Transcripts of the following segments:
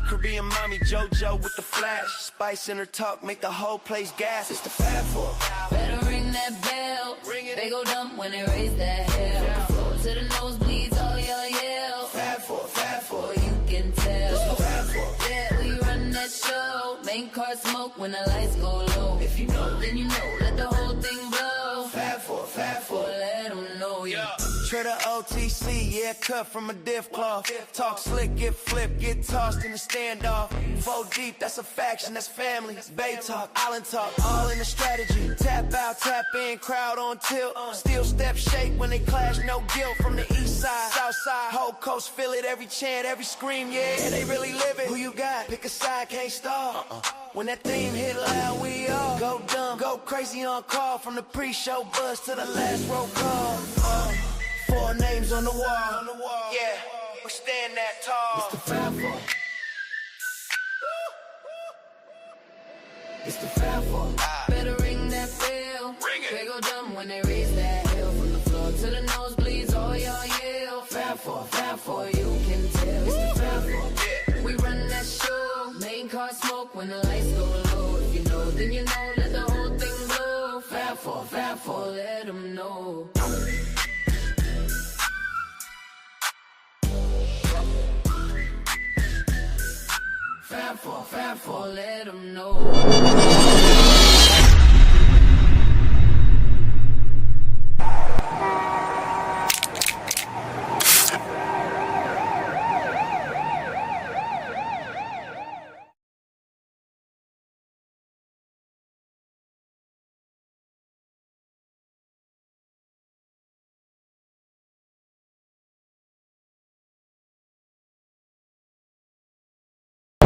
Korean mommy JoJo with the flash. Spice in her talk, make the whole place gas. It's the Fab4. Better ring that bell. Ring it. They go dumb when they raise that hell. Floor to the nosebleeds, all y'all yell. Fab4. You can tell. It's the Fab4. Yeah, we run that show. Main car smoke when the lights go low. If you know, Then you know, let the whole thing blow. Fab4. Let them know, yeah. Treader OTC, yeah, cut from a diff cloth. Talk slick, get flipped, get tossed in the standoff. 4 deep, that's a faction, that's family. Bay talk, island talk, all in the strategy. Tap out, tap in, crowd on tilt. Still step shake when they clash, no guilt. From the east side, south side, whole coast feel it. Every chant, every scream, yeah, they really live it. Who you got? Pick a side, can't stop. When that theme hit loud, we all go dumb, go crazy on call. From the pre-show buzz to the last roll call. 4 names on the wall. Yeah, we stand that tall. It's the Fab4. It's the Fab4. Better ring that bell. Ring it. They go dumb when they raise that hell. From the floor to the nosebleeds, all y'all yell. Fab4. You can tell. It's the Fab4. We run that show. Main car smoke when the lights go low. If you know, then you know. Let the whole thing blow. Fab4. Let them know. Fab4. Let them know.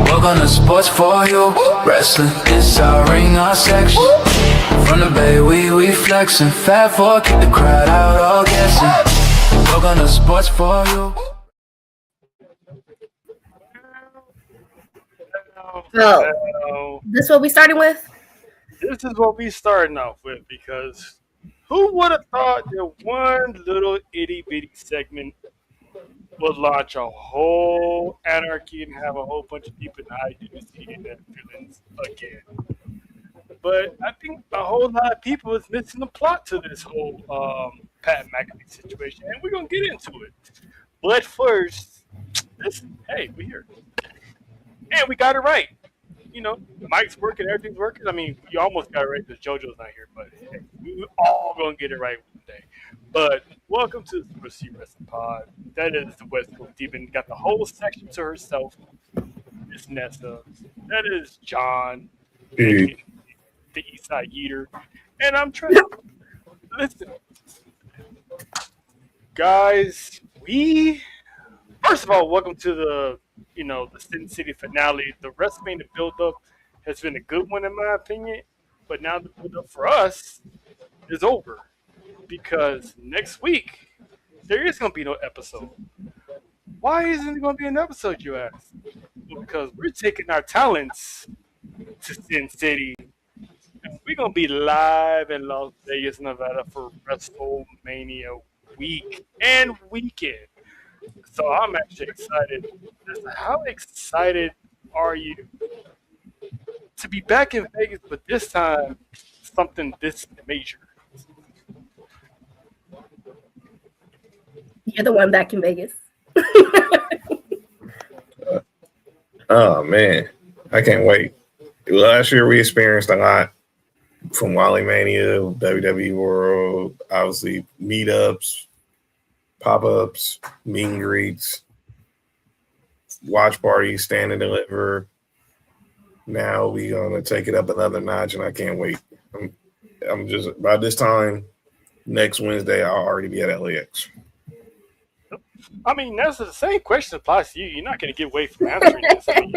Welcome to Sports4UWrestling. It's our ring, our section. From the bay, we flexing. Fab4, keep the crowd out, all guessing. Welcome to Sports4U. So, this is what we starting with? This is what we starting off with, because who would have thought that one little itty bitty segment would launch a whole anarchy and have a whole bunch of people die due to seeing their feelings again. But I think a whole lot of people is missing the plot to this whole Pat McAfee situation, and we're gonna get into it. But first, listen, hey, we're here, and we got it right. You know, Mike's working, everything's working. I mean, you almost got it right because JoJo's not here, but hey, we all gonna get it right one day. But welcome to the Sports4UWrestling Pod. That is the West Coast Demon. Got the whole section to herself. It's Nessa. That is John, the Eastside Eater, and I'm trying to listen, guys. First of all, welcome to the Sin City finale. The Wrestlemania build-up has been a good one in my opinion, but now the build-up for us is over because next week there is going to be no episode. Why isn't there going to be an episode, you ask? Well, because we're taking our talents to Sin City. And we're going to be live in Las Vegas, Nevada for Wrestlemania week and weekend. So I'm actually excited. How excited are you to be back in Vegas, but this time something this major? You're the one back in Vegas. Oh man, I can't wait. Last year we experienced a lot from Wrestlemania, WWE World, obviously meetups, pop-ups, meet and greets, watch parties, stand and deliver. Now we're gonna take it up another notch, and I can't wait. I'm just by this time next Wednesday I'll already be at LAX. I mean, that's the same question applies to you. You're not going to get away from answering this. I mean,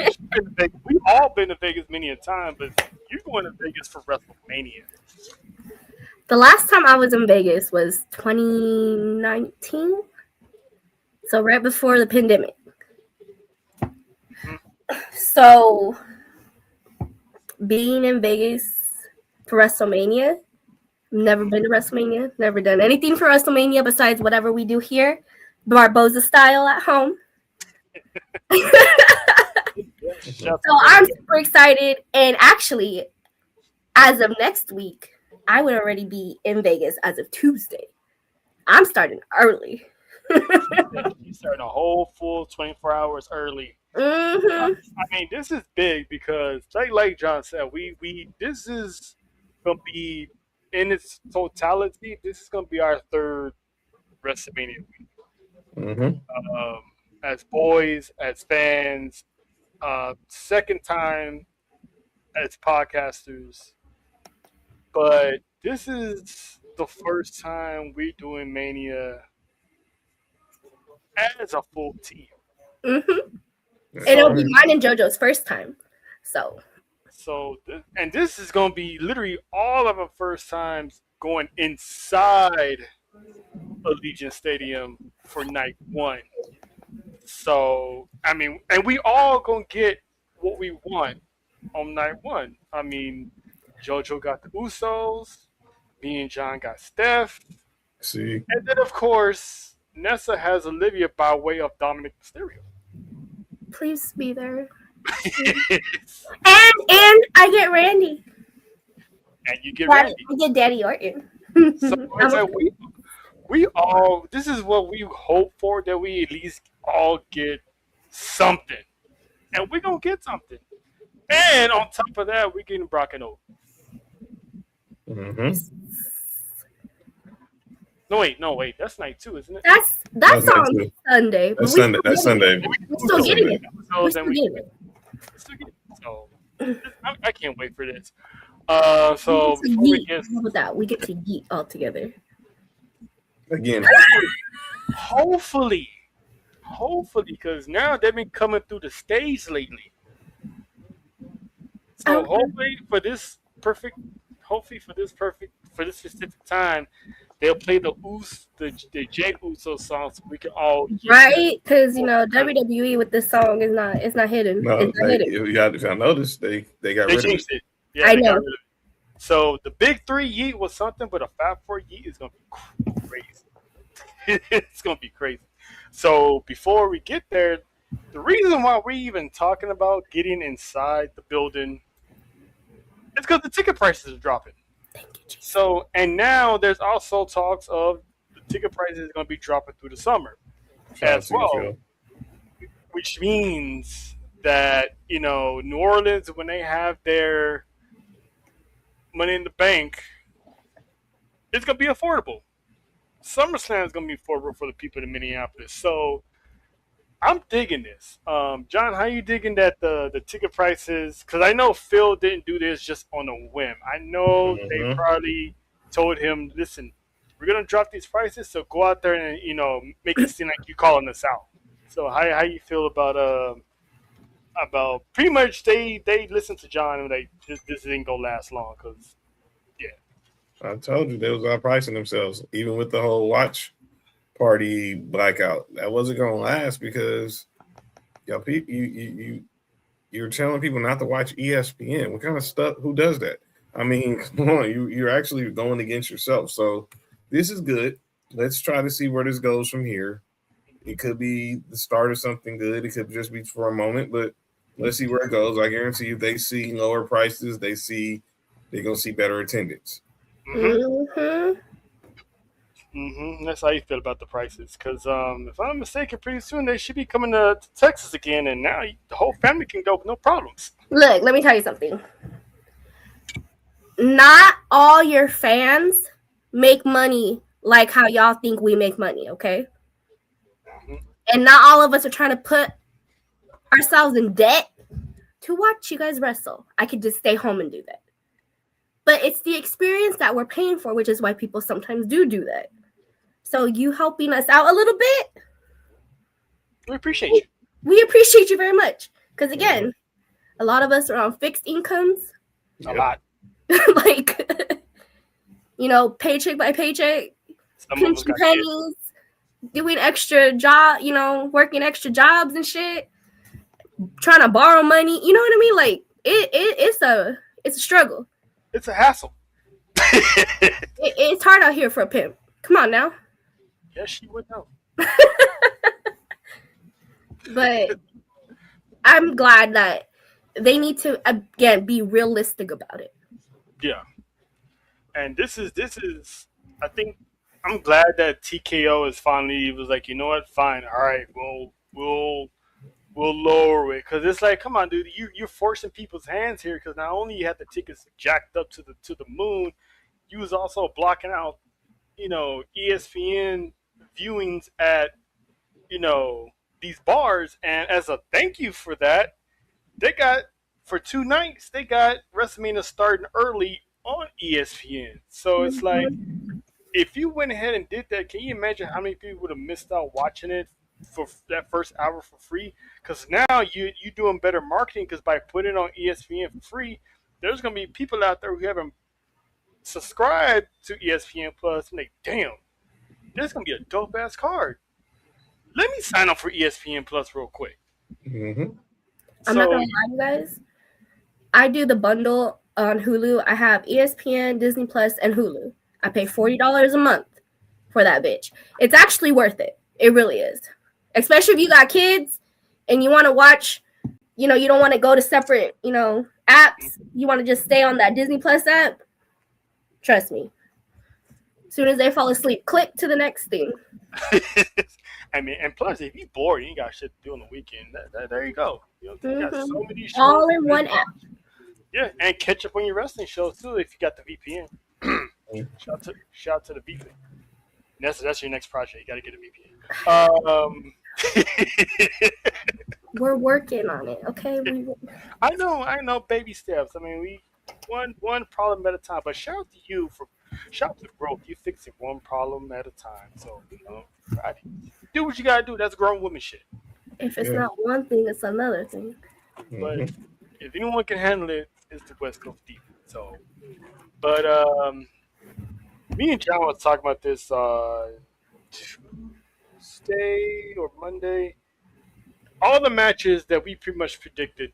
we've all been to Vegas many a time, but you're going to Vegas for WrestleMania. The last time I was in Vegas was 2019, so right before the pandemic. So being in Vegas for WrestleMania, never been to WrestleMania, never done anything for WrestleMania besides whatever we do here, Barboza style at home. So I'm super excited. And actually, as of next week, I would already be in Vegas as of Tuesday. I'm starting early. You starting a whole full 24 hours early. Mm-hmm. I mean, this is big because, like John said, we this is gonna be in its totality. This is gonna be our third WrestleMania week. Mm-hmm. As boys, as fans, second time as podcasters, but this is the first time we're doing Mania as a full team. Mm-hmm. That's And it'll be right. mine and JoJo's first time. So So, and this is going to be literally all of our first times going inside Allegiant Stadium for night one. So, I mean, and we all going to get what we want on night one. I mean, JoJo got the Usos, me and John got Steph, See, and then, of course, Nessa has Olivia by way of Dominic Mysterio. please be there. And I get Randy. And you get Daddy, Randy. I get Daddy Orton. So it's like we all, this is what we hope for, that we at least all get something. And we're going to get something. And on top of that, we're getting Brock and Oak. mm-hmm. No, wait. That's night 2, isn't it? That's That's on night 2. Sunday. but That's we Sunday. That's Sunday. We're still getting it. We're So, still getting it. so I can't wait for this. So We before we get get, to yeet. How about that? We get to yeet all together. Again, hopefully, because now they've been coming through the stage lately. So hopefully for this specific time, they'll play the Jay Uso song, so we can all Right? Because WWE with this song is not hidden. no, It's not hidden. if y'all noticed, they got They rid of changed it. it. Yeah, I they know. got rid of it. So the big 3 yeet was something, but a Fab4 yeet is gonna be crazy. It's gonna be crazy. So before we get there, the reason why we're even talking about getting inside the building is because the ticket prices are dropping. Thank you, Jesus. So, and now there's also talks of the ticket prices going to be dropping through the summer as well, which means that, New Orleans, when they have their Money in the Bank, it's going to be affordable. SummerSlam is going to be affordable for the people in Minneapolis. So I'm digging this. John, how you digging that the ticket prices? Because I know Phil didn't do this just on a whim. I know they probably told him, listen, we're going to drop these prices, so go out there and, make it seem like you're calling us out. So how you feel about pretty much they listened to John and like, this ain't going to last long because, yeah. I told you they was outpricing themselves, even with the whole watch party blackout. That wasn't gonna last because you're telling people not to watch ESPN. What kind of stuff? Who does that? I mean, come on, you're actually going against yourself. So this is good. Let's try to see where this goes from here. It could be the start of something good. It could just be for a moment, but let's see where it goes. I guarantee you, they see lower prices. They're gonna see better attendance. Mm-hmm. That's how you feel about the prices. Because if I'm mistaken, pretty soon they should be coming to Texas again, and now the whole family can go with no problems. Look, let me tell you something. Not all your fans make money like how y'all think we make money, okay? And not all of us are trying to put ourselves in debt to watch you guys wrestle. I could just stay home and do that. But it's the experience that we're paying for, which is why people sometimes do that. So you helping us out a little bit, We appreciate you. we appreciate you very much. Because again, a lot of us are on fixed incomes. A lot. Like, paycheck by paycheck, Some of us pinching got kids. pennies, doing extra job, working extra jobs and shit, trying to borrow money. You know what I mean? Like it's a struggle. It's a hassle. It's hard out here for a pimp. Come on now. Yes, she would know. But I'm glad that they need to again be realistic about it. Yeah. And this is I think I'm glad that TKO is finally was like, you know what, fine, all right, we'll lower it, because it's like, come on, dude, you're forcing people's hands here, because not only you had the tickets jacked up to the moon, you was also blocking out, ESPN viewings at, these bars, and as a thank you for that, they got for 2 nights they got WrestleMania starting early on ESPN. So it's like, if you went ahead and did that, can you imagine how many people would have missed out watching it for that first hour for free? Because now you doing better marketing, because by putting it on ESPN for free, there's going to be people out there who haven't subscribed to ESPN Plus and they, damn, there's going to be a dope ass card. Let me sign up for ESPN Plus real quick. Mm-hmm. I'm not gonna lie, you guys. I do the bundle on Hulu. I have ESPN, Disney Plus, and Hulu. I pay $40 a month for that bitch. It's actually worth it. It really is. Especially if you got kids and you want to watch, you don't want to go to separate, apps. You want to just stay on that Disney Plus app. Trust me. As soon as they fall asleep, click to the next thing. I mean, and plus, if you're bored, you ain't got shit to do on the weekend. There you go. You got so many shows. All in one app. Yeah, and catch up on your wrestling shows too if you got the VPN. Shout out to the VPN. That's your next project. You got to get a VPN. We're working on it, okay? I know, baby steps. I mean, we one problem at a time. But shout out to growth. You fixing one problem at a time. So do what you gotta do. That's grown woman shit. If it's not one thing, it's another thing. But if anyone can handle it, it's the West Coast defense. So, but me and John was talking about this Tuesday or Monday. All the matches that we pretty much predicted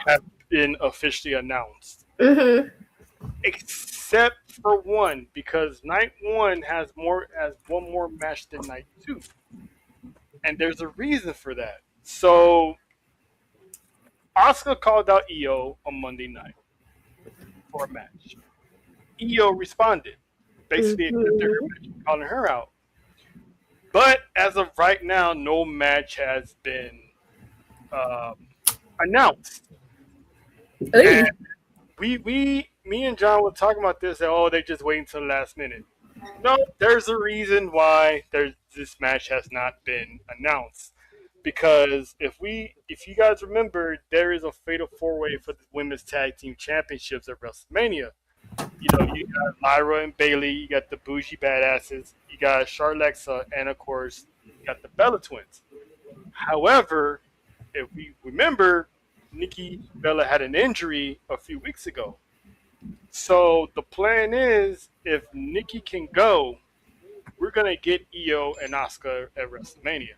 have been officially announced. Mm-hmm. Except for one, because night one has one more match than night two. And there's a reason for that. So Asuka called out Io on Monday night for a match. Io responded. Basically accepted her match, calling her out. But as of right now, no match has been announced. And me and John were talking about this, and they just wait until the last minute. No, there's a reason why this match has not been announced. Because if you guys remember, there is a fatal 4-way for the women's tag team championships at WrestleMania. You got Lyra and Bayley, you got the Bougie Badasses, you got Charlexa, and of course, you got the Bella Twins. However, if we remember, Nikki Bella had an injury a few weeks ago. So the plan is, if Nikki can go, we're going to get Io and Asuka at WrestleMania.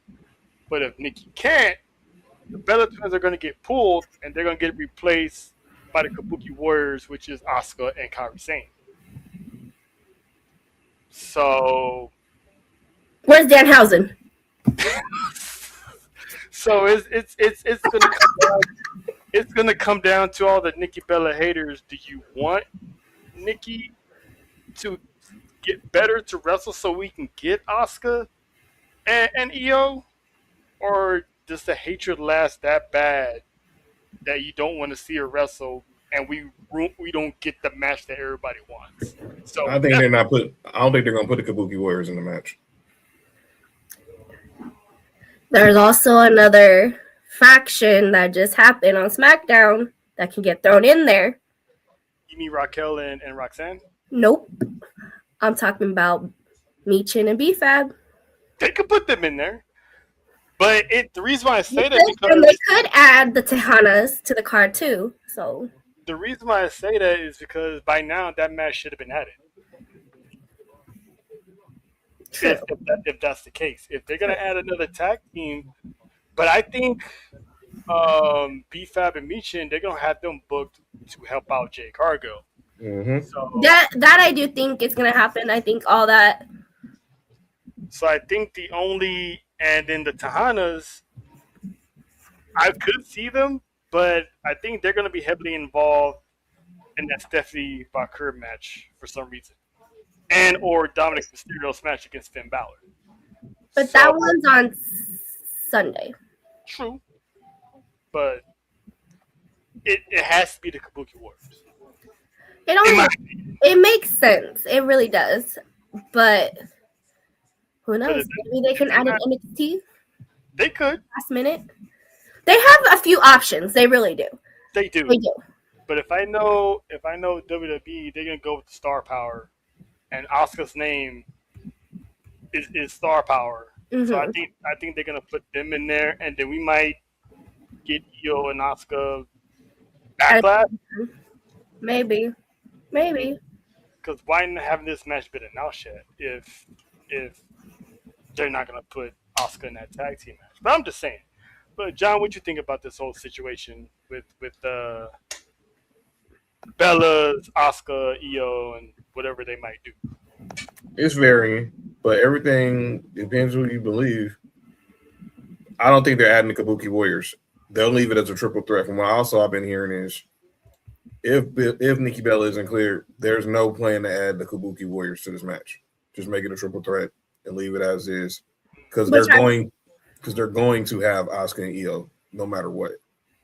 But if Nikki can't, the Bella Twins are going to get pulled, and they're going to get replaced by the Kabuki Warriors, which is Asuka and Kairi Sane. So, where's Danhausen? So it's going to come down. It's going to come down to all the Nikki Bella haters. Do you want Nikki to get better to wrestle so we can get Asuka and Io? Or does the hatred last that bad that you don't want to see her wrestle and we don't get the match that everybody wants? So I think I don't think they're going to put the Kabuki Warriors in the match. There's also another faction that just happened on SmackDown that can get thrown in there. You mean Raquel and Roxanne? Nope. I'm talking about Michin and B-Fab. They could put them in there. But the reason why I say that because and they could add the Tejanas to the card too. So the reason why I say that is because by now that match should have been added. True. If that's the case, if they're gonna add another tag team, but I think B-Fab and Michin, they're gonna have them booked to help out Jay Cargill. Mm-hmm. So that I do think is gonna happen. I think all that. So I think and then the Tejanas, I could see them But I think they're going to be heavily involved in that Stephanie Bakir match for some reason, and or Dominic Mysterio's match against Finn Balor. But that one's on Sunday. True, but it has to be the Kabuki Warriors. It makes sense. It really does. But who knows? Maybe they can add an NXT. They could. Last minute. They have a few options. They really do. They do. But if I know WWE, they're gonna go with the star power, and Asuka's name is star power. Mm-hmm. So I think they're gonna put them in there, and then we might get Io and Asuka backlash. Maybe. Because why not having this match been announced yet if they're not gonna put Asuka in that tag team match? But I'm just saying. But John, what you think about this whole situation with Bella's, Asuka, Io, and whatever they might do? It's varying, but everything depends who you believe. I don't think they're adding the Kabuki Warriors. They'll leave it as a triple threat. From what I've been hearing is, if Nikki Bella isn't clear, there's no plan to add the Kabuki Warriors to this match. Just make it a triple threat and leave it as is, because they're going to have Asuka and Io no matter what.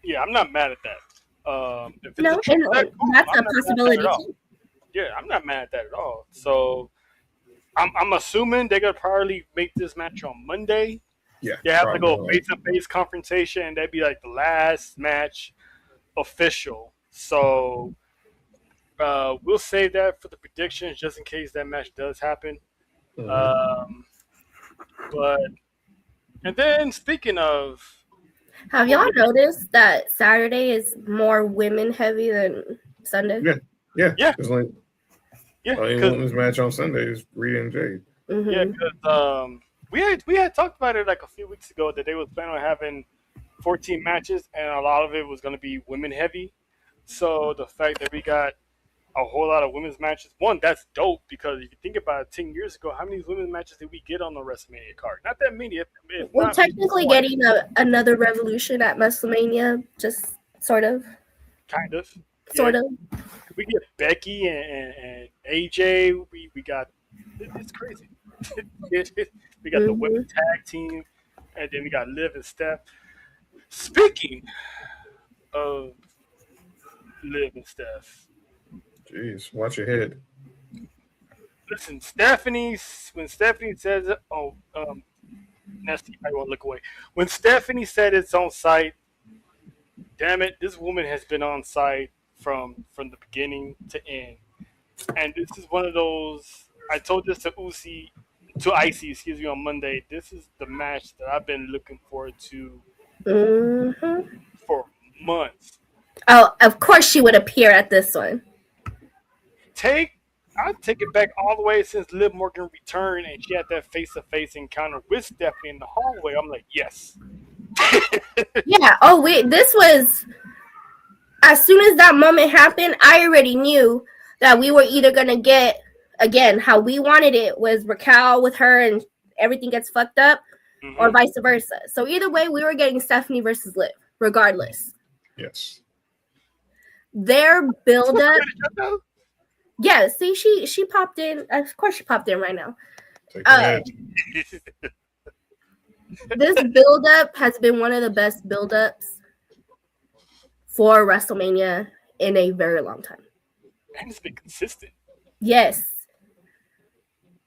Yeah, I'm not mad at that. If it's that's a possibility too. Yeah, I'm not mad at that at all. So I'm assuming they're gonna probably make this match on Monday. Yeah, they have to go face-to-face confrontation, and that'd be like the last match official. So we'll save that for the predictions just in case that match does happen. Mm-hmm. And then speaking of, have y'all noticed that Saturday is more women heavy than Sunday? Yeah. It's like women's match on Sunday is Rhea and Jade. Mm-hmm. Yeah, because we had talked about it like a few weeks ago that they was planning on having 14 matches, and a lot of it was going to be women heavy. So the fact that we got a whole lot of women's matches, one, that's dope, because if you think about it, 10 years ago, how many women's matches did we get on the WrestleMania card? Not that many. We're technically getting another Revolution at WrestleMania, just sort of. Kind of. Sort of. We get Becky and AJ. We got, it's crazy. We got the women's tag team, and then we got Liv and Steph. Speaking of Liv and Steph, jeez, watch your head. Listen, when Stephanie says, Nasty, I won't look away. When Stephanie said it's on site, damn it, this woman has been on site from the beginning to end. And this is one of those, I told this to Icy, on Monday. This is the match that I've been looking forward to for months. Oh, of course she would appear at this one. I'll take it back all the way since Liv Morgan returned and she had that face-to-face encounter with Stephanie in the hallway. I'm like, yes. Yeah. Oh, wait. This was, as soon as that moment happened, I already knew that we were either going to get, again, how we wanted it was Raquel with her and everything gets fucked up, or vice versa. So either way, we were getting Stephanie versus Liv, regardless. Yes. Their build-up. Yeah, see, she popped in. Of course, she popped in right now. This build-up has been one of the best build-ups for WrestleMania in a very long time. And it's been consistent. Yes.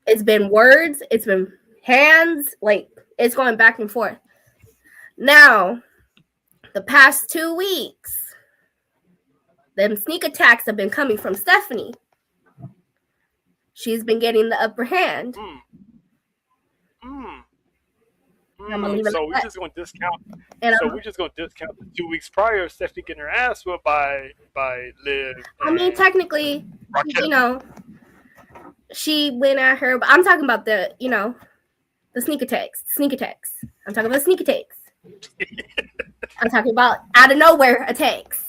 It's been words. It's been hands. Like, it's going back and forth. Now, the past 2 weeks, them sneak attacks have been coming from Stephanie. She's been getting the upper hand. So we're just going to discount. We're just going to discount the 2 weeks prior, Stephanie getting her ass whipped by Liv. I mean, technically, she went at her, but I'm talking about the sneak attacks. I'm talking about sneak attacks. I'm talking about out of nowhere attacks.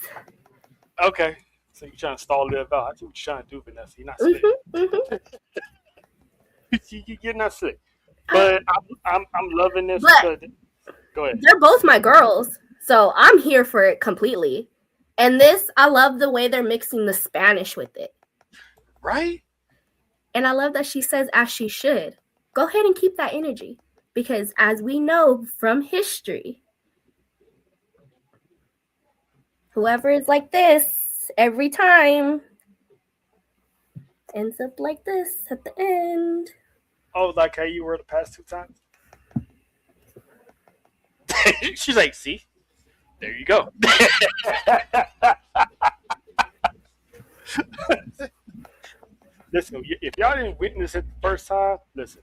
Okay. So you're trying to stall Liv out. I see what you're trying to do, Vanessa. You're not slick. You're not slick. But I'm loving this. But go ahead. They're both my girls. So I'm here for it completely. And this, I love the way they're mixing the Spanish with it. Right? And I love that she says, as she should. Go ahead and keep that energy. Because as we know from history, whoever is like this every time ends up like this at the end. Oh, like how you were the past 2 times? She's like, see? There you go. Listen, if y'all didn't witness it the first time, listen.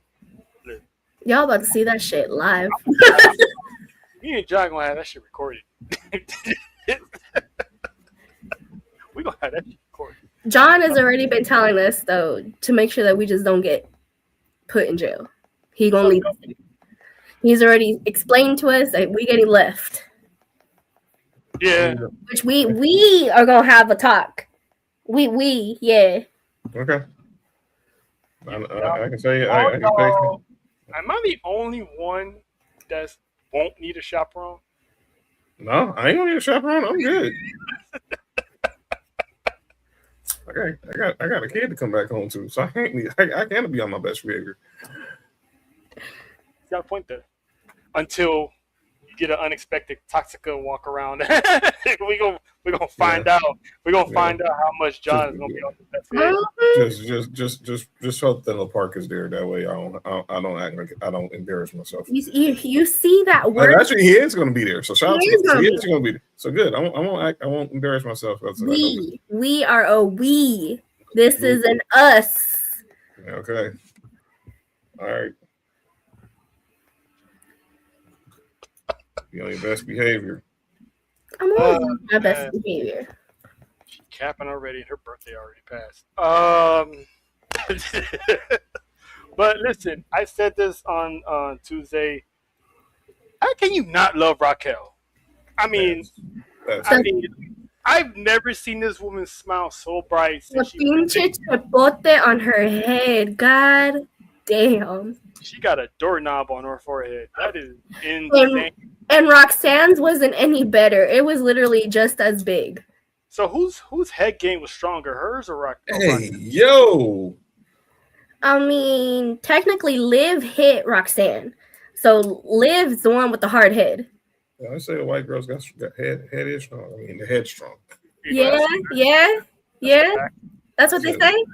Y'all about to see that shit live. Me and John gonna have that shit recorded. We gonna have that shit recorded. John has already been telling us, though, to make sure that we just don't get put in jail. He gonna leave. He's already explained to us that we getting left. Yeah. Which we are gonna have a talk. Yeah. Okay. I can say I can say. Am I the only one that won't need a chaperone? No, I ain't gonna need a chaperone. I'm good. I got a kid to come back home to, so I can't be on my best behavior. Got a point there. Until you get an unexpected Toxica walk around, we gonna find out. We're gonna find out how much John is gonna be on the best behavior. Just hope that the park is there. That way, I don't act like I don't embarrass myself. You see that word? Actually, he is going to be there. So shout out to him. He is going to be there. So good. I won't embarrass myself. We are a we. This is an us. Okay. All right. Be on your best behavior. I'm always on my best behavior. She's capping already. Her birthday already passed. But listen, I said this on Tuesday. How can you not love Raquel? I mean, I've never seen this woman smile so bright. The pinche chapote on her head. God damn. She got a doorknob on her forehead. That is insane. And Roxanne's wasn't any better. It was literally just as big. So whose head game was stronger, hers or Raquel? Hey, yo. I mean, technically, Liv hit Roxanne. So Liv's the one with the hard head. I say the white girl's got head is strong. I mean, the head's strong. Yeah. That's what they say.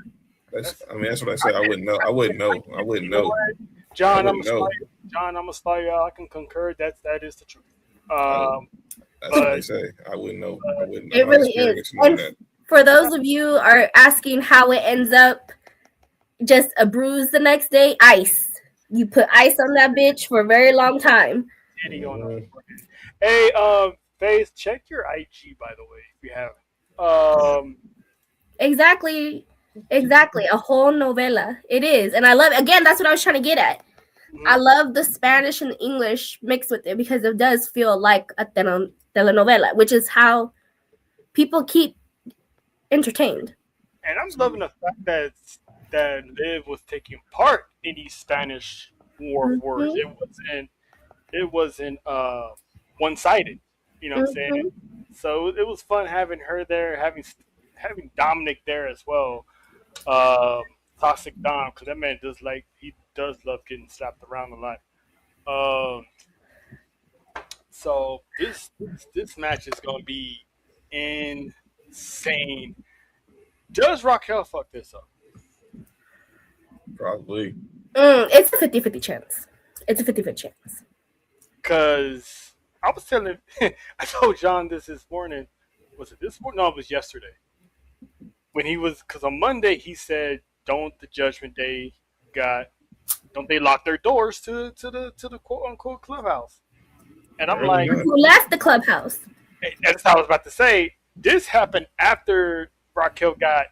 That's what I said. I wouldn't know. John, I'm gonna start y'all. I can concur. That is the truth. That's what they say. I wouldn't know. It really is. And for those of you are asking how it ends up, just a bruise the next day, ice. You put ice on that bitch for a very long time. Hey, Faith, check your IG, by the way, if you haven't. Exactly. A whole novela. It is. And I love, again, that's what I was trying to get at. Mm-hmm. I love the Spanish and the English mixed with it because it does feel like a telenovela, which is how people keep entertained. And I'm loving the fact that Liv was taking part in these Spanish war of words. It wasn't one-sided. You know what I'm saying? So it was fun having her there, having Dominic there as well. Toxic Dom, because that man does love getting slapped around a lot. So this match is gonna be insane. Does Raquel fuck this up? Probably. It's a 50-50 chance. Because I was telling, I told John this morning. Was it this morning? No, it was yesterday. When because on Monday he said, "Don't the Judgment Day don't they lock their doors to the quote unquote clubhouse?" And I'm like, who left the clubhouse? That's what I was about to say. This happened after Raquel got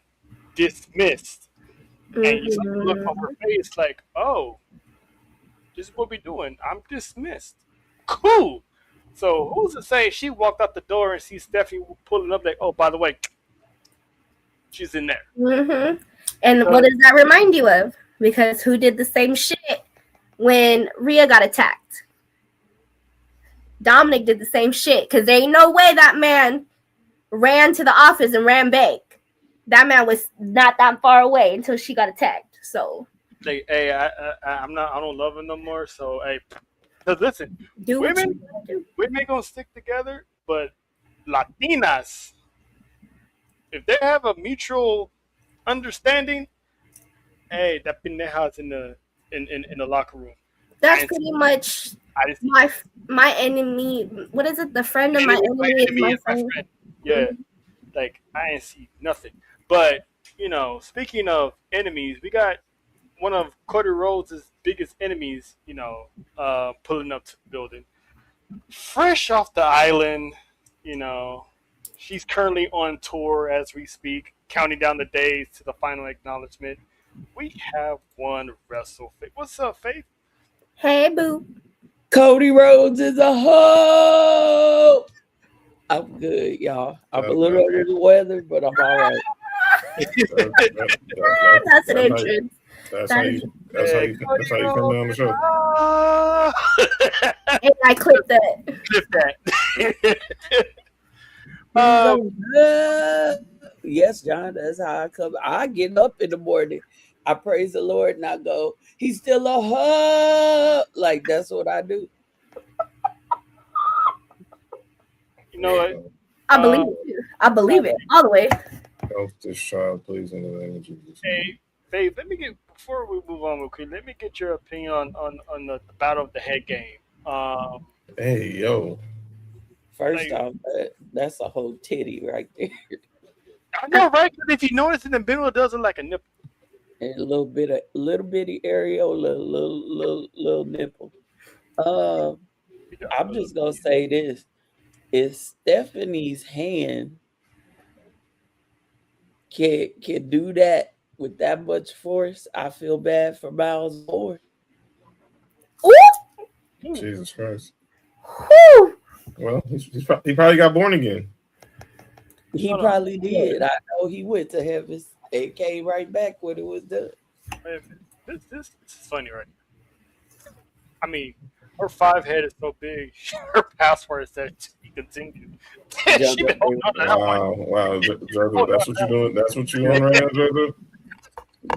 dismissed, and you saw the look on her face like, "Oh, this is what we're doing. I'm dismissed." Cool. So who's to say she walked out the door and sees Stephanie pulling up like, "Oh, by the way, she's in there." Mm-hmm. And what does that remind you of? Because who did the same shit when Rhea got attacked? Dominic did the same shit because there ain't no way that man ran to the office and ran back. That man was not that far away until she got attacked. So, Like, hey, I'm not. I don't love him no more. So, hey, because listen, do what women, you gotta do. women gonna stick together, but Latinas, if they have a mutual understanding, hey, that pendeja's in the locker room. That's I didn't pretty much I didn't see my enemy. What is it? The friend of my enemy is my friend. Yeah, like I didn't see nothing. But speaking of enemies, we got one of Cody Rhodes' biggest enemies. Pulling up to the building, fresh off the island. She's currently on tour as we speak, counting down the days to the final acknowledgement. We have one wrestle. What's up, Faith? Hey, boo. Cody Rhodes is a hoe. I'm good, y'all. I'm a little under the weather, but I'm all right. That's an entrance. That's how you come down the show. And I clipped that. Clip that. Yes, John, that's how I come. I get up in the morning. I praise the Lord and I go, he's still a hoe. Like, that's what I do. You know what? I believe it. I believe it all the way. Help this child, please, in the name of Jesus. Hey, Faith, before we move on real quick, let me get your opinion on the battle of the head game. Hey, yo. First off, that's a whole titty right there. I know, right? Because if you notice in the middle, it does look like a nipple. And a little bitty areola, little nipple. I'm just gonna say this: if Stephanie's hand can do that with that much force, I feel bad for Miles Moore. Ooh! Jesus Christ. Whew. Well, he probably got born again. He probably did. I know he went to heaven and came right back when it was done. This is funny, right? I mean, her 5 head is so big. Her password said to be continued. She been holding on to that one. Wow, JoJo, that's what you're doing. That's what you on right now, JoJo.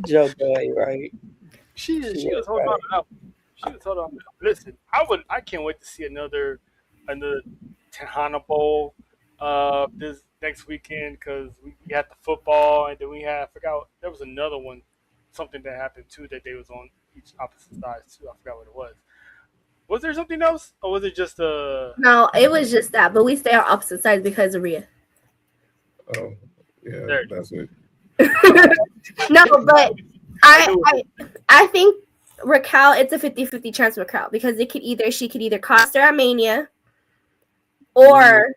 JoJo ain't right. She was holding on to that one. She was holding on. Listen, I can't wait to see another Tejana Bowl this next weekend because we had the football and then we had, I forgot, there was another one, something that happened too that they was on each opposite sides too. I forgot what it was. Was there something else, or was it just No, it was just that, but we stay on opposite sides because of Rhea. Oh, yeah, that's it. No, but I think Raquel, it's a 50-50 chance with Raquel because she could either cost her at Mania or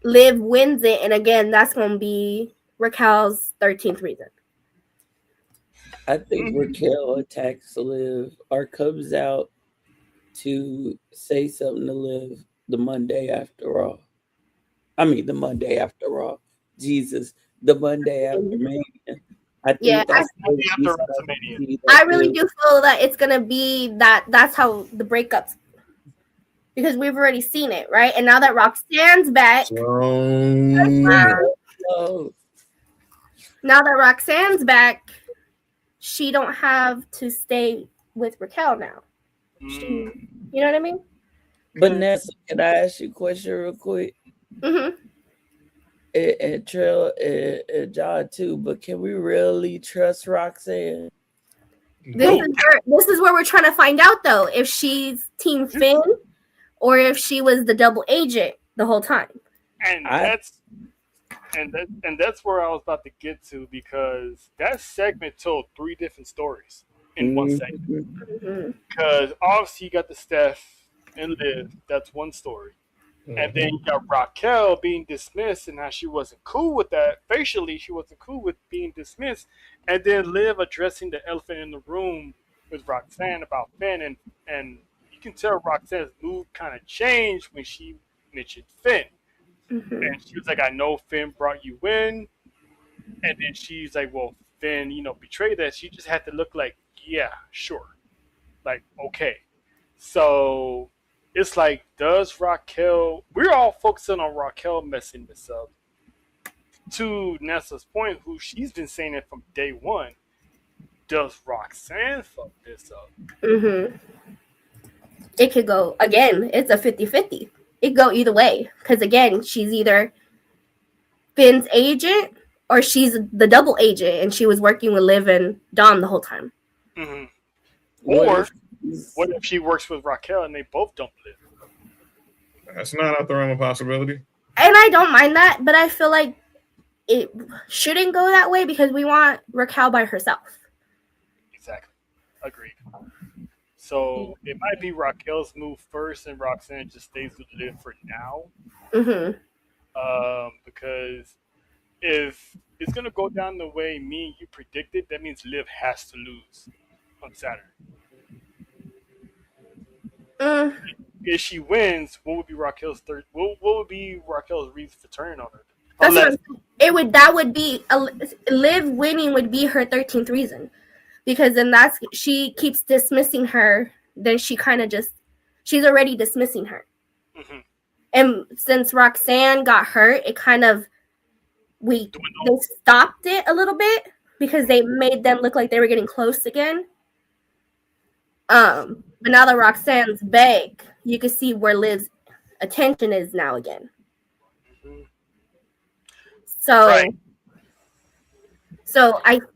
Liv wins it, and again, that's going to be Raquel's 13th reason. I think Raquel attacks Liv or comes out to say something to Liv the Monday after Raw. I mean, the Monday after Raw. Jesus, the Monday after Mania. I think that's I really do feel that it's going to be that's how the breakups, because we've already seen it, right? And now that Roxanne's back, she don't have to stay with Raquel now. You know what I mean? Vanessa, can I ask you a question real quick? Mm-hmm. And Trill and John too, but can we really trust Roxanne? This is where we're trying to find out though, if she's Team Finn or if she was the double agent the whole time. And that's where I was about to get to, because that segment told 3 different stories in one segment. Because obviously you got the Steph and Liv, that's one story. And then you got Raquel being dismissed and how she wasn't cool with that. Facially, she wasn't cool with being dismissed. And then Liv addressing the elephant in the room with Roxanne about Finn. And you can tell Roxanne's mood kind of changed when she mentioned Finn. And she was like, I know Finn brought you in. And then she's like, well, Finn, betrayed us. She just had to look like, yeah, sure. Like, okay. So it's like, does Raquel? We're all focusing on Raquel messing this up. To Nessa's point, who she's been saying it from day one. Does Roxanne fuck this up? It could go again. It's a 50-50. It could go either way because again, she's either Finn's agent or she's the double agent, and she was working with Liv and Dom the whole time. Mm-hmm. Or what if she works with Raquel and they both don't live? That's not out the realm of possibility. And I don't mind that, but I feel like it shouldn't go that way because we want Raquel by herself. Exactly. Agreed. So it might be Raquel's move first, and Roxanne just stays with Liv for now. Because if it's gonna go down the way me and you predicted, that means Liv has to lose on Saturday. If she wins, what would be Raquel's third? What would be Raquel's reason for turning on her? That would be Liv winning would be her 13th reason, because then she keeps dismissing her. Then she kind of she's already dismissing her. And since Roxanne got hurt, it kind of they stopped it a little bit because they made them look like they were getting close again. But now that Roxanne's back, you can see where Liv's attention is now again. So I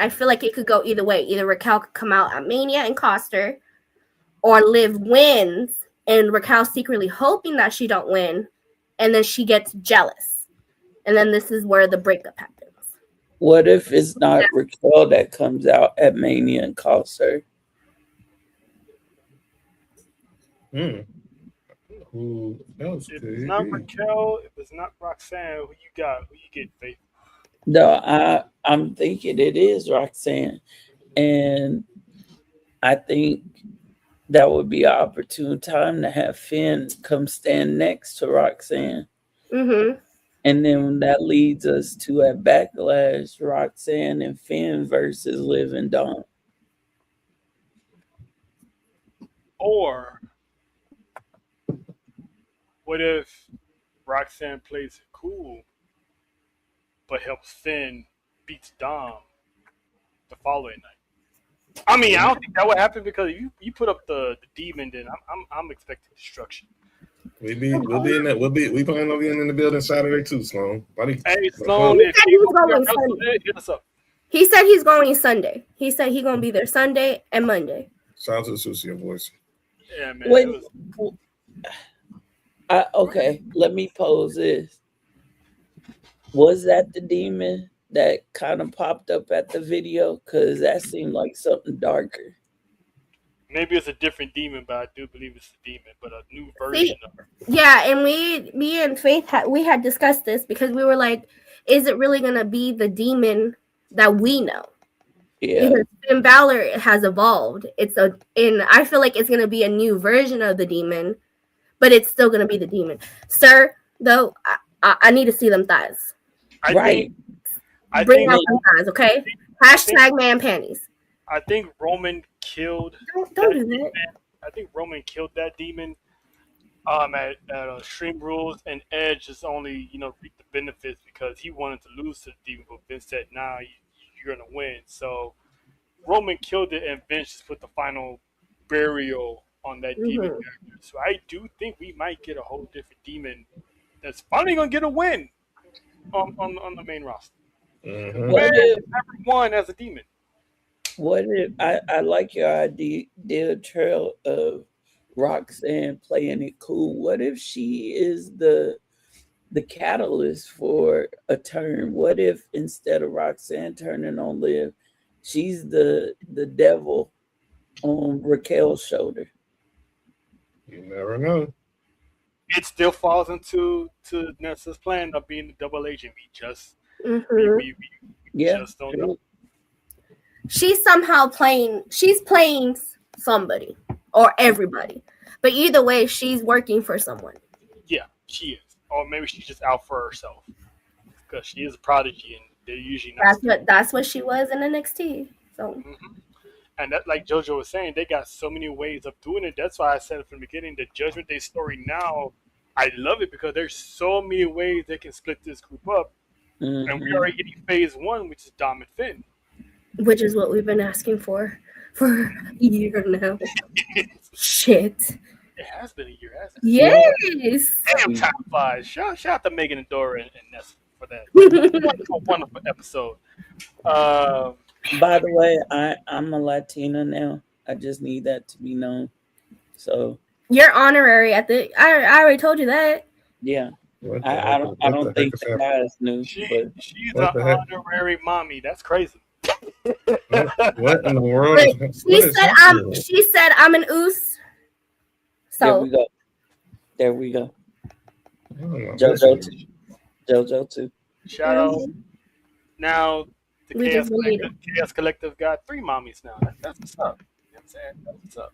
feel like it could go either way. Either Raquel could come out at Mania and cost her, or Liv wins and Raquel secretly hoping that she don't win, and then she gets jealous, and then this is where the breakup happens. What if it's not Raquel that comes out at Mania and costs her? Who else? If it's not Raquel, if it's not Roxanne, who you got? Who you get, Faith? No, I'm thinking it is Roxanne, and I think that would be an opportune time to have Finn come stand next to Roxanne. And then that leads us to a backlash: Roxanne and Finn versus Liv and Dawn. Or what if Roxanne plays it cool, but helps Finn beats Dom the following night? I mean, I don't think that would happen because you put up the demon, then I'm expecting destruction. We plan on being in the building Saturday too, Sloan. Hey, Sloan, hit us up. He said he's going Sunday. He said he's gonna be there Sunday and Monday. Shout out to the Sucio boys. Yeah, man. Okay, let me pose this. Was that the demon that kind of popped up at the video? Because that seemed like something darker. Maybe it's a different demon, but I do believe it's a demon, but a new version of her. Yeah, and me and Faith had discussed this because we were like, is it really gonna be the demon that we know? Yeah. Because Finn Balor has evolved. And I feel like it's gonna be a new version of the demon, but it's still gonna be the demon. Sir, though, I need to see them thighs. Right. Bring out them thighs, okay? Hashtag man panties. I think Roman killed. Don't do that. I think Roman killed that demon. At Extreme Rules, and Edge just only reaped the benefits because he wanted to lose to the demon, but Vince said, "Nah, you're gonna win." So Roman killed it, and Vince just put the final burial on that demon character. So I do think we might get a whole different demon that's finally gonna get a win on the main roster. What if everyone as a demon? What if I like your idea, Trail, of Roxanne playing it cool? What if she is the catalyst for a turn? What if instead of Roxanne turning on Liv, she's the devil on Raquel's shoulder? You never know. It still falls into Nessa's plan of being the double agent. We just just don't know. She's somehow playing somebody or everybody. But either way, she's working for someone. Yeah, she is. Or maybe she's just out for herself. Because she is a prodigy and they're usually not. That's what she was in NXT. So And that, like JoJo was saying, they got so many ways of doing it. That's why I said from the beginning, the Judgment Day story now, I love it because there's so many ways they can split this group up. And we already getting phase 1, which is Dom and Finn. Which is what we've been asking for a year now. Shit. It has been a year, hasn't it? Yes. Damn, time flies. Shout out to Megan and Dora and Nessa for that wonderful episode. By the way, I'm a Latina now. I just need that to be known. So you're honorary at the. I already told you that. Yeah. I don't think the guys knew. She's an honorary mommy. That's crazy. What in the world? She said I'm an oos. So there we go. JoJo too. Shout out. Now the Chaos Collective got 3 mommies now. That's what's up. You know what I'm saying? That's what's up.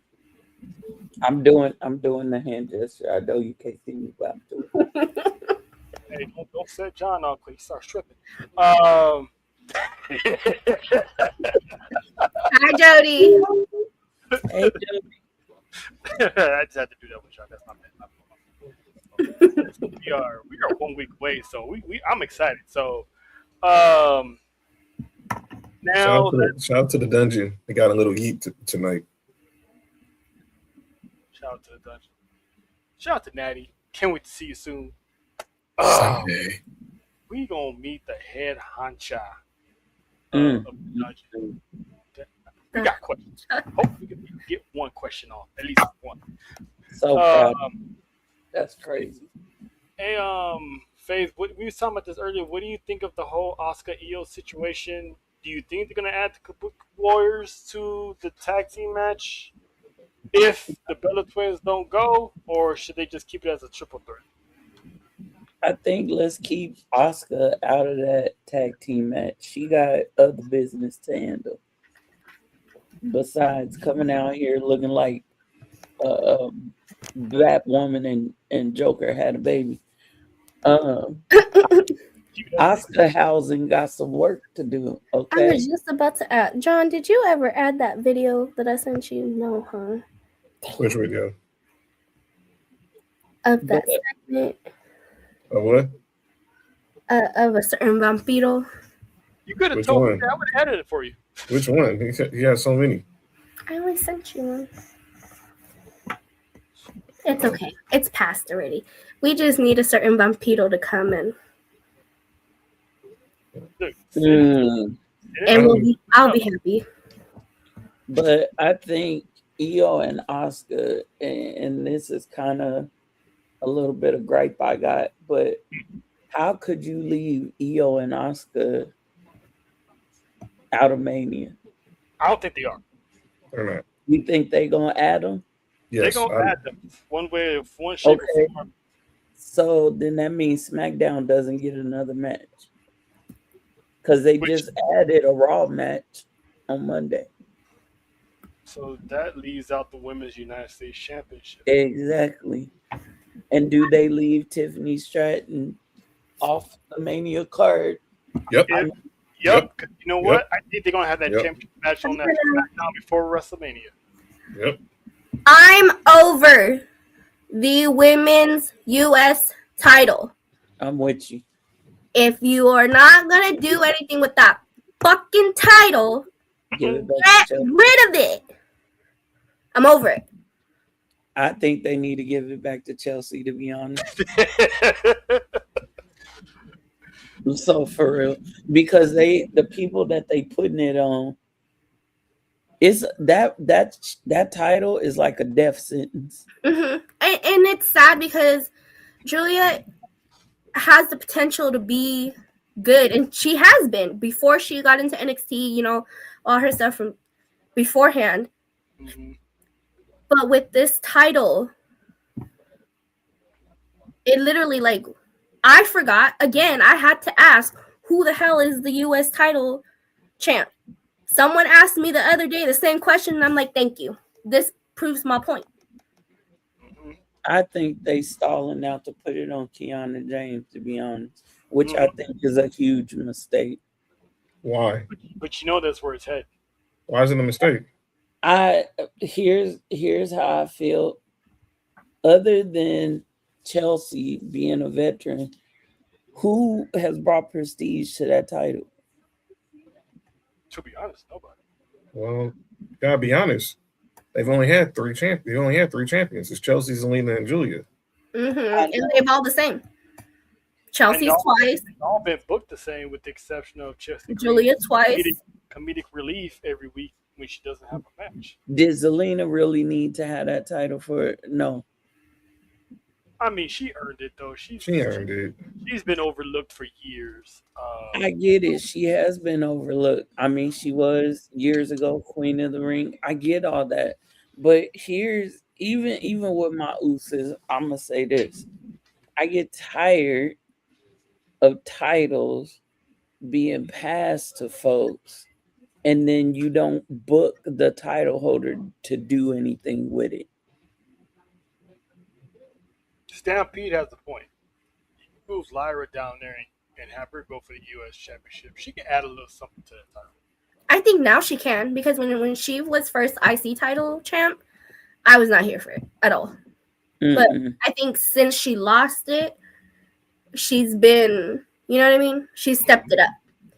I'm doing the hand gesture. I know you can't see me, but I'm doing it. Hey, don't set John off because he starts tripping. Hi, Jody. Hey, Jody. I just had to do that with y'all. That's not bad. We are 1 week away, so I'm excited. So now shout out to the dungeon. They got a little heat tonight. Shout out to the dungeon. Shout out to Natty. Can't wait to see you soon. Sunday. We gonna meet the head honcha of the dungeon. We got questions. Hopefully we can get one question off, at least one. So proud. That's crazy. Hey, Faith, we were talking about this earlier. What do you think of the whole Asuka Io situation? Do you think they're gonna add the Kabuki Warriors to the tag team match if the Bella Twins don't go, or should they just keep it as a triple threat? I think let's keep Asuka out of that tag team match. She got other business to handle. Besides coming out here looking like Batwoman and Joker had a baby. Asuka Housing got some work to do. Okay. I was just about to add. John, did you ever add that video that I sent you? No, huh? Which video? Of that segment. Of what? Of a certain vampiro. You could have told me that. I would have added it for you. Which one? He has so many. I only sent you one. It's okay. It's past already. We just need a certain vampiro to come in. And I'll be happy. But I think Io and Asuka, and this is kind of a little bit of gripe I got, but how could you leave Io and Asuka out of Mania? I don't think they are. They're not. You think they gonna add them? Yes, they're gonna add them one way, one shape or form. So then that means SmackDown doesn't get another match because they just added a Raw match on Monday. So that leaves out the Women's United States Championship. Exactly. And do they leave Tiffany Stratton off the Mania card? Yep. Yep. You know what? I think they're gonna have that championship match on that SmackDown before WrestleMania. Yep. I'm over the women's U.S. title. I'm with you. If you are not gonna do anything with that fucking title, get rid of it. I'm over it. I think they need to give it back to Chelsea, to be honest. So for real, because the people that they putting it on, is that title is like a death sentence. Mm-hmm. And it's sad because Julia has the potential to be good, and she has been before she got into NXT. You know, all her stuff from beforehand. Mm-hmm. But with this title, it literally, like, I forgot. Again, I had to ask, who the hell is the U.S. title champ? Someone asked me the other day the same question, and I'm like, thank you. This proves my point. I think they stalling out to put it on Kiana James, to be honest, which I think is a huge mistake. Why? But you know that's where it's headed. Why is it a mistake? Here's how I feel. Other than Chelsea being a veteran, who has brought prestige to that title? To be honest, nobody. Well, gotta be honest. They've only had three champions. They only had three champions. It's Chelsea, Zelina, and Julia. And they've all the same. And Chelsea's twice, they've all been booked the same, with the exception of Chelsea. Julia twice. Comedic relief every week when she doesn't have a match. Did Zelina really need to have that title for no? I mean, she earned it though. She earned it. She's been overlooked for years. I get it. She has been overlooked. I mean, she was years ago Queen of the Ring. I get all that. But here's even with my uses, I'm gonna say this. I get tired of titles being passed to folks, and then you don't book the title holder to do anything with it. Stampede has a point. You can move Lyra down there and have her go for the U.S. Championship. She can add a little something to the title. I think now she can, because when she was first IC title champ, I was not here for it at all. But I think since she lost it, she's been, you know what I mean? She stepped it up.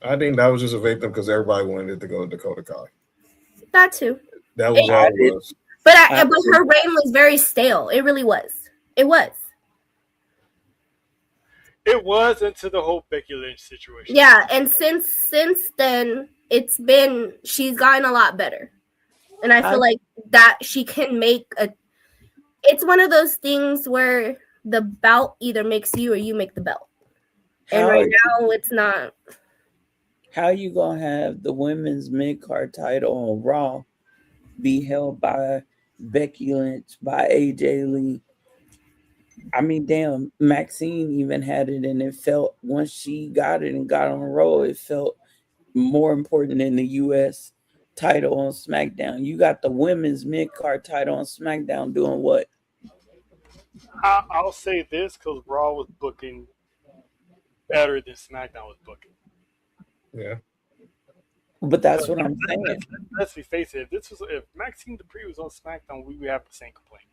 I think that was just a victim because everybody wanted it to go to Dakota Kai. That too. That was all it was. But her reign was very stale. It really was. It was. It was into the whole Becky Lynch situation. Yeah, and since then, she's gotten a lot better. And I feel like that she can make it's one of those things where the belt either makes you or you make the belt. And right now, it's not. How you gonna have the women's mid-card title on Raw be held by Becky Lynch, by AJ Lee? I mean, damn, Maxine even had it, and it felt, once she got it and got on the roll, it felt more important than the U.S. title on SmackDown. You got the women's mid-card title on SmackDown doing what? I'll say this, because Raw was booking better than SmackDown was booking. Yeah. But that's what I'm saying. Let's be face it. If Maxine Dupree was on SmackDown, we would have the same complaint.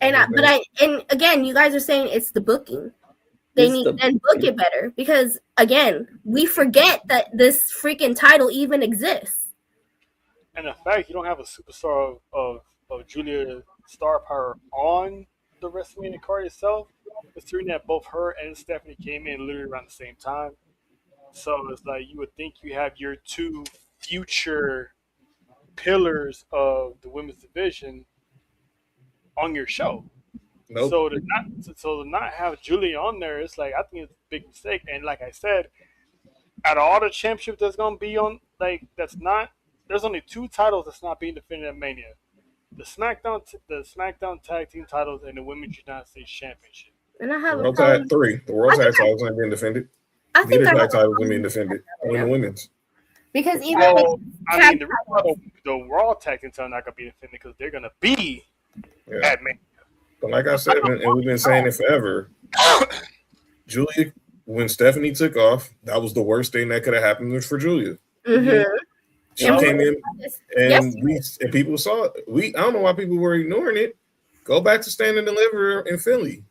And again, you guys are saying it's the booking. They need to book it better, because again, we forget that this freaking title even exists. And the fact you don't have a superstar of Julia star power on the Wrestlemania card itself, considering that both her and Stephanie came in literally around the same time. So it's like you would think you have your two future pillars of the women's division on your show. Nope. So to not have Julia on there, it's like, I think it's a big mistake. And like I said, out of all the championships that's gonna be on, like, there's only two titles that's not being defended at Mania: the SmackDown Tag Team titles and the Women's United States Championship. And I have World Tag 3. The World Tag titles ain't being defended. I think Tag titles are being defended. Only the women's. Because even the reason why the Raw Tag Team title not gonna be defended because they're gonna be at Mania. But like I said, and we've been saying it forever, Julia, when Stephanie took off, that was the worst thing that could have happened for Julia. Mm-hmm. She came in, and people saw it. I don't know why people were ignoring it. Go back to Stand and Deliver in Philly.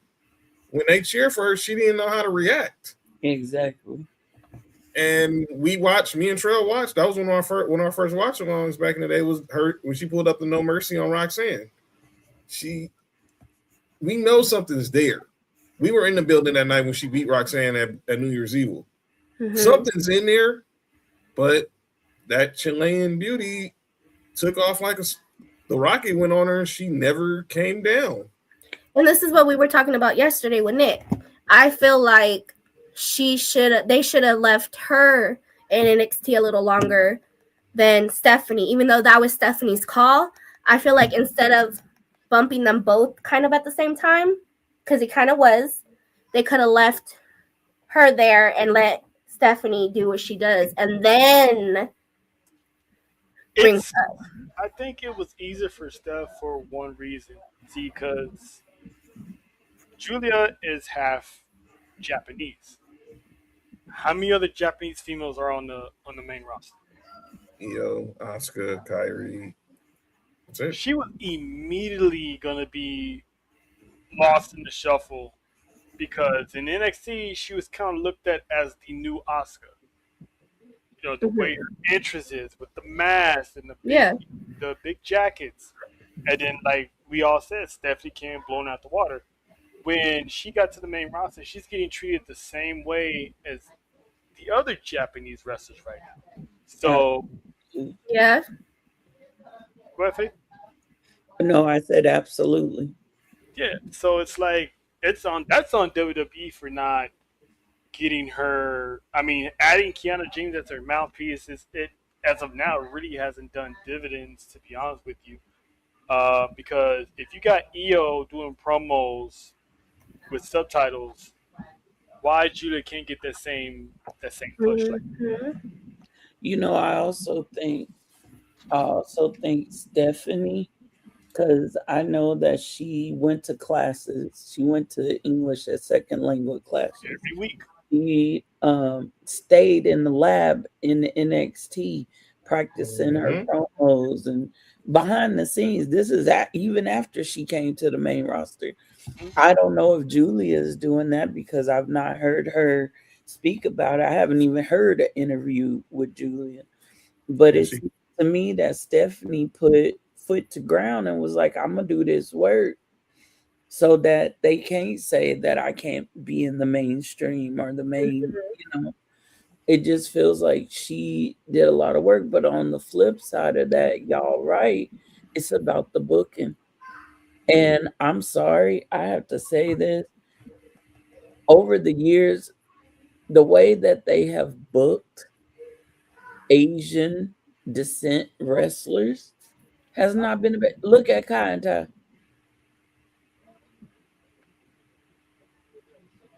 When they cheered for her, she didn't know how to react. Exactly. And me and Trell watched. That was one of our first watch-alongs back in the day. Was her when she pulled up the No Mercy on Roxanne. We know something's there. We were in the building that night when she beat Roxanne at New Year's Eve. Mm-hmm. Something's in there, but that Chilean beauty took off like the rocket went on her, and she never came down. And this is what we were talking about yesterday with Nick. I feel like they should have left her in NXT a little longer than Stephanie, even though that was Stephanie's call. I feel like instead of bumping them both kind of at the same time, because it kind of was, they could have left her there and let Stephanie do what she does, and then bring her up. I think it was easier for Steph for one reason. See, because Julia is half Japanese. How many other Japanese females are on the main roster? Io, Asuka, Kyrie. That's it. She was immediately gonna be lost in the shuffle because in NXT she was kind of looked at as the new Asuka. You know, the way her entrance is with the mask and the big jackets, and then like we all said, Stephanie came blown out the water. When she got to the main roster, she's getting treated the same way as the other Japanese wrestlers right now. So, Yeah. go ahead, Faith. No, I said absolutely. Yeah. So it's like that's on WWE for not getting her. I mean, adding Kiana James as her mouthpiece it as of now really hasn't done dividends, to be honest with you. Because if you got Io doing promos with subtitles, why Julia can't get that same push? Like, You know, I also think Stephanie, because I know that she went to classes. She went to English as second language classes every week. She stayed in the lab in the NXT practicing her promos and behind the scenes. This is even after she came to the main roster. I don't know if Julia is doing that because I've not heard her speak about it. I haven't even heard an interview with Julia. But it seems to me that Stephanie put foot to ground and was like, I'm going to do this work so that they can't say that I can't be in the mainstream or the main, you know. It just feels like she did a lot of work. But on the flip side of that, y'all right, it's about the booking. And I'm sorry, I have to say this. Over the years, the way that they have booked Asian descent wrestlers has not been look at Kai and Tai.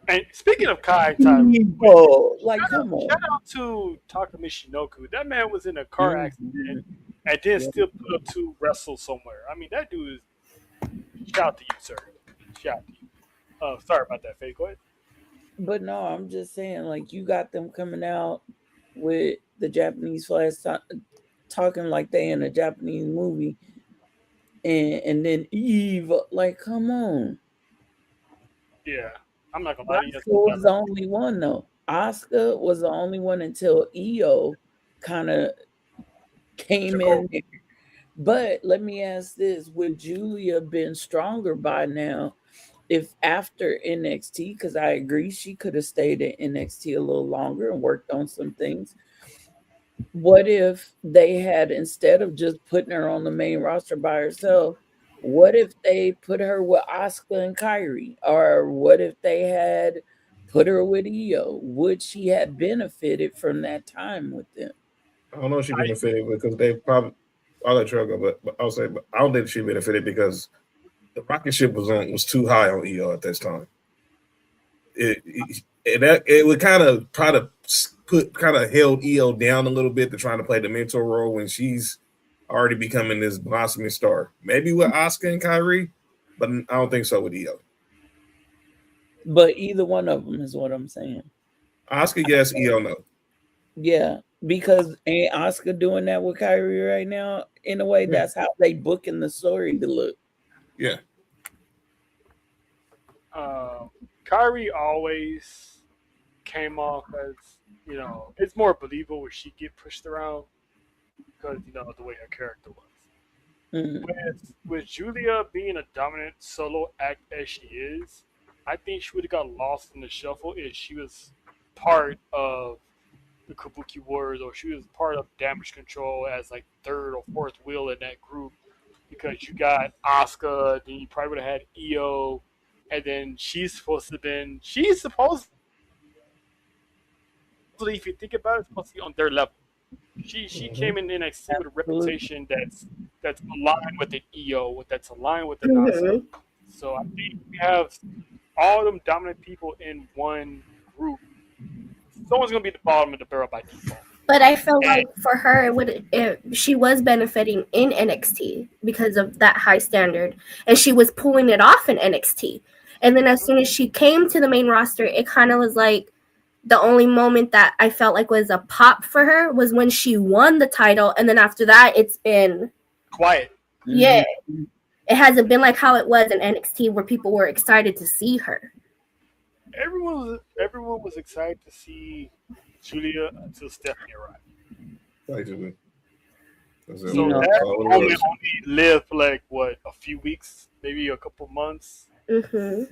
And speaking of Kai Tai, like come on. Shout out to Taka Michinoku. That man was in a car accident and then still put up to wrestle somewhere. I mean, that dude is. Shout out to you, sir. Shout out to you. Sorry about that, Faye. Go ahead. But no, I'm just saying, like, you got them coming out with the Japanese flags talking like they in a Japanese movie, and then Eve, like, come on. Yeah, I'm not gonna lie to you. Asuka was the only one though. Asuka was the only one until Io kind of came in there. But let me ask this: would Julia been stronger by now if after NXT? Because I agree she could have stayed at NXT a little longer and worked on some things. What if they had, instead of just putting her on the main roster by herself, what if they put her with Asuka and Kyrie? Or what if they had put her with Io? Would she have benefited from that time with them? I don't know if she benefited because they probably. I'll let you go, but I'll say, but I don't think she benefited because the rocket ship was too high on Io at this time. It would kind of try to held Io down a little bit to try to play the mentor role when she's already becoming this blossoming star. Maybe with Asuka and Kyrie, but I don't think so with Io. But either one of them is what I'm saying. Asuka, yes. Io, no. Yeah, because ain't Asuka doing that with Kyrie right now? In a way, that's how they booking the story to look. Yeah. Kyrie always came off as, you know, it's more believable when she get pushed around because, you know, the way her character was. With Julia being a dominant solo act as she is, I think she would have got lost in the shuffle if she was part of the Kabuki Warriors or she was part of Damage Control as like third or fourth wheel in that group, because you got Asuka, then you probably would have had Io, and then she's supposed to if you think about it, supposed to be on their level. She came in NXT with a reputation that's aligned with the Io, that's aligned with the Asuka. So I think we have all them dominant people in one group. Someone's gonna be at the bottom of the barrel by default. But I feel like for her, she was benefiting in NXT because of that high standard, and she was pulling it off in NXT. And then as soon as she came to the main roster, it kind of was like, the only moment that I felt like was a pop for her was when she won the title, and then after that, it's been quiet. Yeah, it hasn't been like how it was in NXT where people were excited to see her. Everyone was excited to see Julia until Stephanie arrived. Basically. So that moment only lived for like what, a few weeks, maybe a couple months. Mm-hmm.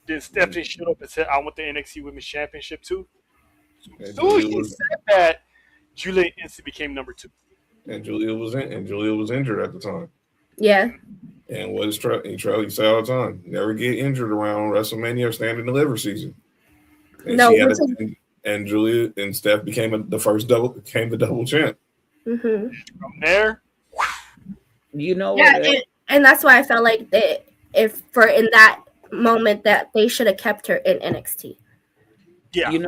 Then Stephanie showed up and said, "I want the NXT Women's Championship too." And as soon as she said that, Julia instantly became number 2. And Julia was injured at the time. Yeah. And what is Charlie say all the time? Never get injured around WrestleMania or stand and deliver season. And Julia and Steph became the double champ. Mm-hmm. From there, and that's why I felt like in that moment that they should have kept her in NXT. Yeah,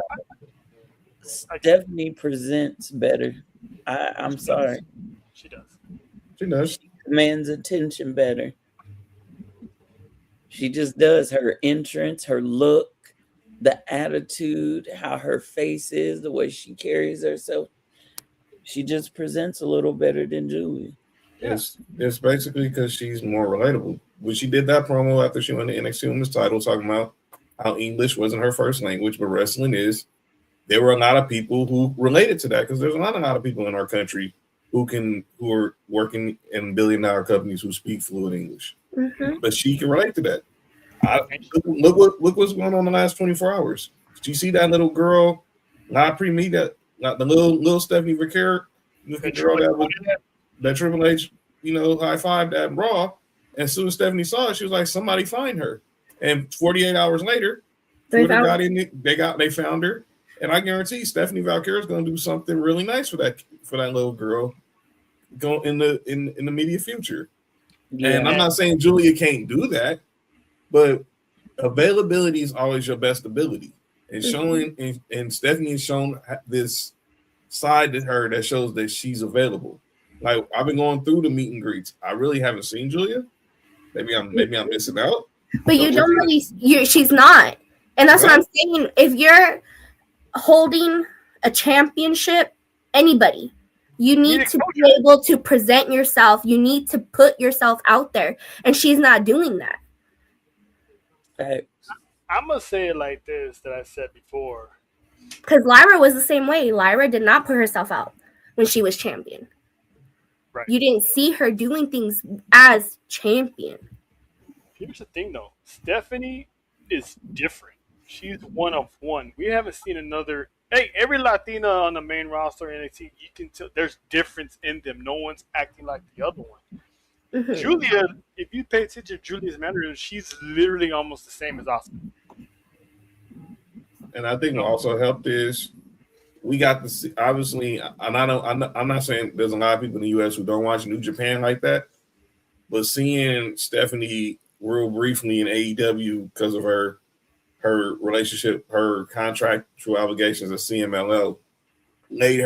Stephanie presents better. I'm sorry. She does. She commands attention better. She just does. Her entrance, her look, the attitude, how her face is, the way she carries herself. She just presents a little better than Julia. It's basically because she's more relatable. When she did that promo after she won the NXT Women's title, talking about how English wasn't her first language, but wrestling is, there were a lot of people who related to that because there's not a lot of people in our country who are working in billion-dollar companies who speak fluent English. Mm-hmm. But she can relate to that. Look what's going on in the last 24 hours. Did you see that little girl, not the little Stephanie Vaquer, the girl that Triple H, high five that Raw. And as soon as Stephanie saw it, she was like, "Somebody find her." And 48 hours later, Twitter got in it. They found her, and I guarantee Stephanie Vaquer is going to do something really nice for that little girl, go in the immediate future. Yeah. And I'm not saying Julia can't do that, but availability is always your best ability. And showing and Stephanie has shown this side to her that shows that she's available. Like, I've been going through the meet and greets. I really haven't seen Julia. Maybe I'm missing out. But you don't really. She's not, and that's what I'm saying. If you're holding a championship, anybody, you need to be able to present yourself. You need to put yourself out there, and she's not doing that. I'm gonna say it like this that I said before. Because Lyra was the same way. Lyra did not put herself out when she was champion. Right. You didn't see her doing things as champion. Here's the thing, though. Stephanie is different. She's one of one. We haven't seen another. Hey, every Latina on the main roster NXT, you can tell there's difference in them. No one's acting like the other one. Mm-hmm. Julia, if you pay attention to Julia's mannerism, she's literally almost the same as Asuka. And I think what also helped is we got to see, obviously, and I'm not saying there's a lot of people in the U.S. who don't watch New Japan like that, but seeing Stephanie real briefly in AEW because of her relationship, her contractual obligations at CMLL, gave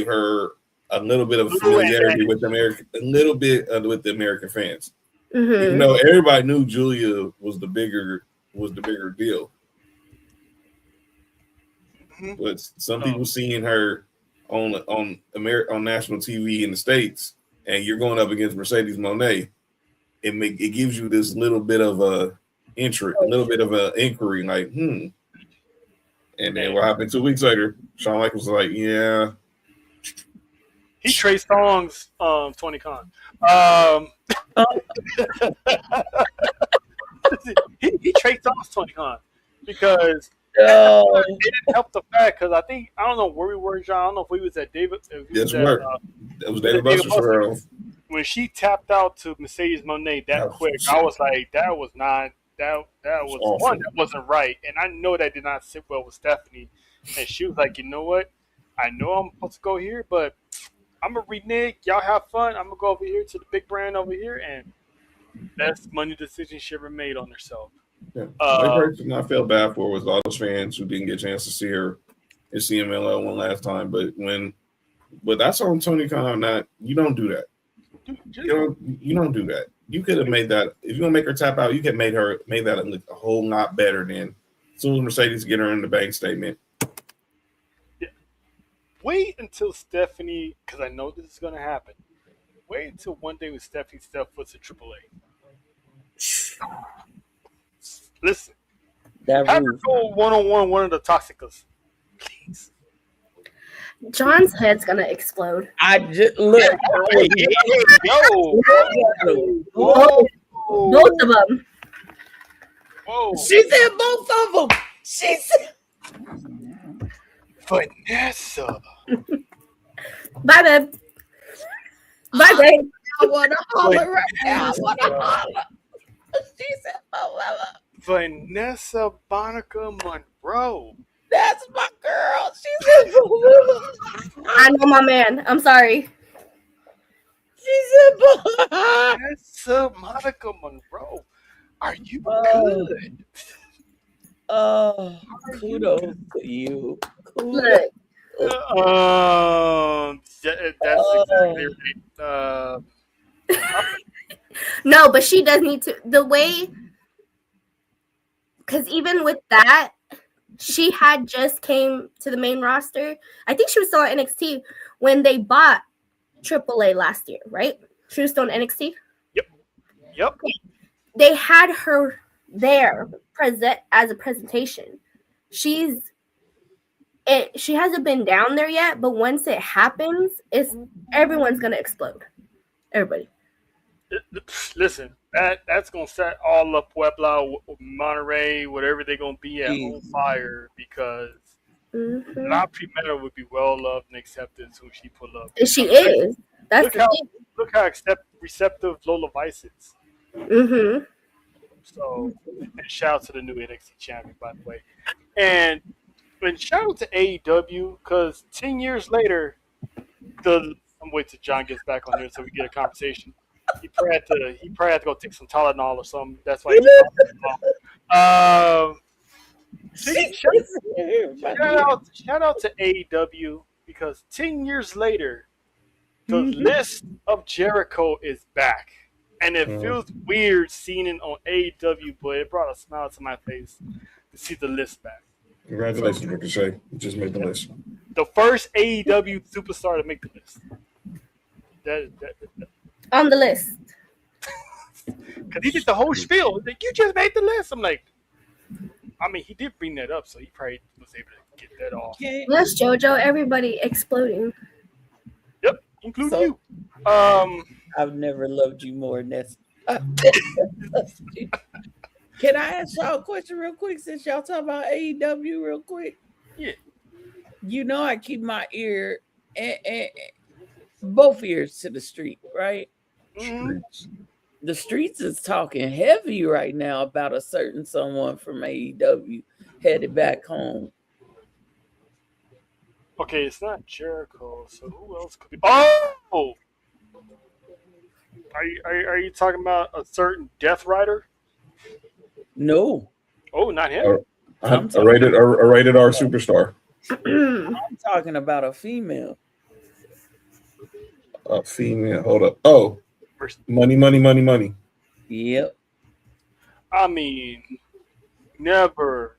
her a little bit of familiarity with the American fans. Mm-hmm. Everybody knew Julia was the bigger deal. But some people seeing her on national TV in the States, and you're going up against Mercedes Moné, it gives you this little bit of a inquiry, like, And then what happened 2 weeks later? Shawn Michaels was like, yeah. He Trey Songz Tony Khan. he Trey Songz Tony Khan because it didn't help the fact because I don't know where we were, John. I don't know if we was at David. That was David Buster's. When she tapped out to Mercedes Moné that quick, I was like, that was awful. One that wasn't right, and I know that did not sit well with Stephanie. And she was like, you know what? I know I'm supposed to go here, but I'm gonna renege. Y'all have fun. I'm gonna go over here to the big brand over here, and best money decision she ever made on herself. Yeah. The person I felt bad for was all those fans who didn't get a chance to see her in CMLL one last time. But that's on Tony Khan. That you don't do that. You don't do that. You could have made that. If you're gonna make her tap out, you could have made that a whole lot better than As soon as Mercedes get her in the bank statement. Wait until Stephanie, because I know this is going to happen. Wait until one day when Stephanie step foot's at AAA. Listen, That have her roof. go one-on-one one of the Toxicas. Please. John's head's gonna explode. I just look. Yo. Both, both of them. Whoa. She said both of them. She said Vanessa. Bye, babe. Bye, babe. I want to holler right now. I want to holler. She said both of them. Vanessa Bonica Monroe. That's my girl. She said both of them. I know my man. I'm sorry. She said both of them. Vanessa Monica Monroe. Are you good? Oh, kudos to you. Look, That's exactly right. no, but she does need to. The way, because even with that, she had just came to the main roster. I think she was still on NXT when they bought AAA last year, right? She was still on NXT. Yep. They had her there present as a presentation. She hasn't been down there yet, but once it happens, everyone's gonna explode. Everybody. Listen, that's gonna set all of Puebla, Monterey, whatever they're gonna be at on fire because La Primera would be well loved and accepted as soon as she pull up. She is. That's look how receptive Lola Vice is. Mm-hmm. So, and shout out to the new NXT champion, by the way. And shout out to AEW because 10 years later, I'm waiting till John gets back on here so we get a conversation. He probably had to go take some Tylenol or something. That's why shout out to AEW because 10 years later, the list of Jericho is back. And it feels weird seeing it on AEW, but it brought a smile to my face to see the list back. Congratulations, Ricochet. You just made the list. The first AEW superstar to make the list. On the list. Because he did the whole spiel. Like, you just made the list. I'm like, I mean, he did bring that up, so he probably was able to get that off. Yes, JoJo. Everybody exploding. Yep, including you. I've never loved you more than this. Can I ask y'all a question real quick since y'all talk about AEW real quick? Yeah. You know I keep my ear and both ears to the street, right? Mm-hmm. The streets is talking heavy right now about a certain someone from AEW headed back home. Okay, it's not Jericho, so who else could be? Oh! Are you talking about a certain Death Rider? No. Oh, not him. A rated R superstar. I'm talking about a female. A female. Hold up. Oh, money. Yep. I mean, never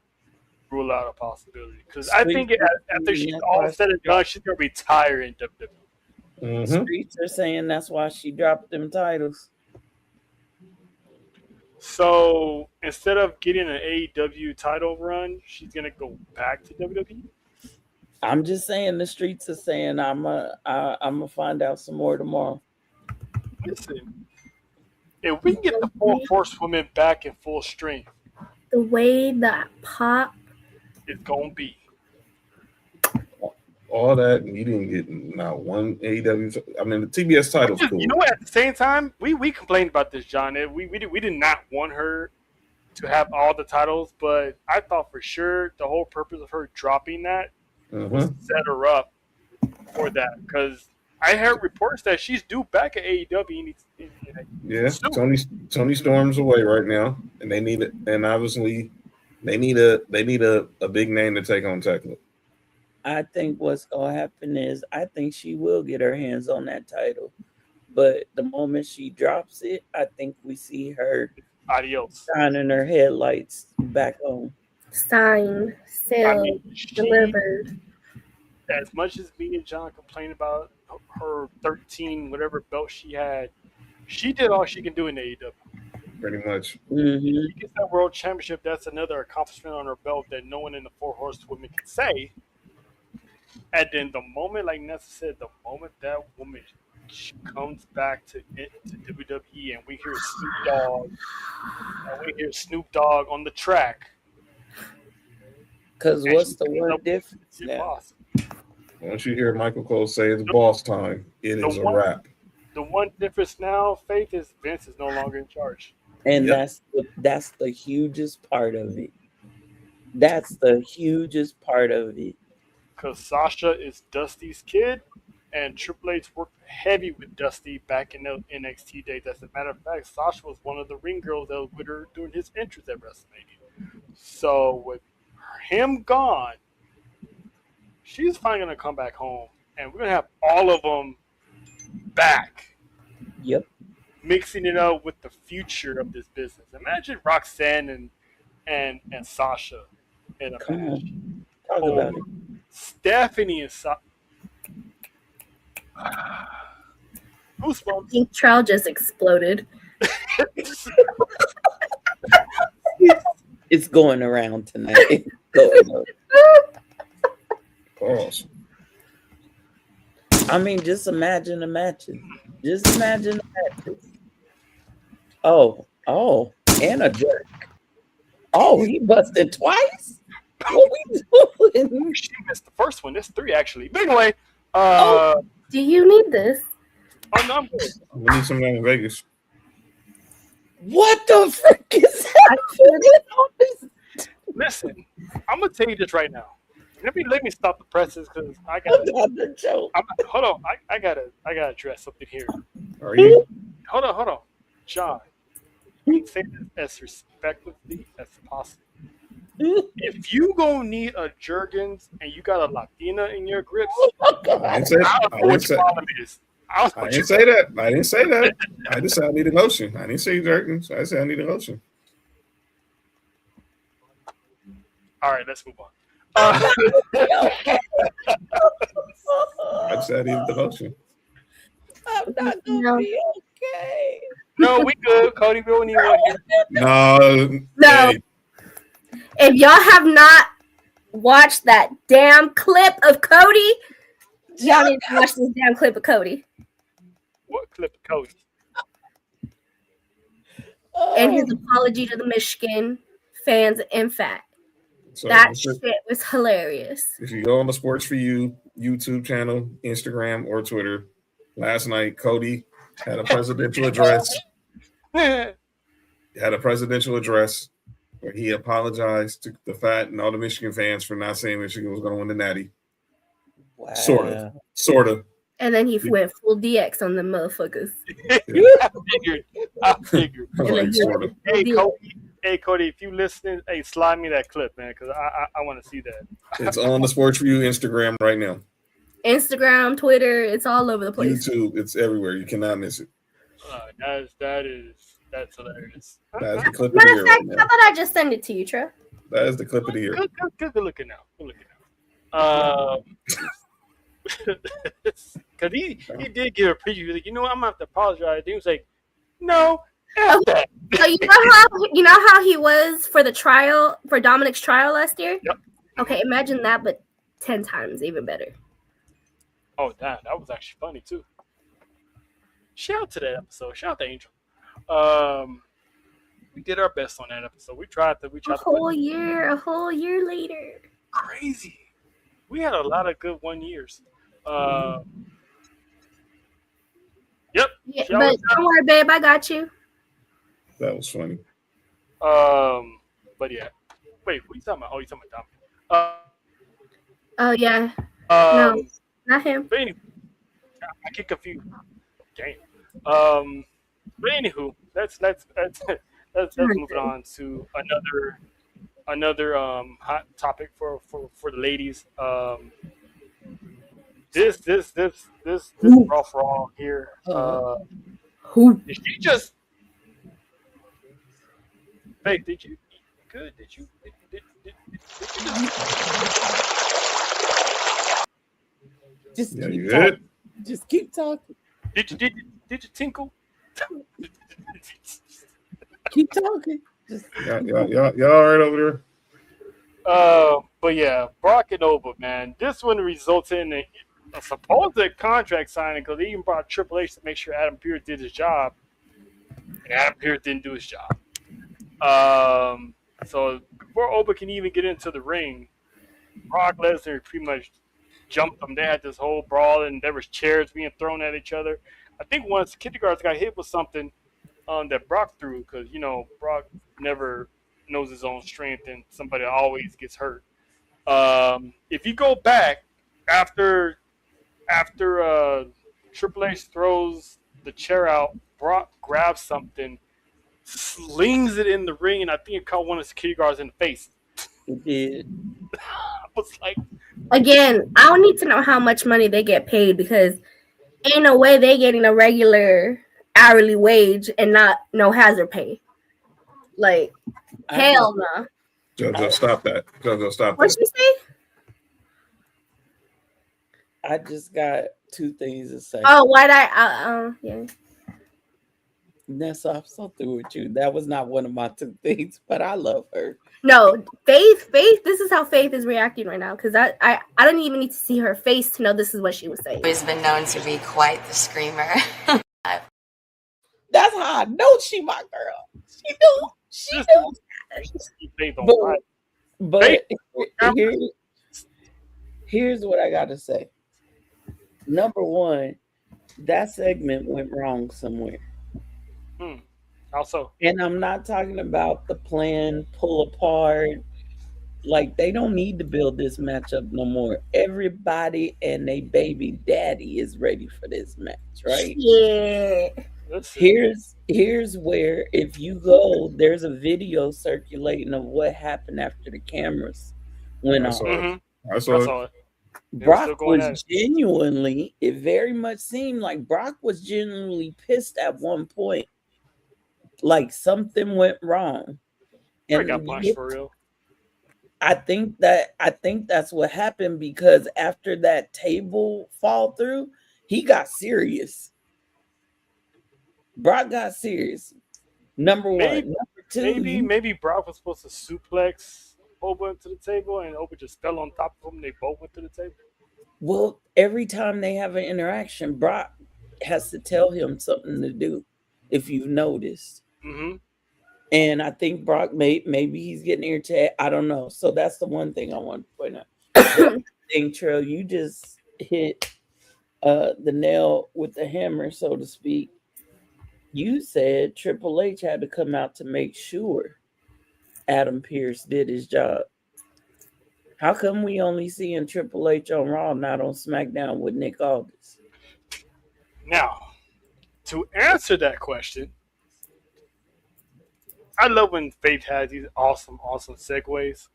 rule out a possibility because I think after she's all said and done, she's gonna retire in WWE. Mm-hmm. Streets are saying that's why she dropped them titles. So instead of getting an AEW title run, she's gonna go back to WWE. I'm just saying the streets are saying I'm gonna find out some more tomorrow. Listen, if we can get the 4 Horsewomen back in full strength, The way that pop. it's gonna be. All that, and you didn't get not one AEW. I mean, the TBS title's cool. You know what? At the same time, we complained about this, John. We did not want her to have all the titles, but I thought for sure the whole purpose of her dropping that was to set her up for that. Because I heard reports that she's due back at AEW. Yeah, Tony Storm's away right now, and they need it. And obviously, they need a big name to take on Tekla. I think what's gonna happen is I think she will get her hands on that title, but the moment she drops it, I think we see her Adios. shining her headlights back on. Signed, sealed, delivered. As much as me and John complained about her 13 whatever belt she had, she did all she can do in AEW. Pretty much. Mm-hmm. She gets that world championship. That's another accomplishment on her belt that no one in the Four Horsewomen can say. And then the moment, like Nessa said, the moment that woman comes back to WWE and we hear Snoop Dogg on the track. Because what's the one difference now? Once you hear Michael Cole say it's boss time, it is a wrap. The one difference now, Faith, is Vince is no longer in charge. And that's the hugest part of it. That's the hugest part of it. Because Sasha is Dusty's kid, and Triple H worked heavy with Dusty back in the NXT days. As a matter of fact, Sasha was one of the ring girls that was with her during his entrance at WrestleMania. So with him gone, she's finally going to come back home, and we're going to have all of them back. Yep. Mixing it up with the future of this business. Imagine Roxanne and Sasha in a match. Talk about it. Stephanie and Sasha. Goosebumps. Ink Trail just exploded. It's going around tonight. Pause. I mean, just imagine the matches. Just imagine the matches. Oh, and a jerk. Oh, he busted twice? What we doing? She missed the first one. There's 3 actually. But anyway, do you need this? Oh no, I'm good. We need some in Vegas. What the frick is happening? Listen, I'm gonna tell you this right now. Let me stop the presses because I gotta. Hold on, I gotta address something here. Are you? Hold on, John. Say this as respectfully as possible. If you gonna need a Jergens and you got a Latina in your grips, I didn't say that. I didn't say that. I just said I need a lotion. I didn't say Jergens. I said I need a lotion. All right, let's move on. I said I needed the lotion. I'm not gonna be okay. No, we good, Cody. We don't need one here. No. Hey. If y'all have not watched that damn clip of Cody, y'all need to watch this damn clip of Cody. What clip of Cody? And his apology to the Michigan fans and Fat. So that shit was hilarious. If you go on the Sports4U YouTube channel, Instagram, or Twitter, last night Cody had a presidential address. Where he apologized to the Fat and all the Michigan fans for not saying Michigan was going to win the Natty. Wow. Sort of. And then he went full DX on the motherfuckers. I figured. Like, Hey, Cody, if you listening, slide me that clip, man, because I want to see that. It's on the Sports4U Instagram right now. Instagram, Twitter, it's all over the place. YouTube, it's everywhere. You cannot miss it. That's hilarious. That is the clip of Matter the of year. fact, how about I just send it to you, Tre? That is the clip of the year. Good looking now. Because he did give a preview. He was like, I'm going to have to apologize. He was like, no. Okay. So you know how he was for Dominic's trial last year? Yep. Okay, imagine that, but 10 times even better. Oh, damn, that was actually funny too. Shout out to that episode. Shout out to Angel. We did our best on that episode. We tried to. A whole year later. Crazy. We had a lot of good 1 years. Yep. Yeah, but don't worry, babe. I got you. That was funny. But yeah. Wait, what are you talking about? Oh, you're talking about Dominic. Oh yeah. No, not him. But anyway, I get confused. Damn. But anywho, let's move on to another hot topic for the ladies. This Raw for All here. Who? Did you just? Hey, did you eat good? Just Yeah, keep you talking. good? Just keep talking. Did you tinkle? Keep talking. Just Y'all all right over there? But yeah, Brock and Oba, man, this one resulted in a supposed contract signing because they even brought Triple H to make sure Adam Pearce did his job. And Adam Pearce didn't do his job. So before Oba can even get into the ring, Brock Lesnar pretty much jumped them. They had this whole brawl, and there was chairs being thrown at each other. I think once Kindergarten got hit with something that Brock threw, because Brock never knows his own strength, and somebody always gets hurt. If you go back after Triple H throws the chair out, Brock grabs something, slings it in the ring, and I think it caught one of the security guards in the face. it did. I was like, Again, I don't need to know how much money they get paid because ain't no way they getting a regular hourly wage and not no hazard pay. Like, hell no. JoJo, stop that. JoJo, stop What'd that. you say? I just got two things to say. Oh, why'd yeah. Nessa, I'm so through with you. That was not one of my two things, but I love her. No, Faith, this is how Faith is reacting right now because I don't even need to see her face to know this is what she was saying. Always been known to be quite the screamer. That's how I know she my girl. She do. But here's what I got to say. Number one, that segment went wrong somewhere. Also, and I'm not talking about the plan pull apart. Like, they don't need to build this matchup no more. Everybody and their baby daddy is ready for this match, right? Yeah. Here's where, if you go, there's a video circulating of what happened after the cameras went off. I saw it. Brock was genuinely, it very much seemed like Brock was genuinely pissed at one point. Like something went wrong. And I got punched for real. I think that's what happened because after that table fall through, he got serious. Brock got serious. Number one. Number two. Maybe Brock was supposed to suplex Oba into the table and Oba just fell on top of him. They both went to the table. Well, every time they have an interaction, Brock has to tell him something to do, if you've noticed. Mm-hmm. And I think Brock maybe he's getting irritated. I don't know. So that's the one thing I want to point out. The thing, Trail, you just hit the nail with the hammer, so to speak. You said Triple H had to come out to make sure Adam Pearce did his job. How come we only seeing Triple H on Raw, not on SmackDown with Nick Aldis? Now, to answer that question, I love when Faith has these awesome segues.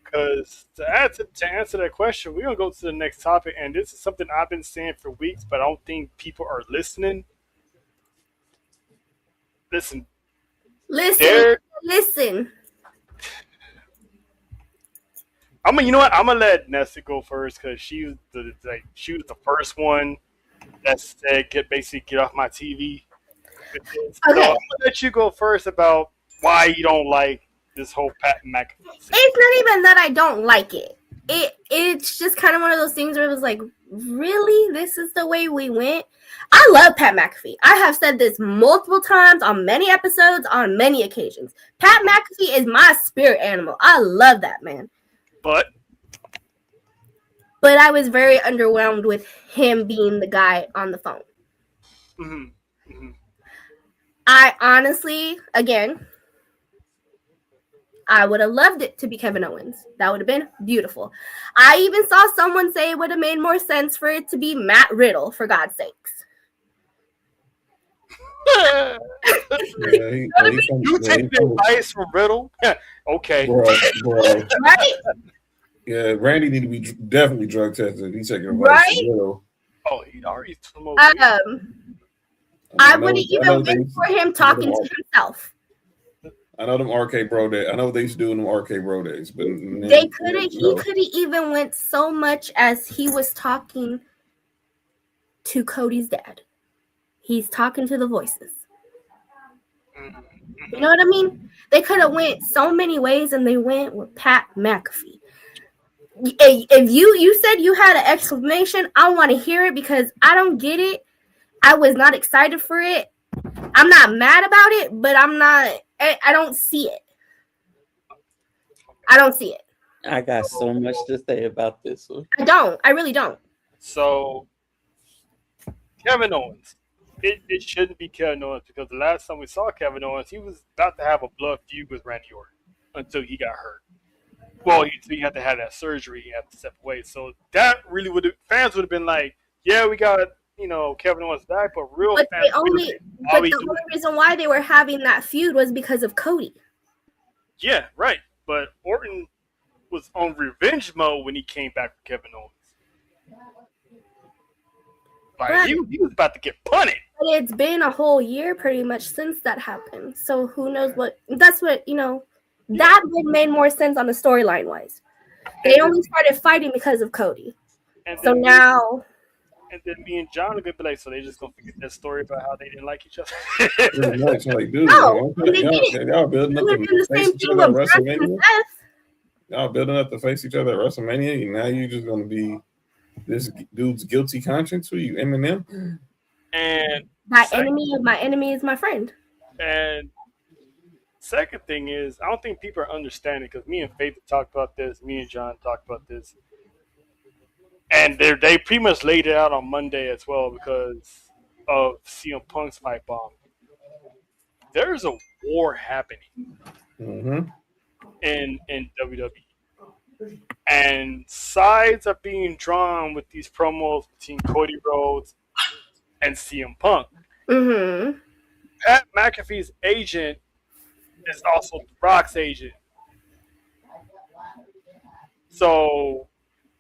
Because to answer that question, we're going to go to the next topic. And this is something I've been saying for weeks, but I don't think people are listening. Listen. You know what? I'm gonna let Nessa go first because she was the first one that said get off my TV. Okay. So I'm gonna let you go first about why you don't like this whole Pat McAfee. It's not even that I don't like it. It's just kind of one of those things where it was like, really? This is the way we went? I love Pat McAfee. I have said this multiple times on many episodes, on many occasions. Pat McAfee is my spirit animal. I love that man. But I was very underwhelmed with him being the guy on the phone. Mm-hmm. Mm-hmm. I honestly, again, I would have loved it to be Kevin Owens. That would have been beautiful. I even saw someone say it would have made more sense for it to be Matt Riddle, for God's sakes. You take the advice from Riddle? Okay. Bro. Right? Yeah, Randy need to be definitely drug tested. He's taking advice from Riddle. Oh, he already I wouldn't even wait for him talking to himself. I know them arcade bro days. I know what they used to do in them arcade bro days, but They couldn't. He could have even went so much as he was talking to Cody's dad. He's talking to the voices. You know what I mean? They could have went so many ways, and they went with Pat McAfee. If you said you had an explanation, I want to hear it because I don't get it. I was not excited for it. I'm not mad about it, but I'm not. I don't see it. I don't see it. I got so much to say about this one. I don't. I really don't. So, Kevin Owens. It shouldn't be Kevin Owens because the last time we saw Kevin Owens, he was about to have a blood feud with Randy Orton until he got hurt. Well, he had to have that surgery. He had to step away. So that really fans would have been like, yeah, we got Kevin Owens back, but real But fans. the only reason why they were having that feud was because of Cody. Yeah, right. But Orton was on revenge mode when he came back with Kevin Owens. Like, he was about to get punted. But it's been a whole year pretty much since that happened. So who knows what that's what that would made more sense on the storyline wise. They only started fighting because of Cody. So now and then me and John are gonna be like, so they just gonna forget that story about how they didn't like each other. Like, dude, no, y'all building up to face each other at WrestleMania. Y'all building up to face each other at WrestleMania, and now you just gonna be this dude's guilty conscience? Who you, Eminem? And my enemy is my friend. And second thing is, I don't think people are understanding because me and Faith talked about this. Me and John talked about this. And they pretty much laid it out on Monday as well because of CM Punk's pipe bomb. There's a war happening in WWE. And sides are being drawn with these promos between Cody Rhodes and CM Punk. Mm-hmm. Pat McAfee's agent is also The Rock's agent. So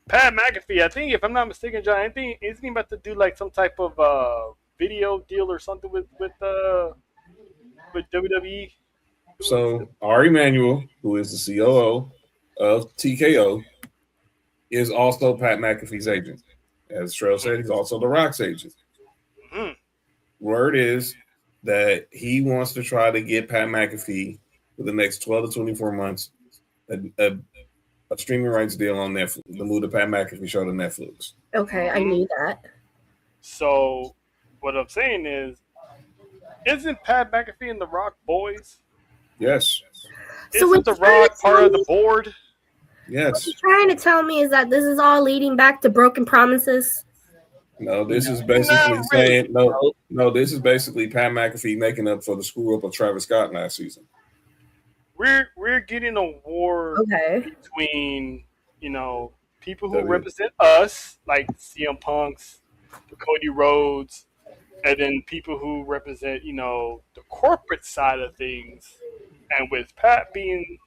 Pat McAfee, I think, if I'm not mistaken, John, isn't he about to do like some type of video deal or something with WWE? So Ari Emanuel, who is the COO of TKO, is also Pat McAfee's agent. As Trell said, he's also The Rock's agent. Mm-hmm. Word is that he wants to try to get Pat McAfee for the next 12 to 24 months a streaming rights deal on Netflix, to move the Pat McAfee show to Netflix. Okay, I knew that. So what I'm saying is, isn't Pat McAfee and The Rock boys? Yes. So isn't The Rock part of the board? Yes. What you're trying to tell me is that this is all leading back to broken promises? No, this is basically saying no. This is basically Pat McAfee making up for the screw up of Travis Scott last season. We're getting a war between people who represent us, like CM Punk's, Cody Rhodes, and then people who represent the corporate side of things. And with Pat being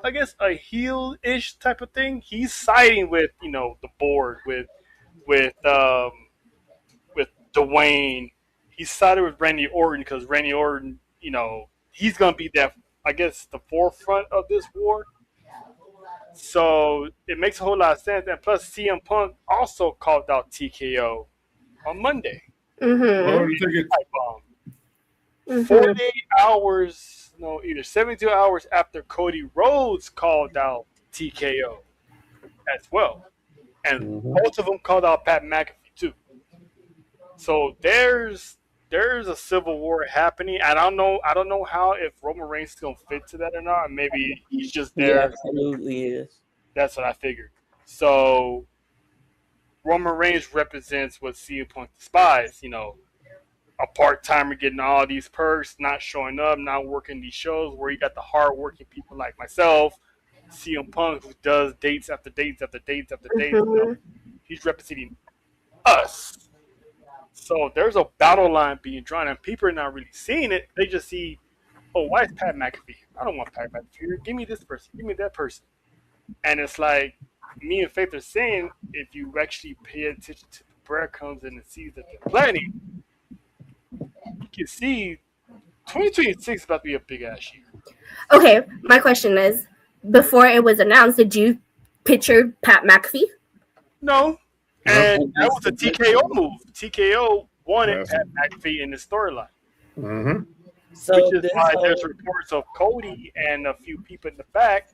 I guess a heel-ish type of thing, he's siding with the board with Dwayne. He sided with Randy Orton because Randy Orton, he's gonna be that, I guess, the forefront of this war. So it makes a whole lot of sense. And plus, CM Punk also called out TKO on Monday. Mm-hmm. 48 hours, either 72 hours after Cody Rhodes called out TKO as well. And both of them called out Pat McAfee too. So there's a civil war happening. I don't know how, if Roman Reigns is gonna fit to that or not. Maybe he's just there. He absolutely is. That's what I figured. So Roman Reigns represents what CM Punk despises. A part-timer getting all these perks, not showing up, not working these shows, where you got the hard-working people like myself, CM Punk, who does dates after dates after dates after dates. He's representing us. So there's a battle line being drawn, and people are not really seeing it. They just see, oh, why is Pat McAfee? I don't want Pat McAfee. Give me this person. Give me that person. And it's like, me and Faith are saying, if you actually pay attention to the breadcrumbs and the seeds that they're planting, you can see 2026 is about to be a big ass year. Okay, my question is, before it was announced, did you picture Pat McAfee? No, Yep. and that was a TKO move. TKO wanted Yes. Pat McAfee in the storyline, Mm-hmm. So which is this why whole there's reports of Cody and a few people in the back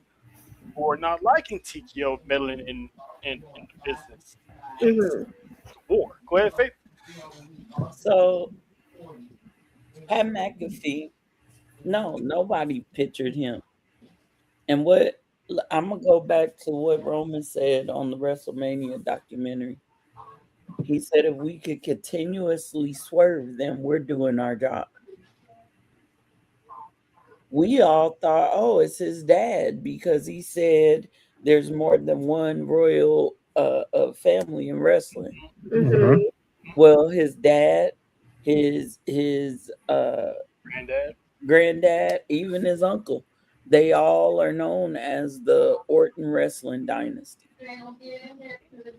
who are not liking TKO meddling in the business. Mm-hmm. War. Go ahead, Faith. so Pat McAfee, no, nobody pictured him. And what I'm gonna go back to what Roman said on the Wrestlemania documentary. He said if we could continuously swerve, then we're doing our job. We all thought, oh, it's his dad because he said there's more than one royal family in wrestling. Mm-hmm. Well, his dad, his Granddad. granddad, even his uncle, they all are known as the Orton Wrestling Dynasty.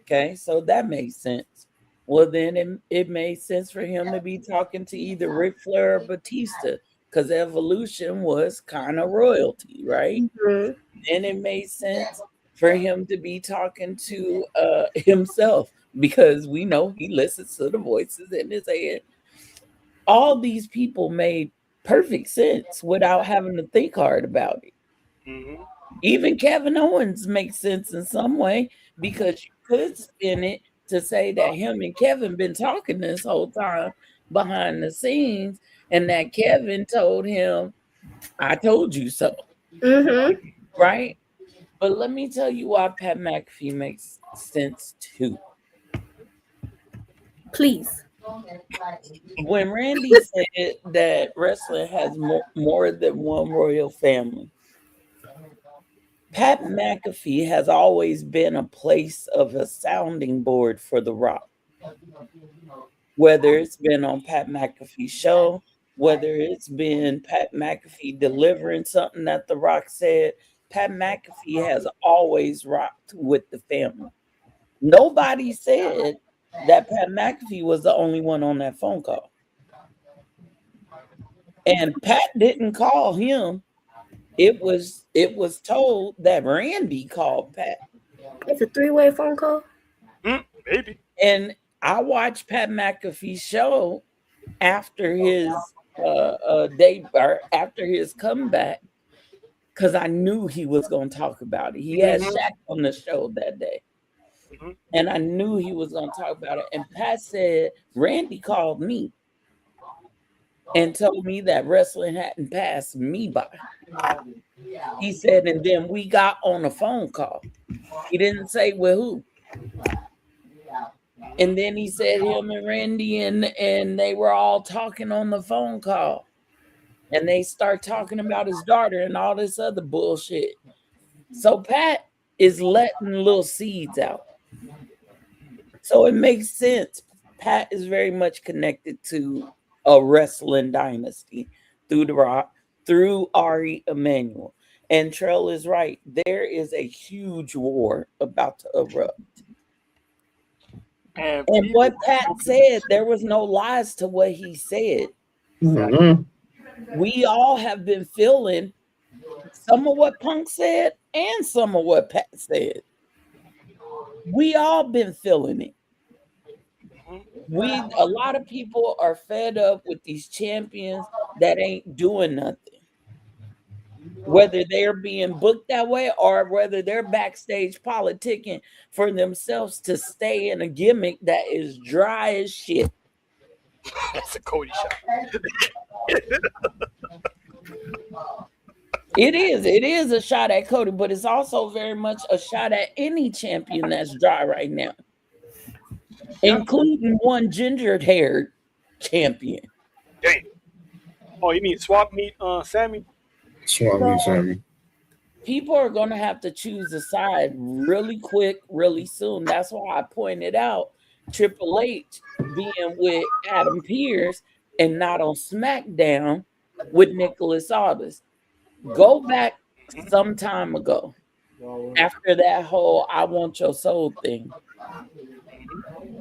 Okay, so that makes sense. Well, then it made sense for him to be talking to either Ric Flair or Batista because Evolution was kind of royalty, right? Mm-hmm. Then it made sense for him to be talking to himself because we know he listens to the voices in his head. All these people made perfect sense without having to think hard about it. Mm-hmm. Even Kevin Owens makes sense in some way because you could spin it to say that him and Kevin been talking this whole time behind the scenes, and that Kevin told him, "I told you so," Mm-hmm. right? But let me tell you why Pat McAfee makes sense too. Please. When Randy said that wrestling has more than one royal family, Pat McAfee has always been a place of a sounding board for The Rock. Whether it's been on Pat McAfee's show, whether it's been Pat McAfee delivering something that The Rock said, Pat McAfee has always rocked with the family. Nobody said that Pat McAfee was the only one on that phone call. And Pat didn't call him. It was told that Randy called Pat. It's a three-way phone call. Maybe. And I watched Pat McAfee's show after his day or after his comeback because I knew he was going to talk about it. He had Shaq on the show that day. Mhm. And I knew he was going to talk about it. And Pat said, Randy called me and told me that wrestling hadn't passed me by. He said, and then we got on a phone call. He didn't say with who. And then he said him and Randy and they were all talking on the phone call. And they start talking about his daughter and all this other bullshit. So Pat is letting little seeds out. So it makes sense. Pat is very much connected to a wrestling dynasty through The Rock, through Ari Emanuel. And Trell is right. There is a huge war about to erupt. And And people what Pat said, there was no lies to what he said. Mm-hmm. We all have been feeling some of what Punk said and some of what Pat said. We all been feeling it. A lot of people are fed up with these champions that ain't doing nothing. Whether they're being booked that way or whether they're backstage politicking for themselves to stay in a gimmick that is dry as shit. That's a Cody shot. It is a shot at Cody, but it's also very much a shot at any champion that's dry right now, including one ginger-haired champion. Damn. Oh, you mean swap meet Sammy? Swami, Sammy. People are going to have to choose a side really quick, really soon. That's why I pointed out Triple H being with Adam Pearce and not on SmackDown with Nicholas Aldis. Go back some time ago after that whole I Want Your Soul thing.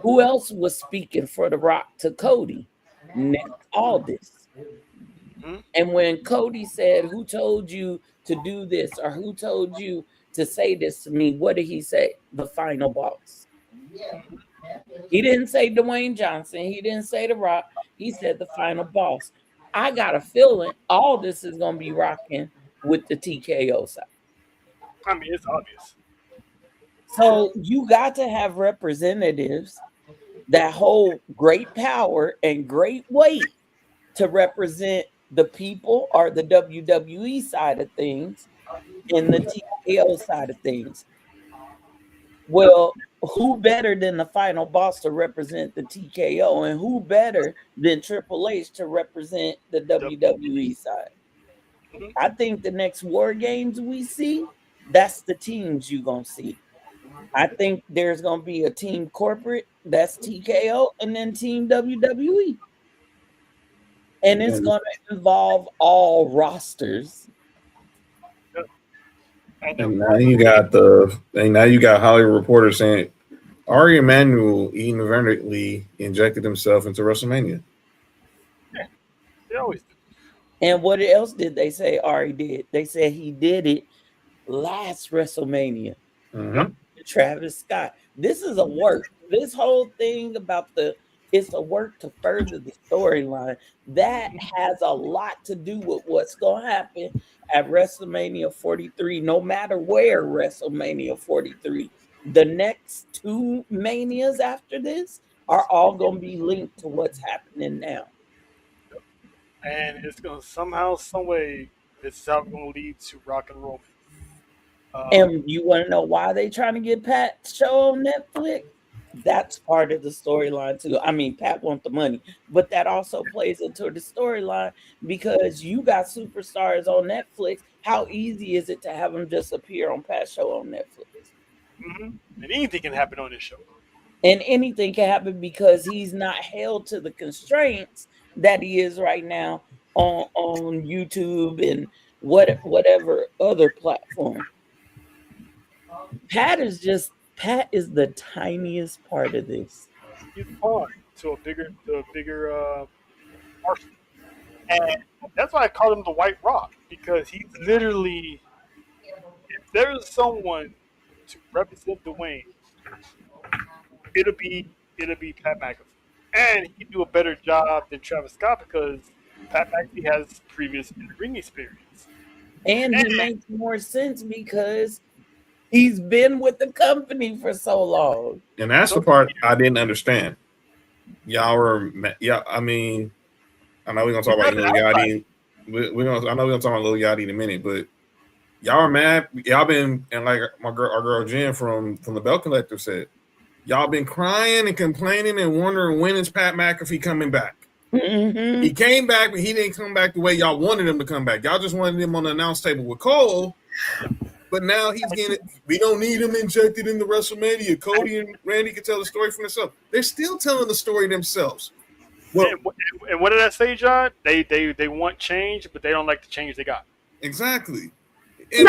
Who else was speaking for The Rock to Cody? Nick Aldis. And when Cody said, "Who told you to do this?" or "Who told you to say this to me?" what did he say? The final boss. He didn't say Dwayne Johnson. He didn't say The Rock. He said the final boss. I got a feeling all this is going to be rocking with the TKO side. I mean, it's obvious. So you got to have representatives that hold great power and great weight to represent the people or the WWE side of things and the TKO side of things. Well, who better than the final boss to represent the TKO, and who better than Triple H to represent the WWE side? I think the next War Games we see, that's the teams you're going to see. I think there's going to be a team corporate, that's TKO, and then team WWE. And it's going to involve all rosters. And now you got Hollywood Reporter saying Ari Emanuel inadvertently injected himself into WrestleMania. Yeah, they always do. And what else did they say Ari did? They said he did it last WrestleMania. Mm-hmm. Travis Scott. This is a work. This whole thing about it's a work to further the storyline. That has a lot to do with what's going to happen at WrestleMania 43, no matter where WrestleMania 43. The next two Manias after this are all going to be linked to what's happening now. And it's going to somehow, some way, it's going to lead to Rock and Roll. And you want to know why they trying to get Pat's show on Netflix? That's part of the storyline too. I mean, Pat wants the money, but that also plays into the storyline because you got superstars on Netflix. How easy is it to have them just appear on Pat's show on Netflix? Mm-hmm. And anything can happen on this show. And anything can happen because he's not held to the constraints that he is right now on YouTube and whatever other platform. Pat is the tiniest part of this. He's pawn to a bigger arsenal. And that's why I call him the White Rock, because he's literally, if there's someone to represent Dwayne, it'll be Pat McAfee. And he can do a better job than Travis Scott because Pat McAfee has previous ring experience. And he makes more sense because he's been with the company for so long. And that's the part I didn't understand. I know we're gonna talk about Lil Yachty. I know we're gonna talk about Lil Yachty in a minute, but y'all are mad. Y'all been, and like our girl Jen from the Bell Collective said, y'all been crying and complaining and wondering when is Pat McAfee coming back. Mm-hmm. He came back, but he didn't come back the way y'all wanted him to come back. Y'all just wanted him on the announce table with Cole. But now he's getting it. We don't need him injected in the WrestleMania. Cody and Randy can tell the story for themselves. They're still telling the story themselves. Well, and what did I say, John? They want change, but they don't like the change they got. Exactly. And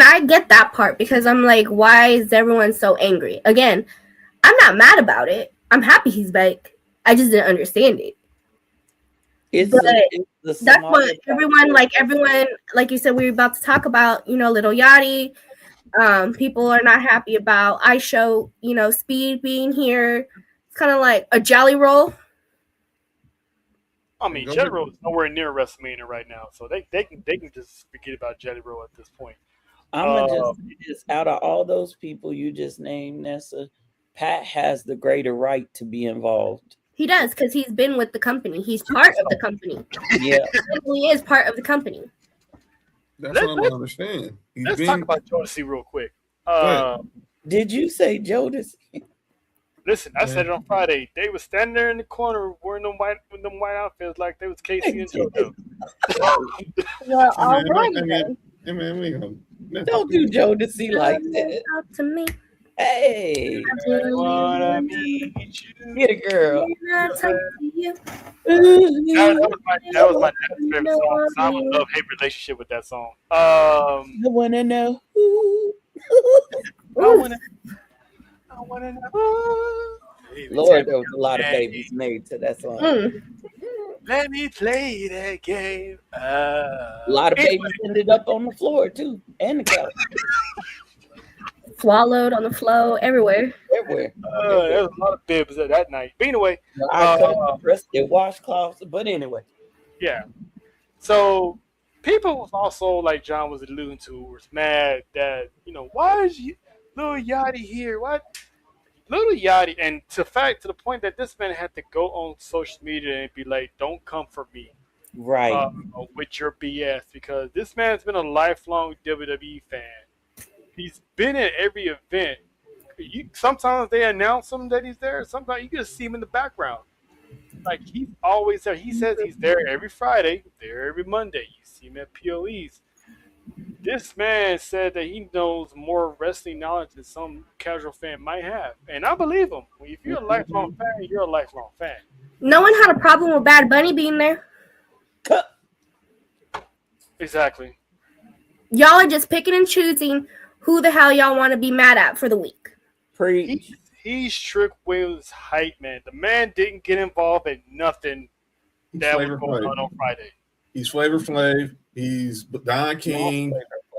I get that part because I'm like, why is everyone so angry? Again, I'm not mad about it. I'm happy he's back. I just didn't understand it. That's what everyone, like you said, we were about to talk about, Little Yachty. People are not happy about iShow, Speed being here. It's kind of like a Jelly Roll. I mean, Jelly Roll is nowhere near WrestleMania right now, so they can just forget about Jelly Roll at this point. I'm gonna just out of all those people you just named, Nessa, Pat has the greater right to be involved. He does, because he's been with the company. He's part of the company. Yeah. He is part of the company. That's what I don't understand. Let's talk about Jodeci real quick. Did you say Jodeci? Listen, I said it on Friday. They was standing there in the corner wearing them white outfits like they was Casey and JoJo. Well, all right, don't do Jodeci like that. Talk to me. Hey, I wanna meet you. Get a girl. That was my dad's favorite song. So I would love-hate relationship with that song. I wanna know. I wanna know. Lord, there was a lot of babies made to that song. Let me play that game. A lot of babies ended up on the floor too, and the couch. Swallowed on the floor, everywhere. Everywhere. There was a lot of bibs that night. But anyway, I cut dressed in washcloths, but anyway. yeah. So people was also, like John was alluding to, was mad that, why is Lil Yachty here? What? Lil Yachty, and to the point that this man had to go on social media and be like, don't come for me. Right. With your BS, because this man's been a lifelong WWE fan. He's been at every event. Sometimes they announce him that he's there. Sometimes you just see him in the background. Like, he's always there. He says he's there every Friday, there every Monday. You see him at POEs. This man said that he knows more wrestling knowledge than some casual fan might have. And I believe him. If you're a lifelong fan, you're a lifelong fan. No one had a problem with Bad Bunny being there. Exactly. Y'all are just picking and choosing who the hell y'all want to be mad at for the week. Preach. He's Trick Williams' hype man. The man didn't get involved in nothing that was going on Friday. He's Flavor Flav. He's Don King.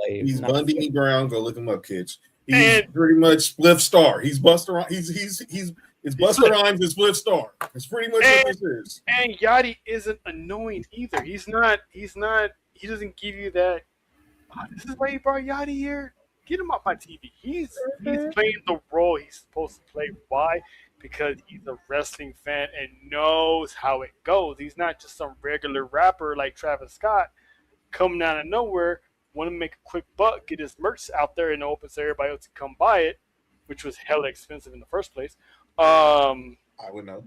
He's Bundy Brown. Go look him up, kids. He's pretty much Spliff Star. He's Buster. It's Buster Rhymes and Spliff Star. That's pretty much what this is. And Yachty isn't annoying either. He's not. He doesn't give you that. This is why you brought Yachty here. Get him off my TV. He's playing the role he's supposed to play. Why? Because he's a wrestling fan and knows how it goes. He's not just some regular rapper like Travis Scott coming out of nowhere, want to make a quick buck, get his merch out there in the open so everybody else can come buy it, which was hella expensive in the first place. I would know.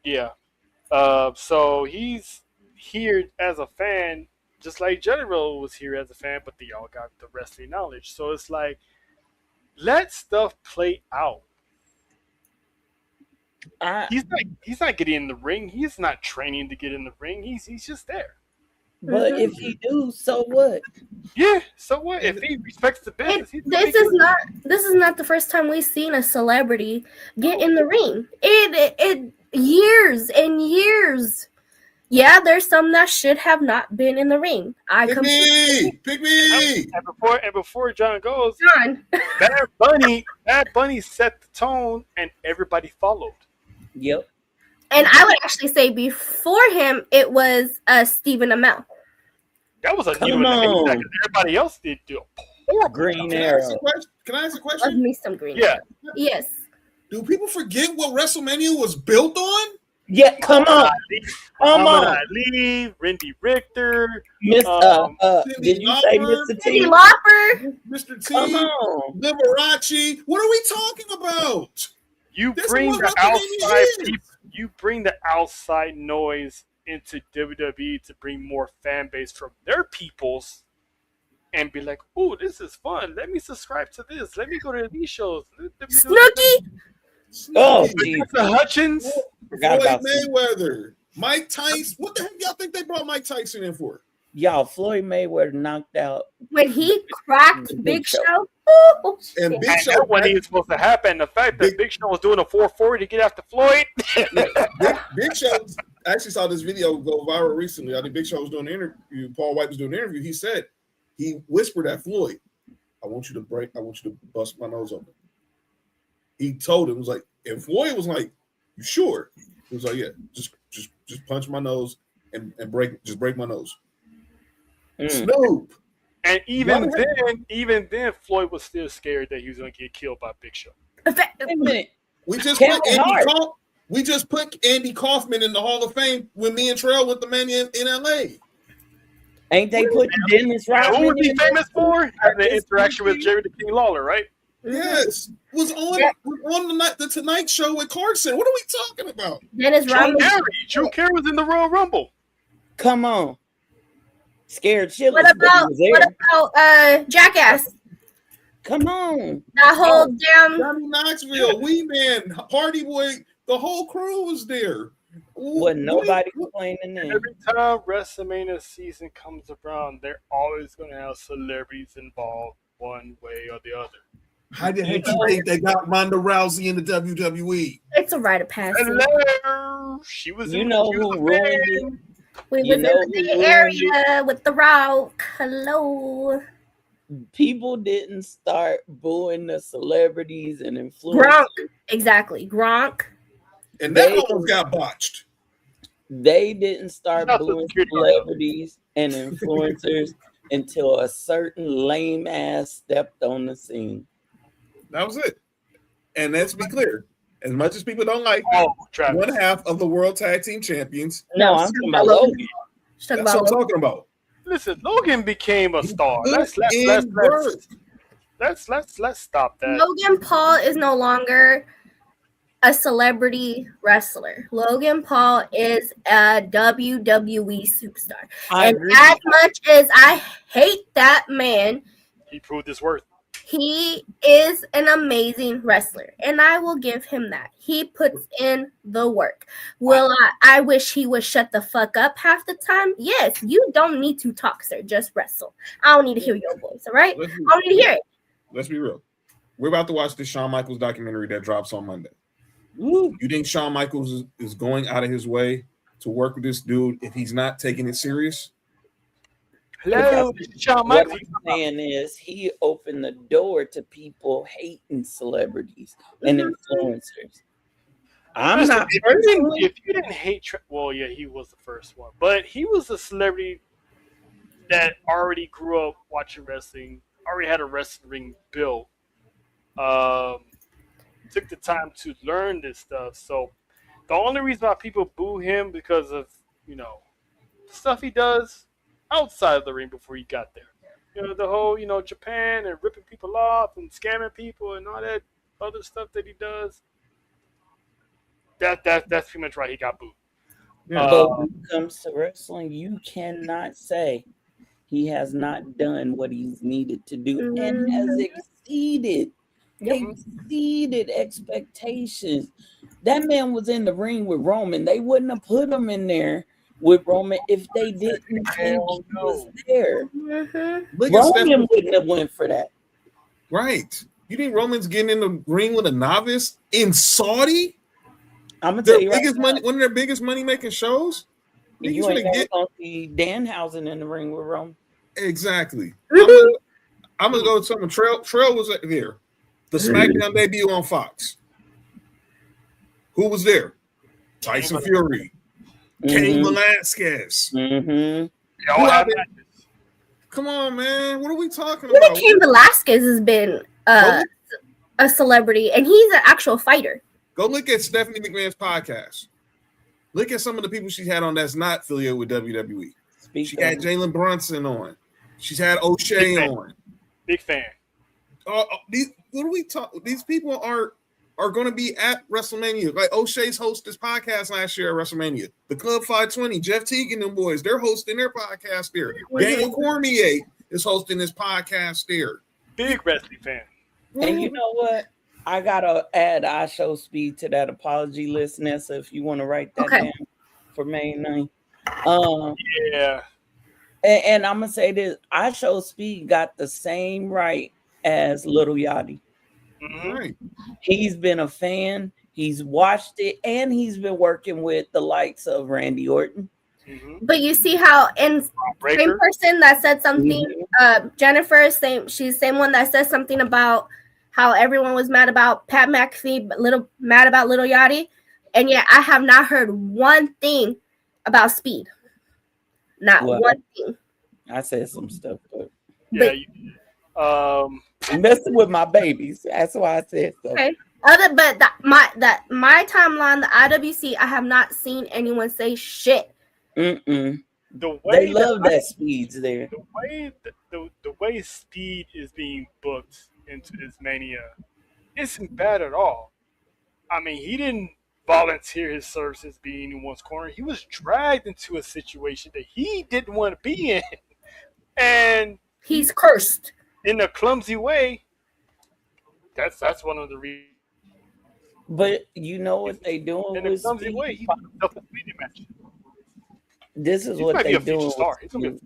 Yeah. So he's here as a fan, just like General was here as a fan, but they all got the wrestling knowledge. So it's like, let stuff play out. He's not getting in the ring. He's not training to get in the ring. He's just there. But if he do, so what? Yeah, so what? If he respects the business, This is not the first time we've seen a celebrity get in the ring. It years and years. Yeah, there's some that should have not been in the ring. Pick me. And before John goes, John. Bad Bunny set the tone, and everybody followed. Yep. And I would actually say before him, it was Stephen Amell. That was a new one. Everybody else did do a horrible Green Arrow. Can I ask a question? Love me some Green Yeah. Arrow. Yes. Do people forget what WrestleMania was built on? Yeah, come on. Come on. Ali, Randy Richter. Did you say Mr. T? Cyndi Lauper. Mr. T. Come on. Liberace. What are we talking about? You This bring is the what WrestleMania outside is. you bring the outside noise into WWE to bring more fan base from their peoples and be like, "Oh, this is fun. Let me subscribe to this. Let me go to these shows." Snooki. Oh, The Hutchins. Forgot Floyd about Mayweather. Mike Tyson. What the heck y'all think they brought Mike Tyson in for? y'all. Floyd Mayweather knocked out When he cracked Big Show. Oh, And Big And Show. that wasn't even supposed to happen. The fact that Big Show was doing a 440 to get after Floyd. Big Show. I actually saw this video go viral recently. I think Big Show was doing an interview. Paul White was doing an interview. He said, he whispered at Floyd, I want you to bust my nose open. He told him, was like, and Floyd was like, you sure? He was like, yeah, just punch my nose and break my nose. Snoop. And even then, Floyd was still scared that he was going to get killed by Big Show. We just Kevin put Hart. we just put Andy Kaufman in the Hall of Fame when me and Trail went to Mania in LA. Ain't they putting Dennis Rodman? Who was he in famous there? for? The interaction with Jerry the King Lawler, right? Yes, was on the Tonight Show with Carson. What are we talking about? Dennis Rodman. Drew Carey was in the Royal Rumble. Come on. Scared shitless. What about Jackass? Come on. That whole damn. Johnny Knoxville, Wee Man, Hardy Boy, the whole crew was there. Wasn't nobody complaining then. Every time WrestleMania season comes around, they're always going to have celebrities involved one way or the other. How the heck you think they got Ronda Rousey in the WWE? It's a rite of passage. Hello. She was. You know who ruined it? We You was know in who the Bay ruined Area with the Rock. Hello. People didn't start booing the celebrities and influencers. Gronk. Exactly. Gronk. And that almost got botched. They didn't start That's booing security guard. celebrities and influencers until a certain lame ass stepped on the scene. That was it. And let's be clear. As much as people don't like Travis. one half of the World Tag Team Champions. No, I'm talking about Logan. That's what I'm talking about. Listen, Logan became a star. Let's stop that. Logan Paul is no longer a celebrity wrestler. Logan Paul is a WWE superstar. And as much as I hate that man, he proved his worth. He is an amazing wrestler, and I will give him that. He puts in the work. I wish he would shut the fuck up half the time. Yes, you don't need to talk, sir. Just wrestle. I don't need to hear your voice, all right? I don't need to hear it. Let's be real. We're about to watch the Shawn Michaels documentary that drops on Monday. Ooh. You think Shawn Michaels is going out of his way to work with this dude if he's not taking it serious? Hello, Shawn What Michaels. I'm saying is he opened the door to people hating celebrities and influencers. I'm not if you didn't hate, well, yeah, he was the first one, but he was a celebrity that already grew up watching wrestling, already had a wrestling ring built, took the time to learn this stuff. So the only reason why people boo him because of stuff he does outside of the ring before he got there. The whole, Japan and ripping people off and scamming people and all that other stuff that he does. That's pretty much right. He got booed. But when it comes to wrestling, you cannot say he has not done what he's needed to do and has exceeded expectations. That man was in the ring with Roman. They wouldn't have put him in there with Roman if they didn't think he was there. Roman wouldn't have went for that. Right. You think Roman's getting in the ring with a novice in Saudi? I'm gonna tell you right now, one of their biggest money making shows. You ain't never gonna see Danhausen in the ring with Roman. Exactly. I'm gonna go with someone. Trail was there. The SmackDown debut on Fox. Who was there? Tyson Fury. Cain Velasquez. Come on, man. What are we talking about? Cain Velasquez has been a celebrity, and he's an actual fighter. Go look at Stephanie McMahon's podcast. Look at some of the people she's had on that's not affiliated with WWE. She had Jalen Brunson on. She's had O'Shea on. Big fan. What are we talking? These people are going to be at WrestleMania. Like O'Shea's hosted this podcast last year at WrestleMania. The Club 520, Jeff Teague and them boys, they're hosting their podcast there. Daniel Cormier is hosting his podcast there. Big wrestling fan. And you know what? I gotta add I Show Speed to that apology list, Nessa, if you want to write that down for May 9th. Yeah. And I'm gonna say this: I Show Speed got the same right as Little Yachty. Right. He's been a fan, he's watched it, and he's been working with the likes of Randy Orton. But you see how same person that said something, Jennifer, she's the same one that said something about how everyone was mad about Pat McAfee, but mad about Little Yachty, and yet I have not heard one thing about Speed. Not one thing. I said some stuff, but messing with my babies. That's why I said so. Okay. My timeline, the IWC, I have not seen anyone say shit. They love that Speed's there. The way Speed is being booked into this Mania isn't bad at all. I mean, he didn't volunteer his services being in one's corner. He was dragged into a situation that he didn't want to be in, and he's cursed in a clumsy way. That's one of the reasons. But you know what they doing in a clumsy way? He found himself a media match. This is what they doing.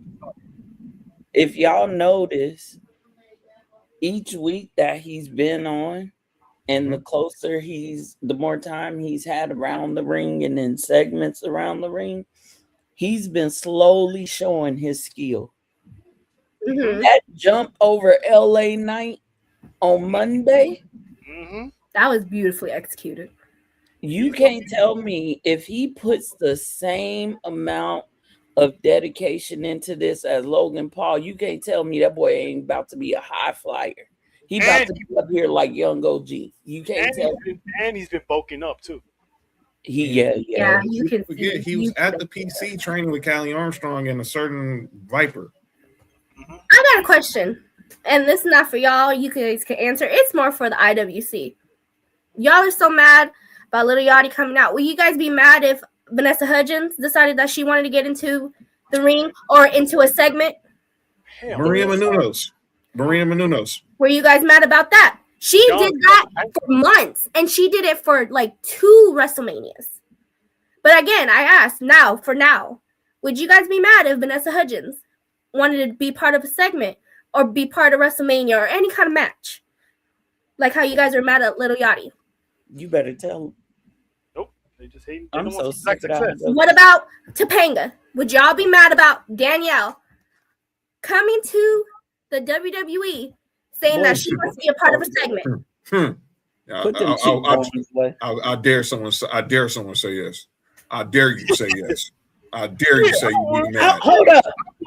If y'all notice, each week that he's been on, and the closer the more time he's had around the ring and in segments around the ring, he's been slowly showing his skill. Mhm. That jump over LA Knight on Monday, That was beautifully executed. you can't tell me if he puts the same amount of dedication into this as Logan Paul, you can't tell me that boy ain't about to be a high flyer. He about to be up here like young OG. You can't tell me. And he's been bulking up too. Yeah, you can forget see. he was at the PC training with Callie Armstrong and a certain Viper. I got a question, and this is not for y'all. You guys can answer. It's more for the IWC. Y'all are so mad about Little Yachty coming out. Will you guys be mad if Vanessa Hudgens decided that she wanted to get into the ring or into a segment? Maria Menounos. Were you guys mad about that? She did that for months, and she did it for like 2 WrestleManias. But again, I asked for now, would you guys be mad if Vanessa Hudgens wanted to be part of a segment or be part of WrestleMania or any kind of match? Like how you guys are mad at Little Yachty. You better tell them. Nope. They just hate. I'm so sick of that. What about Topanga? Would y'all be mad about Danielle coming to the WWE saying that she wants to be a part of a segment? Put them cheekbones away. I dare someone say yes. I dare you say yes. I dare you say you be mad. Hold up.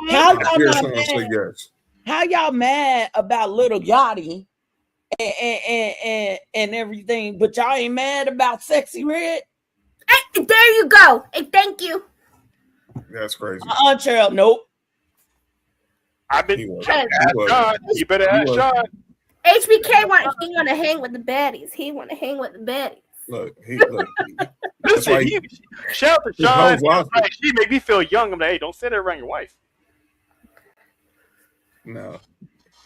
How I dare someone say yes. How y'all mad about Little Yachty and everything, but y'all ain't mad about Sexy Red? Hey, there you go. Hey, thank you. That's crazy. Cheryl, nope. I've been. You better ask Sean. HBK want to hang with the baddies. He want to hang with the baddies. Look. Listen, shout out to Sean. Like, she make me feel young. I'm like, hey, don't say that around your wife. No.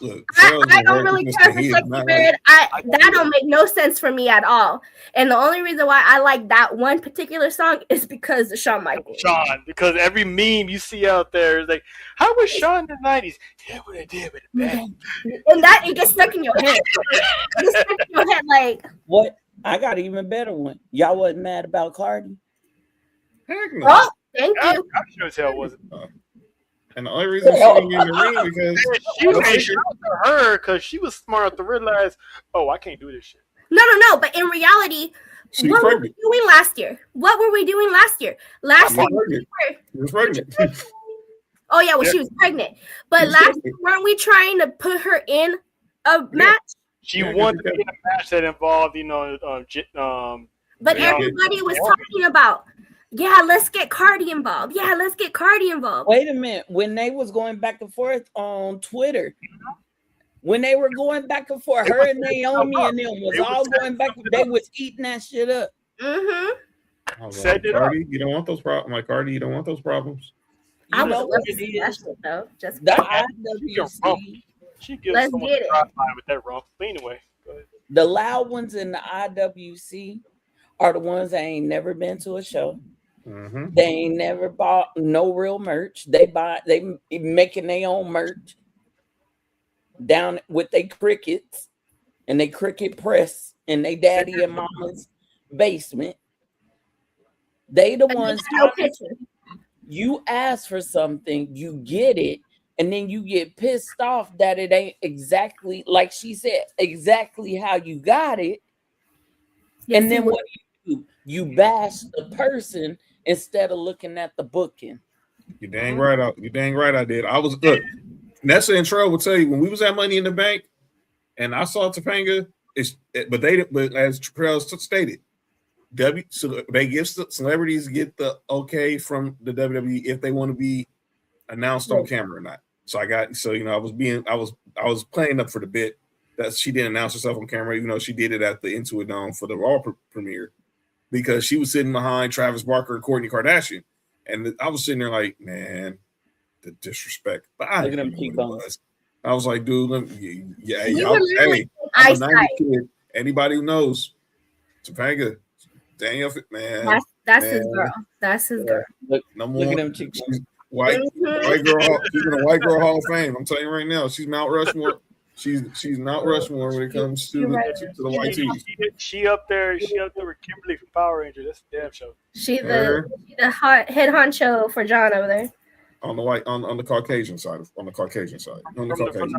Look, I don't really care for Sexy Red. That don't make no sense for me at all. And the only reason why I like that one particular song is because of Shawn Michaels. Sean, because every meme you see out there is like, how was Sean in the 90s? Yeah, what I did with the band. And that it gets stuck in your head. It gets stuck in your head like what? I got an even better one. Y'all wasn't mad about Cardi? Heck no. Oh, thank you. I'm sure as hell wasn't. And the only reason she didn't get in the ring because she was shout out to her because she was smart enough to realize, oh, I can't do this shit. No. But in reality, what were we doing last year? Last year, she was pregnant. Oh yeah, she was pregnant. But last year, weren't we trying to put her in a match? She wanted to be in a match that involved, but everybody was talking about. Yeah, let's get Cardi involved. Wait a minute. When they was going back and forth on Twitter, when they were going back and forth, her and Naomi and them was all going back. They was eating that shit up. Set it Cardi, you don't want those problems. Like Cardi, you don't want those problems. You know what it is? Just the IWC. She gives let's someone get a drop line with that rump. But anyway, go ahead. The loud ones in the IWC are the ones that ain't never been to a show. Mm-hmm. They ain't never bought no real merch. They making their own merch down with their crickets and they cricket press in their daddy and mama's basement. They the ones you ask for something, you get it, and then you get pissed off that it ain't exactly like she said, exactly how you got it. And then what do? You bash the person instead of looking at the booking. You dang right. I did. I was good. Nessa and Trell will tell you when we was at Money in the Bank, and I saw Topanga. But as Trell stated, so they give celebrities get the okay from the WWE if they want to be announced on camera or not. So I was playing up for the bit that she didn't announce herself on camera, even though she did it at the Intuit Dome for the Raw premiere. Because she was sitting behind Travis Barker and Kourtney Kardashian. And I was sitting there like, man, the disrespect. But I was like, dude, hey, I'm a 90s kid. Anybody who knows, Topanga, Daniel, man. That's his girl. That's his girl. Look at them chicks. White girl, she's in a White Girl Hall of Fame. I'm telling you right now, she's Mount Rushmore. She's not Rushmore when it comes to the white tees. She up there with Kimberly from Power Rangers. That's a damn show. She's the head honcho for John over there. On the Caucasian side. On the Caucasian side. From the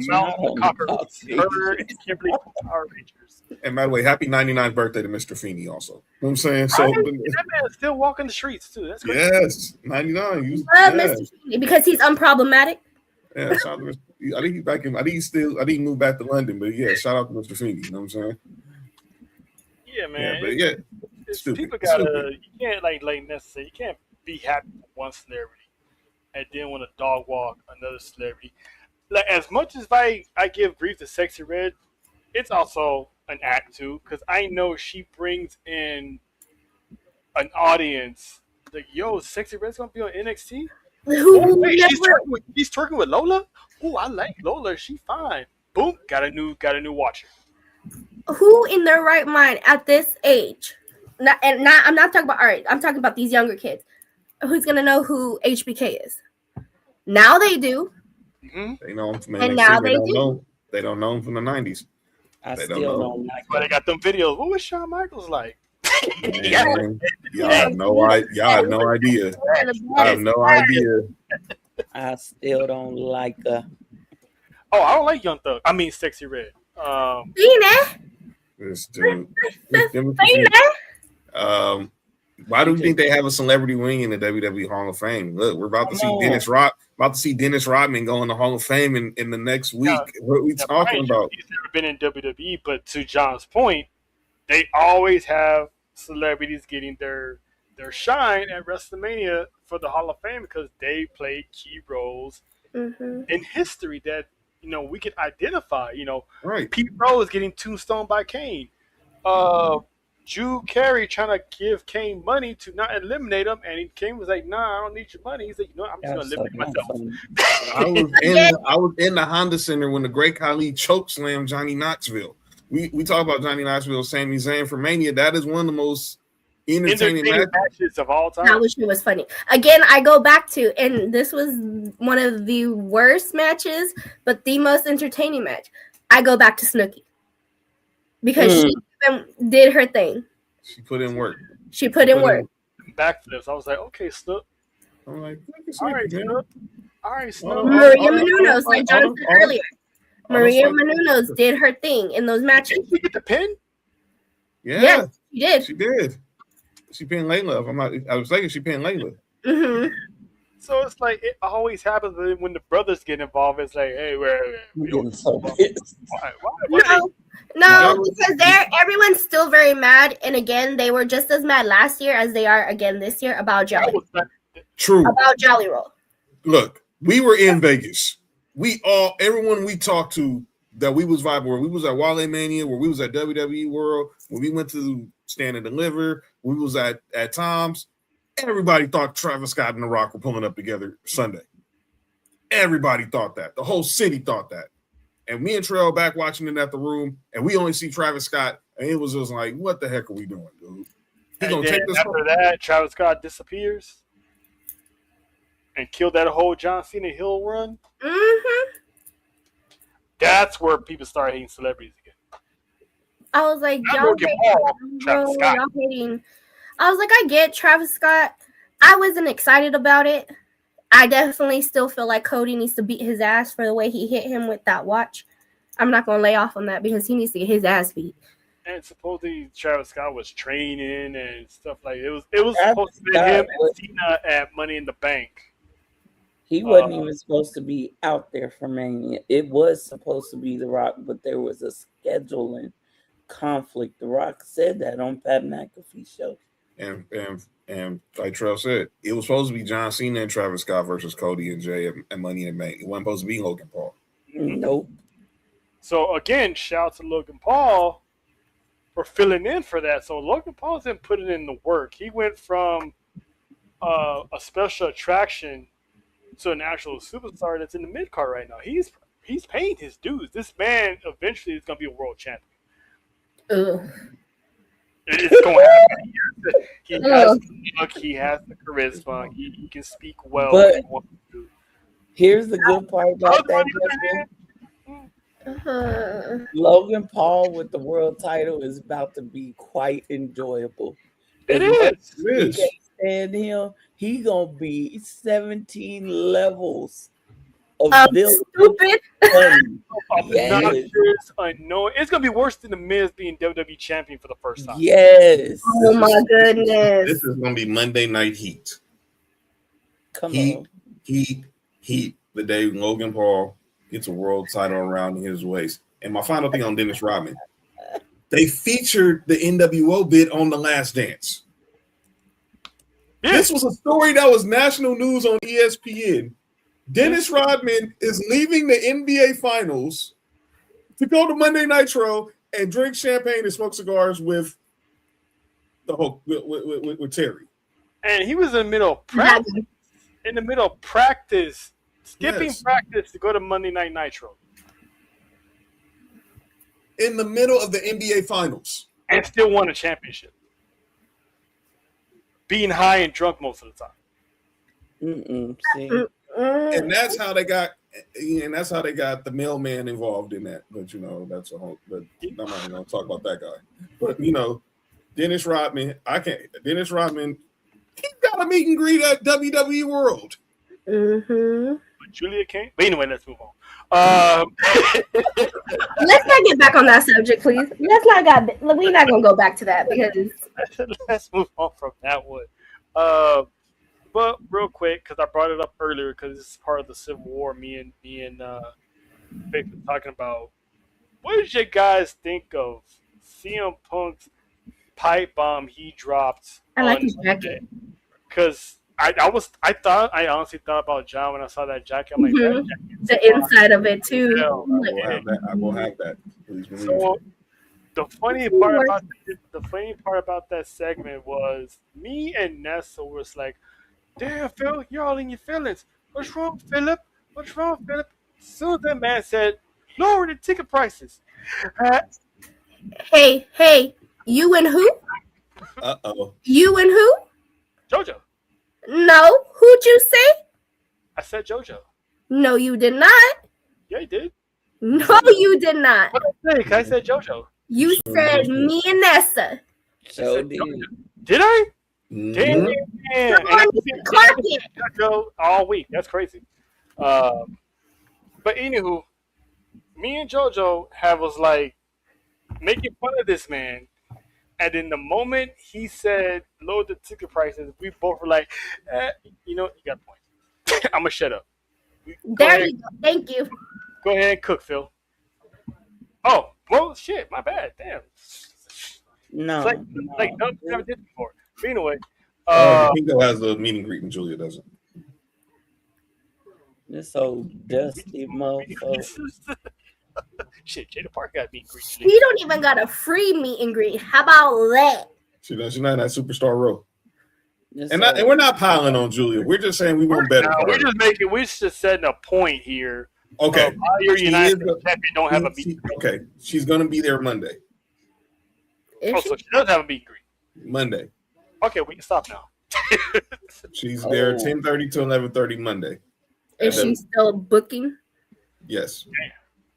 mountain Copperwoods. Her and Kimberly from Power Rangers. And by the way, happy 99th birthday to Mr. Feeney also. You know what I'm saying? So that man is still walking the streets too. That's crazy. Yes, 99. Mr. Feeney because he's unproblematic. Yeah, shout out to I think he's back in. I think he moved back to London, but yeah, shout out to Mr. Feeney. You know what I'm saying? Yeah, man. Yeah, but stupid. People gotta. You can't like necessarily. You can't be happy for one celebrity and then want to dog walk another celebrity. Like as much as I give grief to Sexy Red, it's also an act too because I know she brings in an audience. Like, yo, Sexy Red's gonna be on NXT. He's twerking with Lola. Oh, I like Lola. She fine. Boom, got a new watcher. Who in their right mind at this age? I'm not talking about art. I'm talking about these younger kids. Who's gonna know who HBK is? Now they do. Mm-hmm. They know him from NXT, and now they do. They don't know him from the 90s. They still don't like. But they got them videos. What was Shawn Michaels like? Y'all have no idea. I have no idea. I still don't like her. Oh, I don't like Young Thug. I mean, Sexy Red. This dude. Why do you think they have a celebrity wing in the WWE Hall of Fame? Look, we're about to see Dennis Rodman go in the Hall of Fame in the next week. What are we talking about? He's never been in WWE, but to John's point, they always have celebrities getting their shine at WrestleMania for the Hall of Fame because they played key roles in history that we can identify. Right. Pete Rose getting tombstone by Kane. Drew Carey trying to give Kane money to not eliminate him, and Kane was like, "Nah, I don't need your money." He's like, I'm just gonna eliminate myself. I was in the Honda Center when the Great Khali choke slammed Johnny Knoxville. We talk about Johnny Knoxville, Sami Zayn for Mania. That is one of the most entertaining matches of all time. I wish it was funny. Again, I go back to, and this was one of the worst matches, but the most entertaining match. I go back to Snooki because she did her thing. She put in work. Backflips. I was like, okay, Snook. I'm like, all right, Snook. All right, Snook. Maria Menounos, like John said earlier. Maria Menounos did her thing in those matches. Did she get the pin? Yeah, she did. She did. She pinned Layla. I was thinking she pinned Layla. Mm-hmm. So it's like it always happens when the brothers get involved. It's like, hey, we don't. So pissed. Why? No, because everyone's still very mad. And again, they were just as mad last year as they are again this year about Jelly. True. About Jelly Roll. Look, we were in Vegas. Everyone we talked to that we was vibing where we was at Wrestlemania, where we was at WWE World, when we went to Stand and Deliver, we was at Tom's. Everybody thought Travis Scott and The Rock were pulling up together Sunday. Everybody thought that. The whole city thought that. And me and Trail back watching it at the room, and we only see Travis Scott, and it was just like, what the heck are we doing, dude? He's gonna take this after that, Travis Scott disappears and killed that whole John Cena Hill run. Mm-hmm. That's where people start hating celebrities again. I was like, y'all hating. I was like, I get Travis Scott. I wasn't excited about it. I definitely still feel like Cody needs to beat his ass for the way he hit him with that watch. I'm not going to lay off on that because he needs to get his ass beat. And supposedly Travis Scott was training and stuff like it was supposed to be him and Cena at Money in the Bank. He wasn't even supposed to be out there for Mania. It was supposed to be The Rock, but there was a scheduling conflict. The Rock said that on Pat McAfee show. And like Trell said, it was supposed to be John Cena and Travis Scott versus Cody and Jay and Money in the Bank. It wasn't supposed to be Logan Paul. Nope. So again, shout out to Logan Paul for filling in for that. So Logan Paul didn't put it in the work. He went from a special attraction to an actual superstar that's in the mid card right now. He's paying his dues. This man eventually is going to be a world champion. It's going to happen. He has the look. He has the charisma. He can speak well. But here's the good part about that. Logan Paul with the world title is about to be quite enjoyable. It As much is. as we can't stand him, he gonna be 17 levels of villain Stupid. funny. Yes. Obnoxious, annoying. It's gonna be worse than the Miz being WWE champion for the first time. Yes. Oh my goodness. This is gonna be Monday Night Heat. Come Heat, on. Heat. The day Logan Paul gets a world title around his waist. And my final thing on Dennis Rodman. They featured the NWO bit on The Last Dance. Yeah. This was a story that was national news on ESPN. Dennis Rodman is leaving the NBA Finals to go to Monday Nitro and drink champagne and smoke cigars with the whole with Terry. And he was in the middle of practice. Skipping practice to go to Monday Night Nitro. In the middle of the NBA Finals. And still won a championship. Being high and drunk most of the time. See? And that's how they got the mailman involved in that. But that's a whole but I'm not even gonna talk about that guy. But Dennis Rodman, he got a meet and greet at WWE World. But Julia came. But anyway, let's move on. Let's not get back on that subject, please. We're not gonna go back to that because let's move on from that one. But real quick, because I brought it up earlier, because this is part of the Civil War. Me and Vic were talking about. What did you guys think of CM Punk's pipe bomb he dropped? I like his jacket. Because I honestly thought about John when I saw that jacket. I'm like, that jacket's the inside of it too. I will have that. Please believe so the funny part about that segment was me and Nessa was like, "Damn, Phil, you're all in your feelings. What's wrong, Philip? What's wrong, Philip?" As soon as that man said, "Lower the ticket prices." Hey, you and who? You and who? JoJo. No, who'd you say? I said JoJo. No, you did not. Yeah, you did. No, you did not. What did I say? I said JoJo. You said me and Nessa. So did. Did I? Mm-hmm. Damn. Come on, Clark it. JoJo all week. That's crazy. But anywho, me and JoJo was like making fun of this man. And in the moment he said lower the ticket prices, we both were like, you got a point. I'm going to shut up. There you go. Thank you. Go ahead and cook, Phil. Oh, well, shit. My bad. Damn. No. It's like nothing we never did before. But anyway. Pingo has a meet and greet and Julia doesn't. This old dusty motherfucker. Shit, Jada Park got meet and greet. He don't even got a free meet and greet. How about that? She's not in that superstar row. This And old- we're not piling on Julia. We're just saying we want better. We're just setting a point here. Okay. How your She United is champion don't have a meet and greet. Okay. She's gonna be there Monday. Is So she does have a meet and greet. Monday. Okay, we can stop now. She's there 10:30 to 11:30 Monday. Is she still booking? Yes.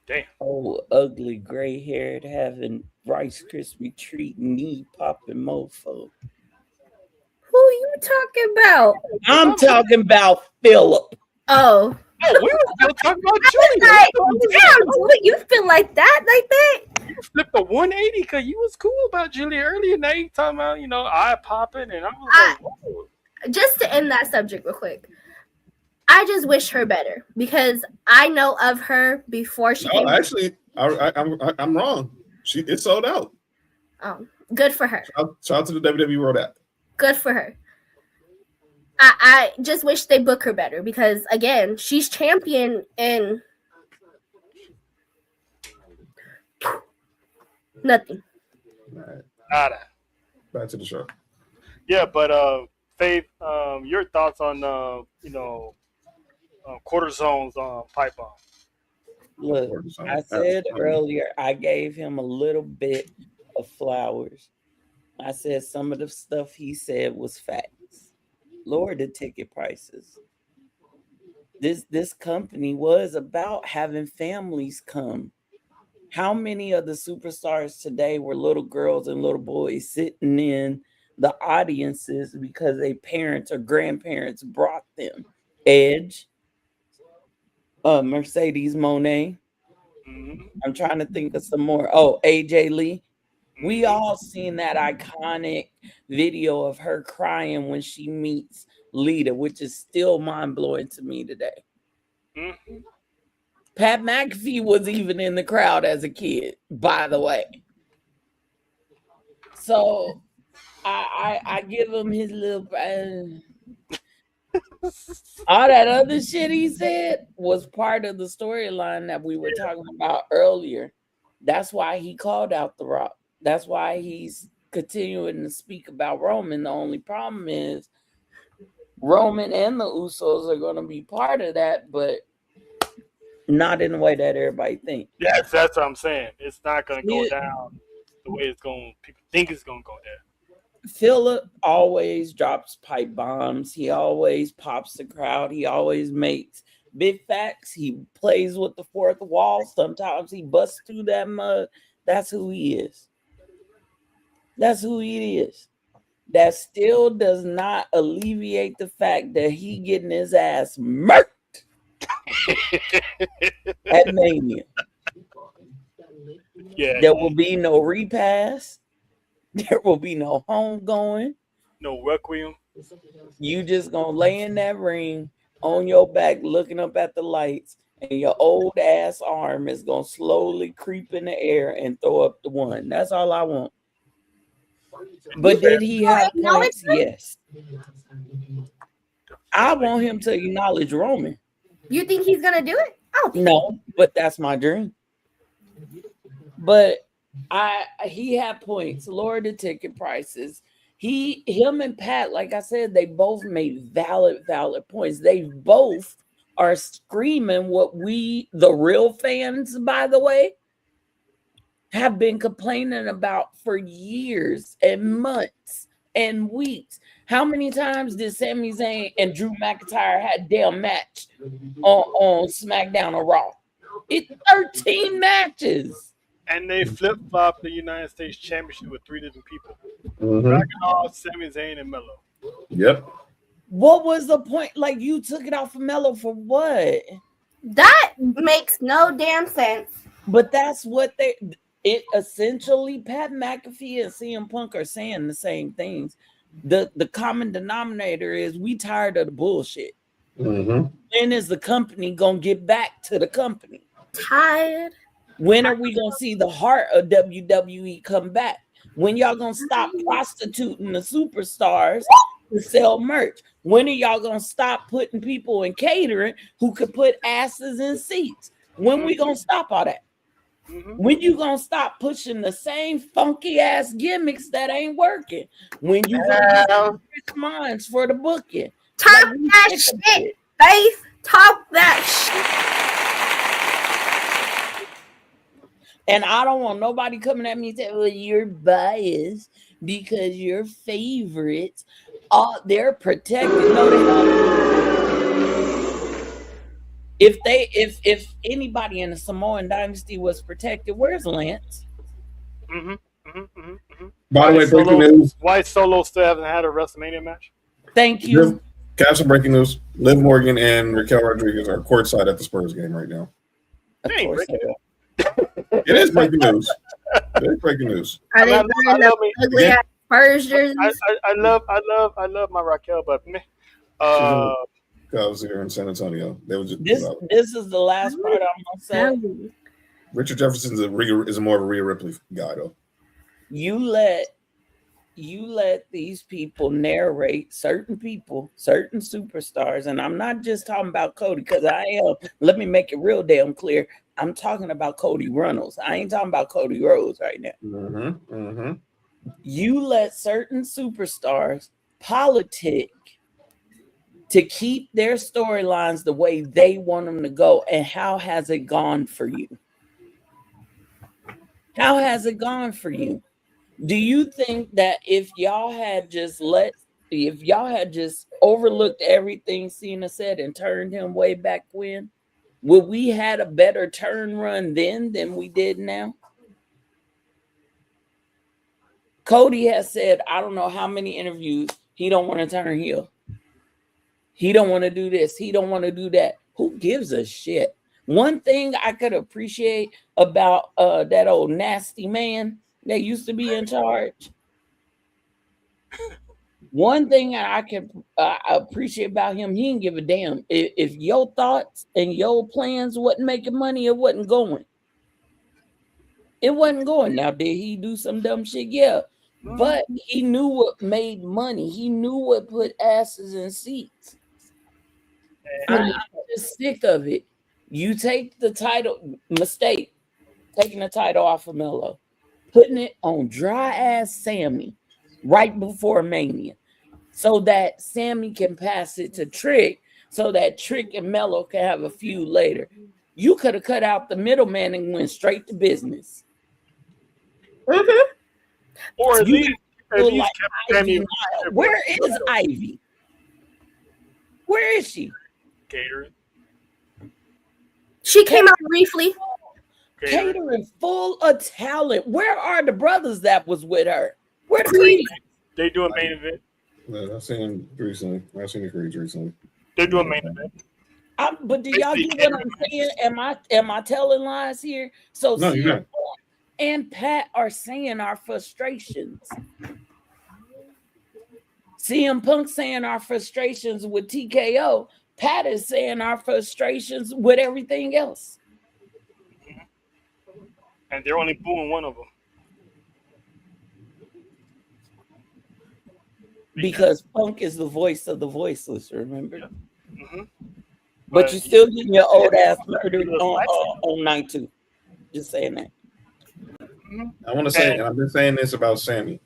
Damn. Oh, ugly, gray-haired, having Rice Krispie treat, knee popping mofo. Who are you talking about? I'm talking about Philip. Oh. Oh, we were still talking about I was Julia. like, damn, Julia, you feel like that? You flipped a 180 because you was cool about Julia earlier. Now you talking about, eye popping, and I was like, whoa. Just to end that subject real quick, I just wish her better because I know of her before she came. No, actually, I'm wrong. It's sold out. Oh, good for her. Shout out to the WWE World app. Good for her. I just wish they book her better because again, she's champion and nothing. Right. Nada. Back to the show. Yeah, but Faith, your thoughts on quarter zones pipe bomb? Look, I said earlier I gave him a little bit of flowers. I said some of the stuff he said was facts. Lower the ticket prices. This company was about having families come How many of the superstars today were little girls and little boys sitting in the audiences because their parents or grandparents brought them? Edge, Mercedes Monet. I'm trying to think of some more. Oh, AJ Lee. We all seen that iconic video of her crying when she meets Lita, which is still mind-blowing to me today. Pat McAfee was even in the crowd as a kid, by the way. So I give him his little all that other shit he said was part of the storyline that we were talking about earlier. That's why he called out The Rock. That's why he's continuing to speak about Roman. The only problem is Roman and the Usos are going to be part of that, but not in the way that everybody thinks. Yes, that's what I'm saying. It's not going to go down the way it's going. People think it's going to go down. Philip always drops pipe bombs. He always pops the crowd. He always makes big facts. He plays with the fourth wall. Sometimes he busts through that mud. That's who he is. That's who he is. That still does not alleviate the fact that he getting his ass murked at Mania. Yeah, there will be no repass. There will be no homegoing. No requiem. You just gonna lay in that ring on your back looking up at the lights, and your old ass arm is gonna slowly creep in the air and throw up the one. That's all I want. But did he have points? Yes. I want him to acknowledge Roman. You think he's gonna do it? Oh no, but that's my dream. But he had points, lowered the ticket prices. Him and Pat, like I said, they both made valid points. They both are screaming what we, the real fans, by the way, have been complaining about for years and months and weeks. How many times did Sami Zayn and Drew McIntyre had a damn match on SmackDown or Raw? It's 13 matches. And they flip-flopped the United States Championship with 3 different people. Dragunov, Sami Zayn, and Melo. Yep. What was the point? Like, you took it off of Melo for what? That makes no damn sense. But that's what it essentially, Pat McAfee and CM Punk are saying the same things. The common denominator is we tired of the bullshit. When is the company gonna get back to the company? Tired. When are we gonna see the heart of WWE come back? When y'all gonna stop prostituting the superstars to sell merch? When are y'all gonna stop putting people in catering who could put asses in seats? When we gonna stop all that? When you gonna stop pushing the same funky ass gimmicks that ain't working? When you gonna get minds for the booking? Talk that shit, Faith. Talk that shit. And I don't want nobody coming at me and saying, well, you're biased because your favorites, they're protected. No, they don't. If anybody in the Samoan dynasty was protected, where's Lance? By the way, breaking news. Why Solo still haven't had a WrestleMania match? Thank you. Have some breaking news. Liv Morgan and Raquel Rodriguez are courtside at the Spurs game right now. Of course they are. It is breaking news. It is breaking news. Are they wearing the ugly ass Spurs jerseys? I love my Raquel, but meh. I was here in San Antonio. They were just this is the last part I'm gonna say. Richard Jefferson is more of a Rhea Ripley guy, though. You let these people narrate certain people, certain superstars, and I'm not just talking about Cody because I am. Let me make it real damn clear. I'm talking about Cody Runnels. I ain't talking about Cody Rhodes right now. You let certain superstars politic to keep their storylines the way they want them to go. And how has it gone for you? How has it gone for you? Do you think that if y'all had just overlooked everything Cena said and turned him way back when, Would we had a better turn run then than we did now? Cody has said, I don't know how many interviews, he don't want to turn heel. He don't want to do this. He don't want to do that. Who gives a shit? One thing I could appreciate about that old nasty man that used to be in charge. One thing I can appreciate about him, he didn't give a damn. If your thoughts and your plans wasn't making money, it wasn't going. It wasn't going. Now, did he do some dumb shit? Yeah. But he knew what made money. He knew what put asses in seats. I'm just sick of it. You take the title, mistake, taking the title off of Melo, putting it on dry ass Sammy right before Mania, so that Sammy can pass it to Trick, so that Trick and Melo can have a feud later. You could have cut out the middleman and went straight to business. Mm-hmm. Or at least Like kept Ivy Sammy. Where is Ivy? Where is she? Catering. She came out briefly. Catering, full of talent. Where are the brothers that was with her? Where the Creed? They do a main event. Yeah, I've seen him recently. I've seen the Creeds recently. They're doing main event. But do y'all get what I'm saying? Am I telling lies here? So No, you're not. and Pat are saying our frustrations. CM Punk saying our frustrations with TKO. Pat is saying our frustrations with everything else. And they're only booing one of them. Because Punk is the voice of the voiceless, remember? Yeah. Mm-hmm. But you're still getting your old ass murdered on night 2. Just saying that. I want to say, and I've been saying this about Sammy.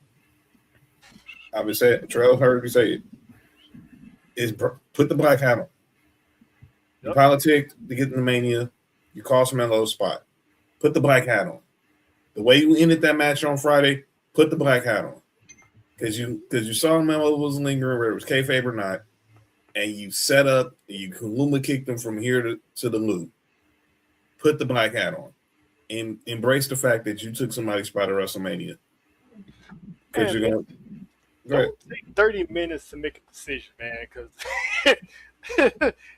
I've been saying, Trell heard me say it. Is put the black hat on. You politic to get in the Mania. You cost Melo's spot. Put the black hat on. The way you ended that match on Friday, put the black hat on. Because you saw Melo was lingering, whether it was kayfabe or not, and you set up, you Kaluma kicked him from here to the loop. Put the black hat on. And embrace the fact that you took somebody's spot at WrestleMania. Because you're going to don't take 30 minutes to make a decision, man. Because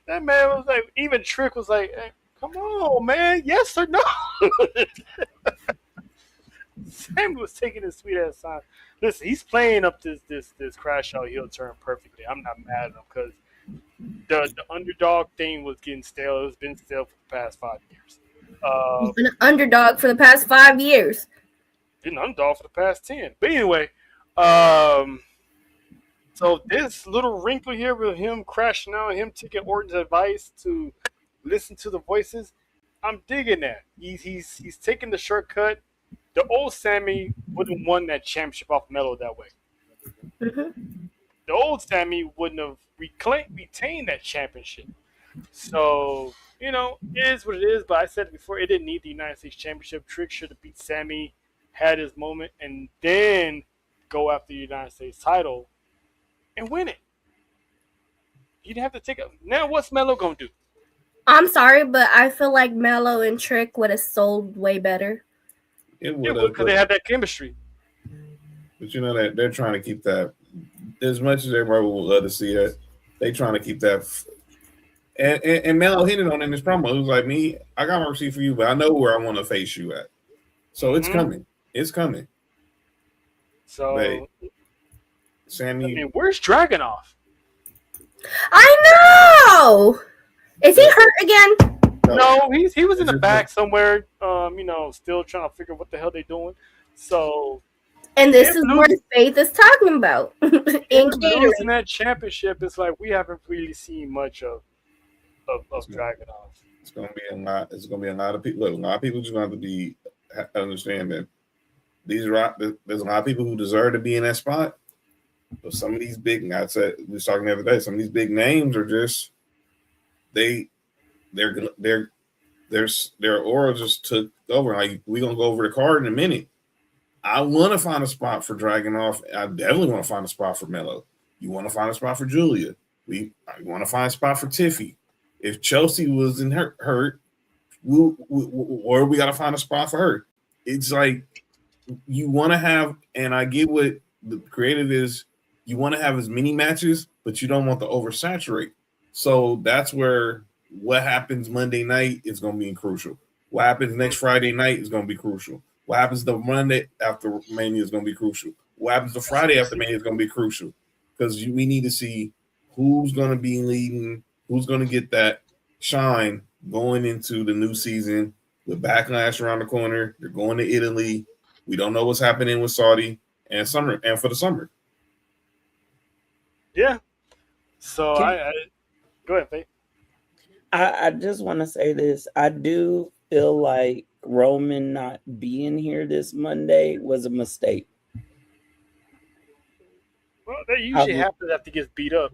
that man was like, even Trick was like, hey, come on, man. Yes or no? Sam was taking his sweet ass time. Listen, he's playing up this crash out heel turn perfectly. I'm not mad at him because the underdog thing was getting stale. It's been stale for the past 5 years. He's been an underdog for the past 5 years. Been an underdog for the past 10. But anyway, so this little wrinkle here with him crashing out, him taking Orton's advice to listen to the voices, I'm digging that. He's taking the shortcut. The old Sammy wouldn't have won that championship off Melo that way. Mm-hmm. The old Sammy wouldn't have retained that championship. So, it is what it is. But I said before, it didn't need the United States Championship. Trick should have beat Sammy, had his moment, and then go after the United States title and win it. You didn't have to take it. Now, what's Melo going to do? I'm sorry, but I feel like Melo and Trick would have sold way better. It would have, because they had that chemistry. But you know that they're trying to keep that, as much as everybody would love to see that, they trying to keep that. And Melo hit it on in his promo. It was like, me, I got my receipt for you, but I know where I want to face you at. So it's coming. It's coming. So, but Sammy, where's Dragunov? I know. Is he hurt again? No, he was in the back somewhere. Still trying to figure what the hell they're doing. So, and this is what Faith is talking about. In losing that championship, it's like we haven't really seen much of Dragunov. It's gonna be a lot. It's gonna be a lot of people. Look, a lot of people just have to understand that there's a lot of people who deserve to be in that spot. But some of these big, I said we was talking the other day. Some of these big names are just their aura just took over. Like, we're gonna go over the card in a minute. I want to find a spot for Dragunov. I definitely want to find a spot for Melo. You want to find a spot for Julia. I want to find a spot for Tiffy. If Chelsea wasn't hurt, or we got to find a spot for her. It's like you want to have, and I get what the creative is. You want to have as many matches, but you don't want to oversaturate. So that's where what happens Monday night is going to be crucial. What happens next Friday night is going to be crucial. What happens the Monday after Mania is going to be crucial. What happens the Friday after Mania is going to be crucial because we need to see who's going to be leading, who's going to get that shine going into the new season with Backlash around the corner. They're going to Italy. We don't know what's happening with Saudi and summer and for the summer. Yeah. So I go ahead, Faith. I just want to say this. I do feel like Roman not being here this Monday was a mistake. Well, that usually happens after he gets beat up.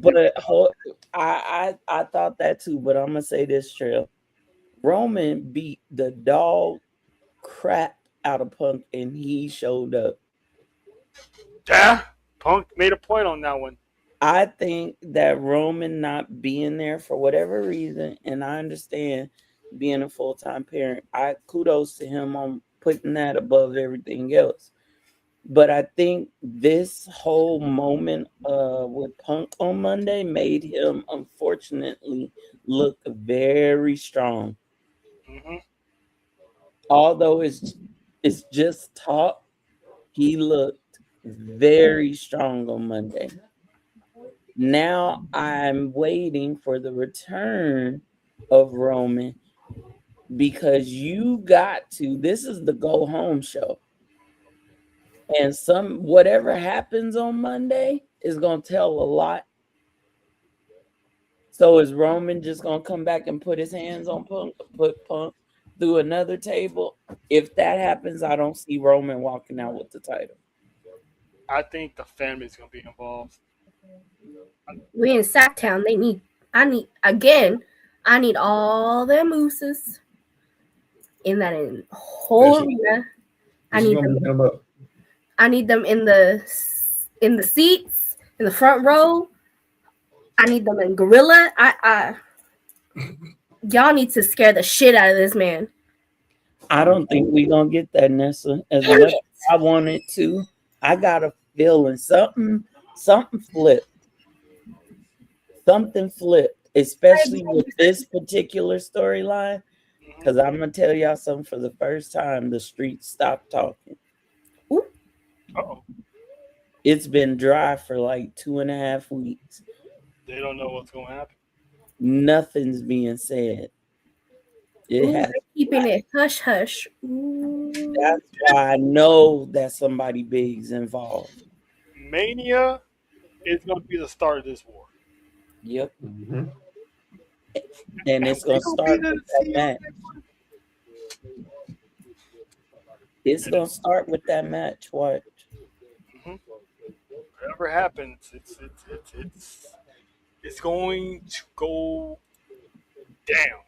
But I thought that too. But I'm gonna say this, Trail. Roman beat the dog crap out of Punk, and he showed up. Yeah, Punk made a point on that one. I think that Roman not being there for whatever reason, and I understand being a full-time parent, I kudos to him on putting that above everything else. But I think this whole moment with Punk on Monday made him, unfortunately, look very strong. Mm-hmm. Although it's just talk, he looked very strong on Monday. Now I'm waiting for the return of Roman because you got to. This is the go home show. And whatever happens on Monday is going to tell a lot. So is Roman just going to come back and put his hands on Punk, put Punk through another table? If that happens, I don't see Roman walking out with the title. I think the family is going to be involved. We in Sacktown. I need all them mooses in that whole arena. I need them in the seats, in the front row. I need them in gorilla. Y'all need to scare the shit out of this man. I don't think we're gonna get that, Nessa. As much as I wanted to, I got a feeling something flipped. Something flipped, especially with this particular storyline. Because I'm gonna tell y'all something. For the first time, the streets stopped talking. Uh-oh. It's been dry for like 2.5 weeks. They don't know what's going to happen. Nothing's being said. They're keeping it hush hush. That's why I know that somebody big's involved. Mania is going to be the start of this war. Yep. Mm-hmm. And it's going to start with that match. It's going to start with that match. Watch. Mm-hmm. Whatever happens, it's going to go down.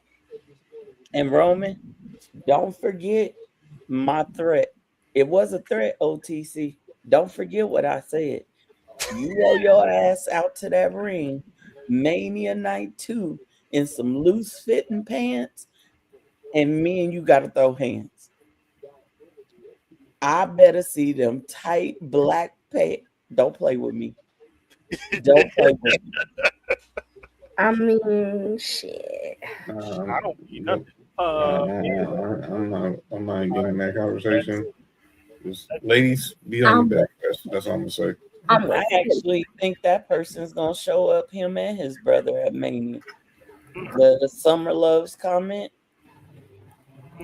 And Roman, don't forget my threat. It was a threat, OTC. Don't forget what I said. You roll your ass out to that ring, Mania Night 2, in some loose fitting pants, and me and you got to throw hands. I better see them tight black pants. Don't play with me. Don't play with me. I mean, shit. I don't need nothing. I'm not getting in that conversation. Just, ladies, be on the back. That's all I'm gonna say. I actually think that person's gonna show up, him and his brother at Mania. The Summer Loves comment.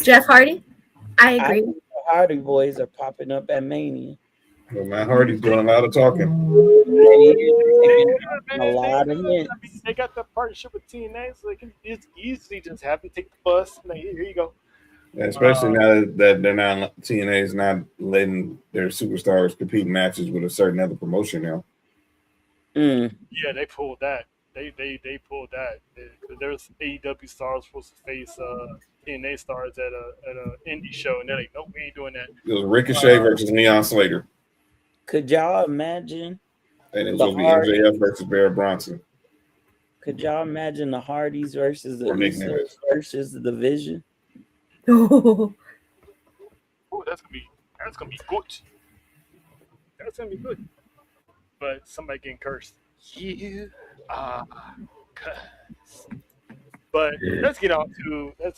Jeff Hardy. I agree. The Hardy boys are popping up at Mania. Well, Matt Hardy's doing a lot of talking. A lot of hints. They got the partnership with TNA, so they can just easily just have them take the bus. And here you go. Yeah, especially now that they're not, TNA is not letting their superstars compete in matches with a certain other promotion now. Yeah, they pulled that. They pulled that. There's AEW stars supposed to face TNA stars at a indie show, and they're like, nope, we ain't doing that. It was Ricochet versus Neon Slater. Could y'all imagine? And it was going to be MJF versus Barrett Bronson. Could y'all imagine the Hardys versus the Or Nick Usos Nash. versus the Division? Oh, that's gonna be good. That's gonna be good. But somebody getting cursed. You are cursed. But let's get on to Why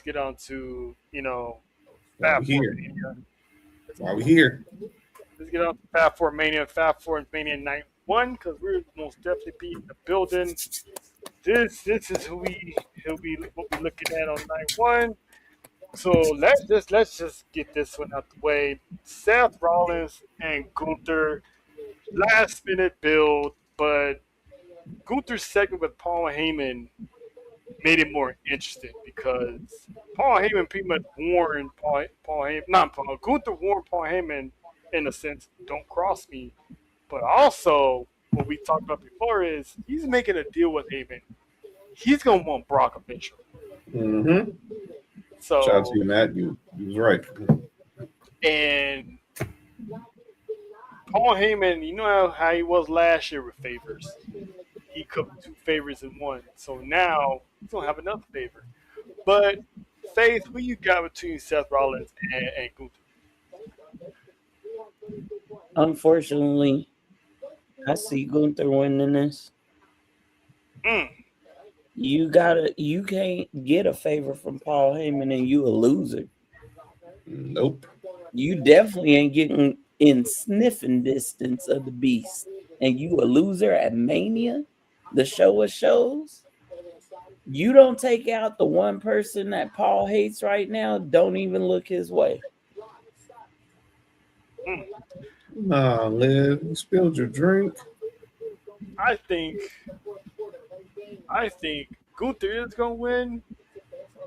we Fab4 here? Mania. Why we here? Let's get on to Fab4 Mania. Fab4 Mania Night 1 because we're most definitely be in the building. This is what we're looking at on Night 1. So let's just get this one out the way. Seth Rollins and Gunther, last minute build, but Gunther's segment with Paul Heyman made it more interesting because Paul Heyman pretty much warned Paul Heyman, not Paul Gunther warned Paul Heyman in a sense, don't cross me. But also, what we talked about before is he's making a deal with Heyman. He's gonna want Brock eventually. Mm-hmm. So Shout out to you, Matt. You was right. and Paul Heyman, you know how he was last year with favors. He cooked 2 favors in one. So now he's gonna have another favor. But Faith, who you got between Seth Rollins and Gunther? Unfortunately, I see Gunther winning this. You can't get a favor from Paul Heyman and you a loser. Nope. You definitely ain't getting in sniffing distance of the beast. And you a loser at Mania, the show of shows. You don't take out the one person that Paul hates right now, don't even look his way. Nah, Liv, you spilled your drink. I think Gunther is gonna win.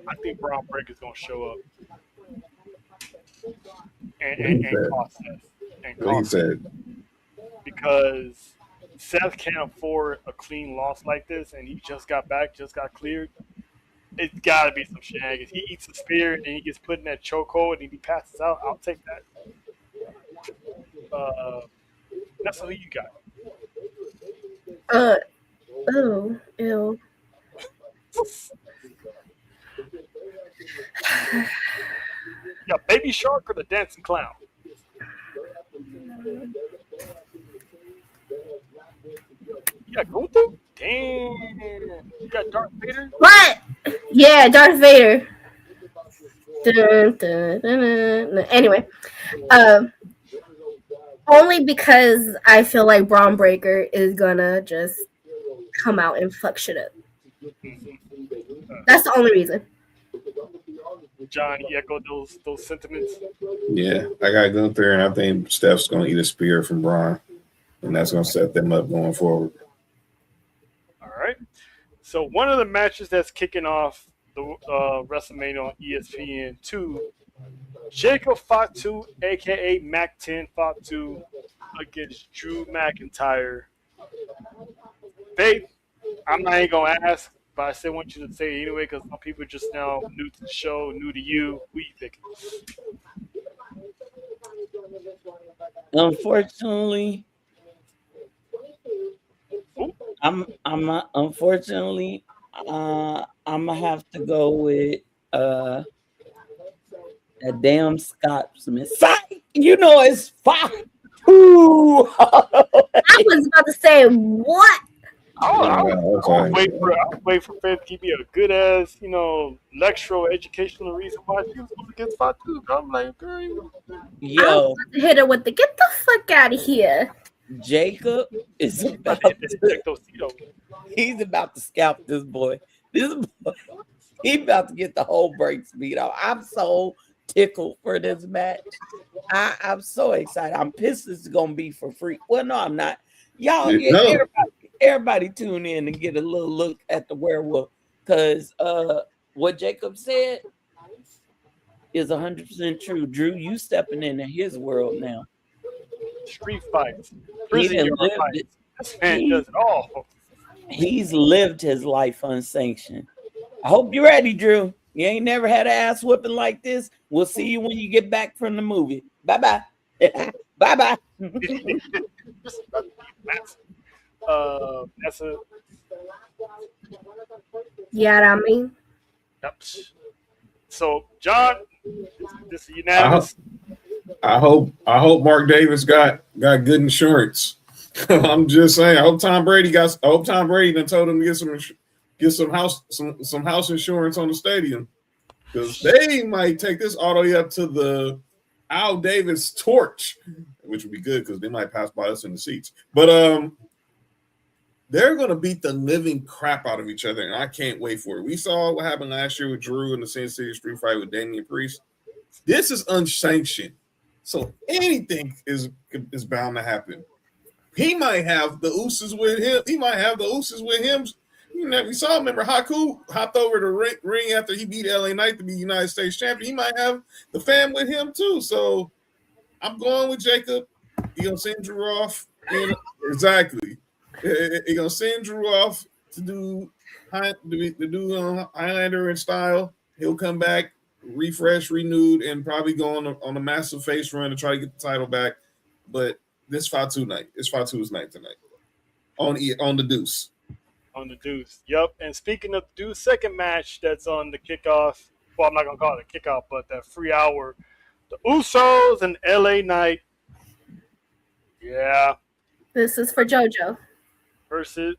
I think Braun Breaker's gonna show up and cost Seth. What he said. Because Seth can't afford a clean loss like this, and he just got cleared. It's got to be some shenanigans. He eats a spear and he gets put in that chokehold and he passes out. I'll take that. That's what you got. Ew. Yeah, Baby Shark or the Dancing Clown? Yeah, Gunther? Damn. You got Darth Vader? What? Yeah, Darth Vader. Dun, dun, dun, dun. Anyway, only because I feel like Braun Breaker is gonna just come out and fuck shit up. That's the only reason. John, you echo those sentiments? Yeah, I got Gunther, and I think Steph's going to eat a spear from Braun, and that's going to set them up going forward. All right. So one of the matches that's kicking off the WrestleMania on ESPN2, Jacob Fatu, a.k.a. Mac-10 Fatu, against Drew McIntyre. Faith, I'm not even going to ask, but I still want you to say it anyway because some people just now new to the show, new to you. Who you picking? Unfortunately, I'm gonna have to go with a damn Scotsman. You know it's fine. I was about to say what? I was waiting for Faith to give me a good ass, lectural educational reason why she was going against Fatu. I'm like, girl, I was about to hit her with the get the fuck out of here. Jacob is about he's about to scalp this boy. This boy, he about to get the whole brakes beat off. I'm so tickled for this match. I'm so excited. I'm pissed this is gonna be for free. Well, no, I'm not. Y'all, everybody tune in and get a little look at the werewolf because what Jacob said is 100% true. Drew, you stepping into his world now. Street fights. He done lived it. This man does it all. He's lived his life unsanctioned. I hope you're ready, Drew. You ain't never had an ass whipping like this. We'll see you when you get back from the movie. Bye-bye. Bye-bye. That's a Yeah, I mean, Yep. So, John, this is I, unanimous. hope Mark Davis got good insurance. I'm just saying. I hope Tom Brady done told him to get some house insurance on the stadium, because they might take this all the way up to the Al Davis torch, which would be good because they might pass by us in the seats. But they're going to beat the living crap out of each other, and I can't wait for it. We saw what happened last year with Drew in the Sin City Street Fight with Damian Priest. This is unsanctioned, so anything is bound to happen. He might have the Usos with him. You know, we saw. Remember, Haku hopped over the ring after he beat LA Knight to be United States champion. He might have the fam with him too. So I'm going with Jacob. He gonna send Drew off. Exactly. He gonna send Drew off to do Highlander in style. He'll come back, refresh, renewed, and probably go on a massive face run to try to get the title back. But this Fatu night. It's Fatu's night tonight. On the Deuce. On the Deuce. Yep. And speaking of the Deuce, second match that's on the kickoff. Well, I'm not gonna call it a kickoff, but that free hour. The Usos and LA Knight. Yeah. this is for JoJo. Versus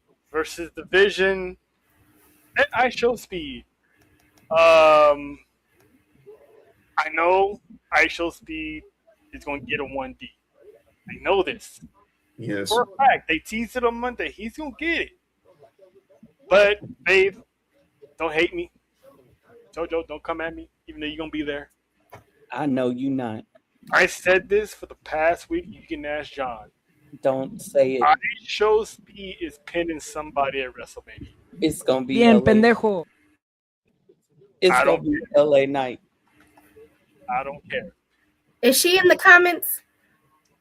Division and I Show Speed. I know I Show Speed is going to get a 1D. I know this. Yes. For a fact. They teased it on Monday. He's going to get it. But, babe, don't hate me. JoJo, don't come at me, even though you're going to be there. I know you not. I said this for the past week. You can ask John. Don't say it. I Show Speed is pinning somebody at WrestleMania. It's gonna be Bien, LA. pendejo. It's I gonna don't be LA Knight. I don't care. Is she in the comments?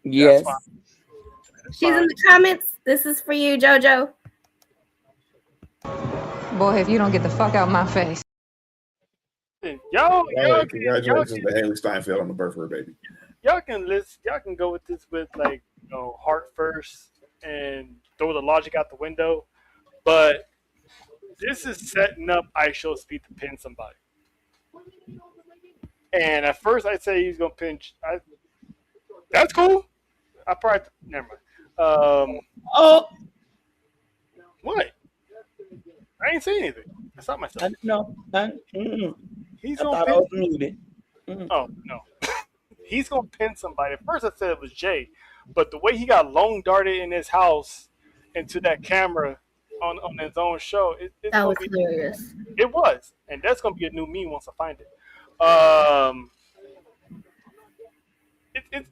Yes. That's fine. That's She's fine. in the comments. This is for you, JoJo. Boy, if you don't get the fuck out of my face. Y'all Congratulations can- to Haley Steinfeld on the birth of her baby. y'all can go with this with like, you know, heart first and throw the logic out the window, but this is setting up I Show Speed to pin somebody. And at first I'd say he's gonna pinch. That's cool. I probably never mind. Oh What? I ain't saying anything. I saw myself. He's I gonna thought I pin. was muted. Oh no. He's gonna pin somebody. At first I said it was Jay, but the way he got long darted in his house into that camera on his own show, it's That gonna was be, hilarious. it was, and that's gonna be a new meme once I find it.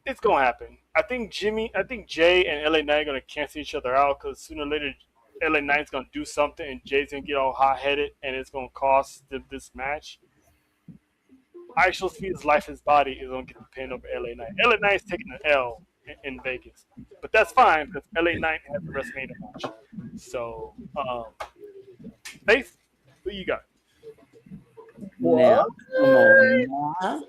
It's gonna happen. I think Jay and LA Knight are gonna cancel each other out because sooner or later LA Knight's gonna do something and Jay's gonna get all hot headed and it's gonna cost them this match. I Show Speed's life, his body is gonna get the pin over LA Knight. LA Knight's taking an L in Vegas, but that's fine because LA Knight has the WrestleMania match. So, Faith, who you got? Now, come on now.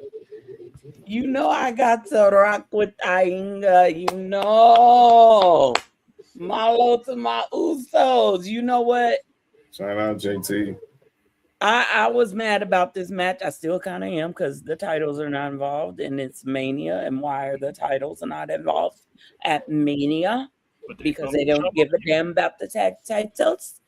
You know I got to rock with Ainga. You know. Malo to my Usos. You know what? Shout out JT. I was mad about this match. I still kind of am because the titles are not involved and it's Mania. And why are the titles not involved at Mania? Because they don't give a damn about the tag titles.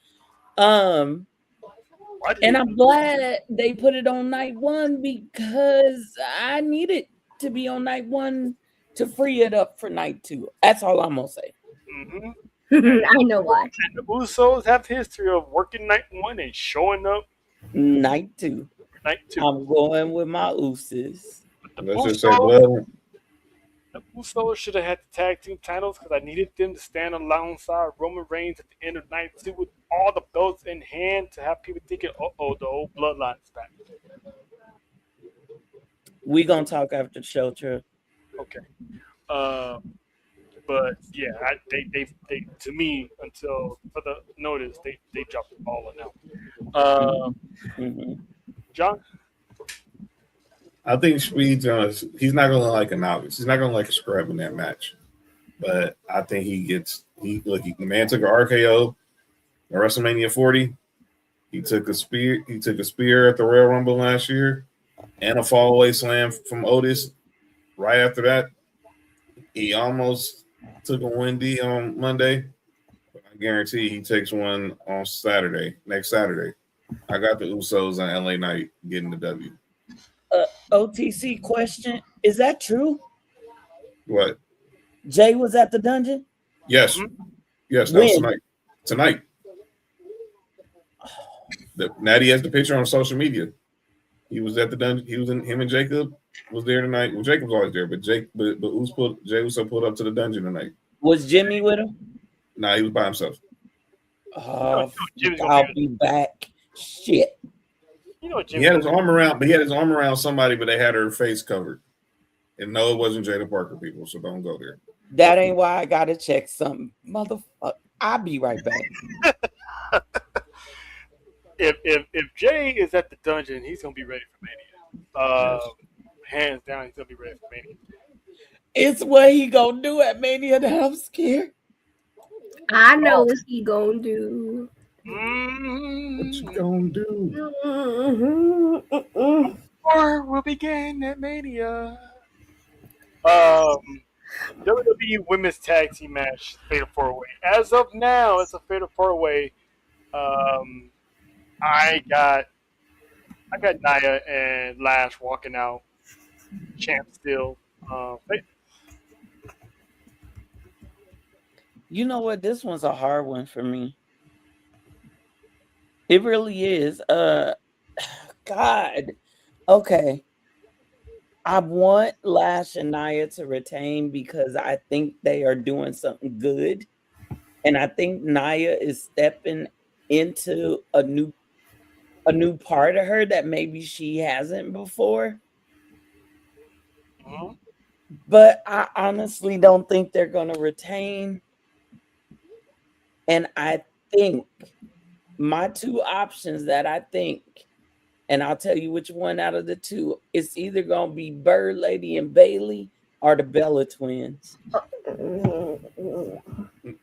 And I'm glad they put it on night one because I needed to be on night one to free it up for night two. That's all I'm gonna say. Mm-hmm. I know why. And the Usos have history of working night one and showing up Night two. night two. I'm going with my Usos. Let's just say blood. The Usos should have had the tag team titles because I needed them to stand alongside Roman Reigns at the end of night two with all the belts in hand to have people thinking, the old bloodline is back. We gonna talk after the show, true. Okay. But yeah, they to me until for the notice they dropped the ball on that. John, I think Speed's he's not gonna like a novice. He's not gonna like a scrub in that match. But I think the man took an RKO at WrestleMania 40. He took a spear. He took a spear at the Royal Rumble last year, and a fallaway slam from Otis. Right after that, he almost took a win D on Monday. I guarantee he takes one on next Saturday. I got the Usos on LA Knight getting the W. OTC question: is that true? What? Jay was at the dungeon. Yes, yes, that was tonight. Tonight. Natty has the picture on social media. He was at the dungeon. He was in. Him and Jacob was there tonight. Well, Jacob's always there, but Jay Uso pulled up to the dungeon tonight. Was Jimmy with him? Nah, he was by himself. I'll be back. Shit. You know, he had his arm around somebody, but they had her face covered. And no, it wasn't Jada Parker, people. So don't go there. That ain't why I gotta check something, motherfucker. I'll be right back. If Jay is at the dungeon, he's gonna be ready for Mania. Hands down, he's gonna be ready for Mania. It's what he gonna do at Mania that I'm scared. I know what he gonna do. What you gonna do? War will begin at Mania. WWE Women's Tag Team match, Fatal 4-Way. As of now, it's a Fatal 4-Way. I got Nia and Lash walking out. Champ still. You know what? This one's a hard one for me. It really is. God. Okay. I want Lash and Nia to retain because I think they are doing something good. And I think Nia is stepping into a new part of her that maybe she hasn't before. Mm-hmm. But I honestly don't think they're going to retain. And I think my two options that I think, and I'll tell you which one out of the two, it's either going to be Bird Lady and Bailey or the Bella Twins.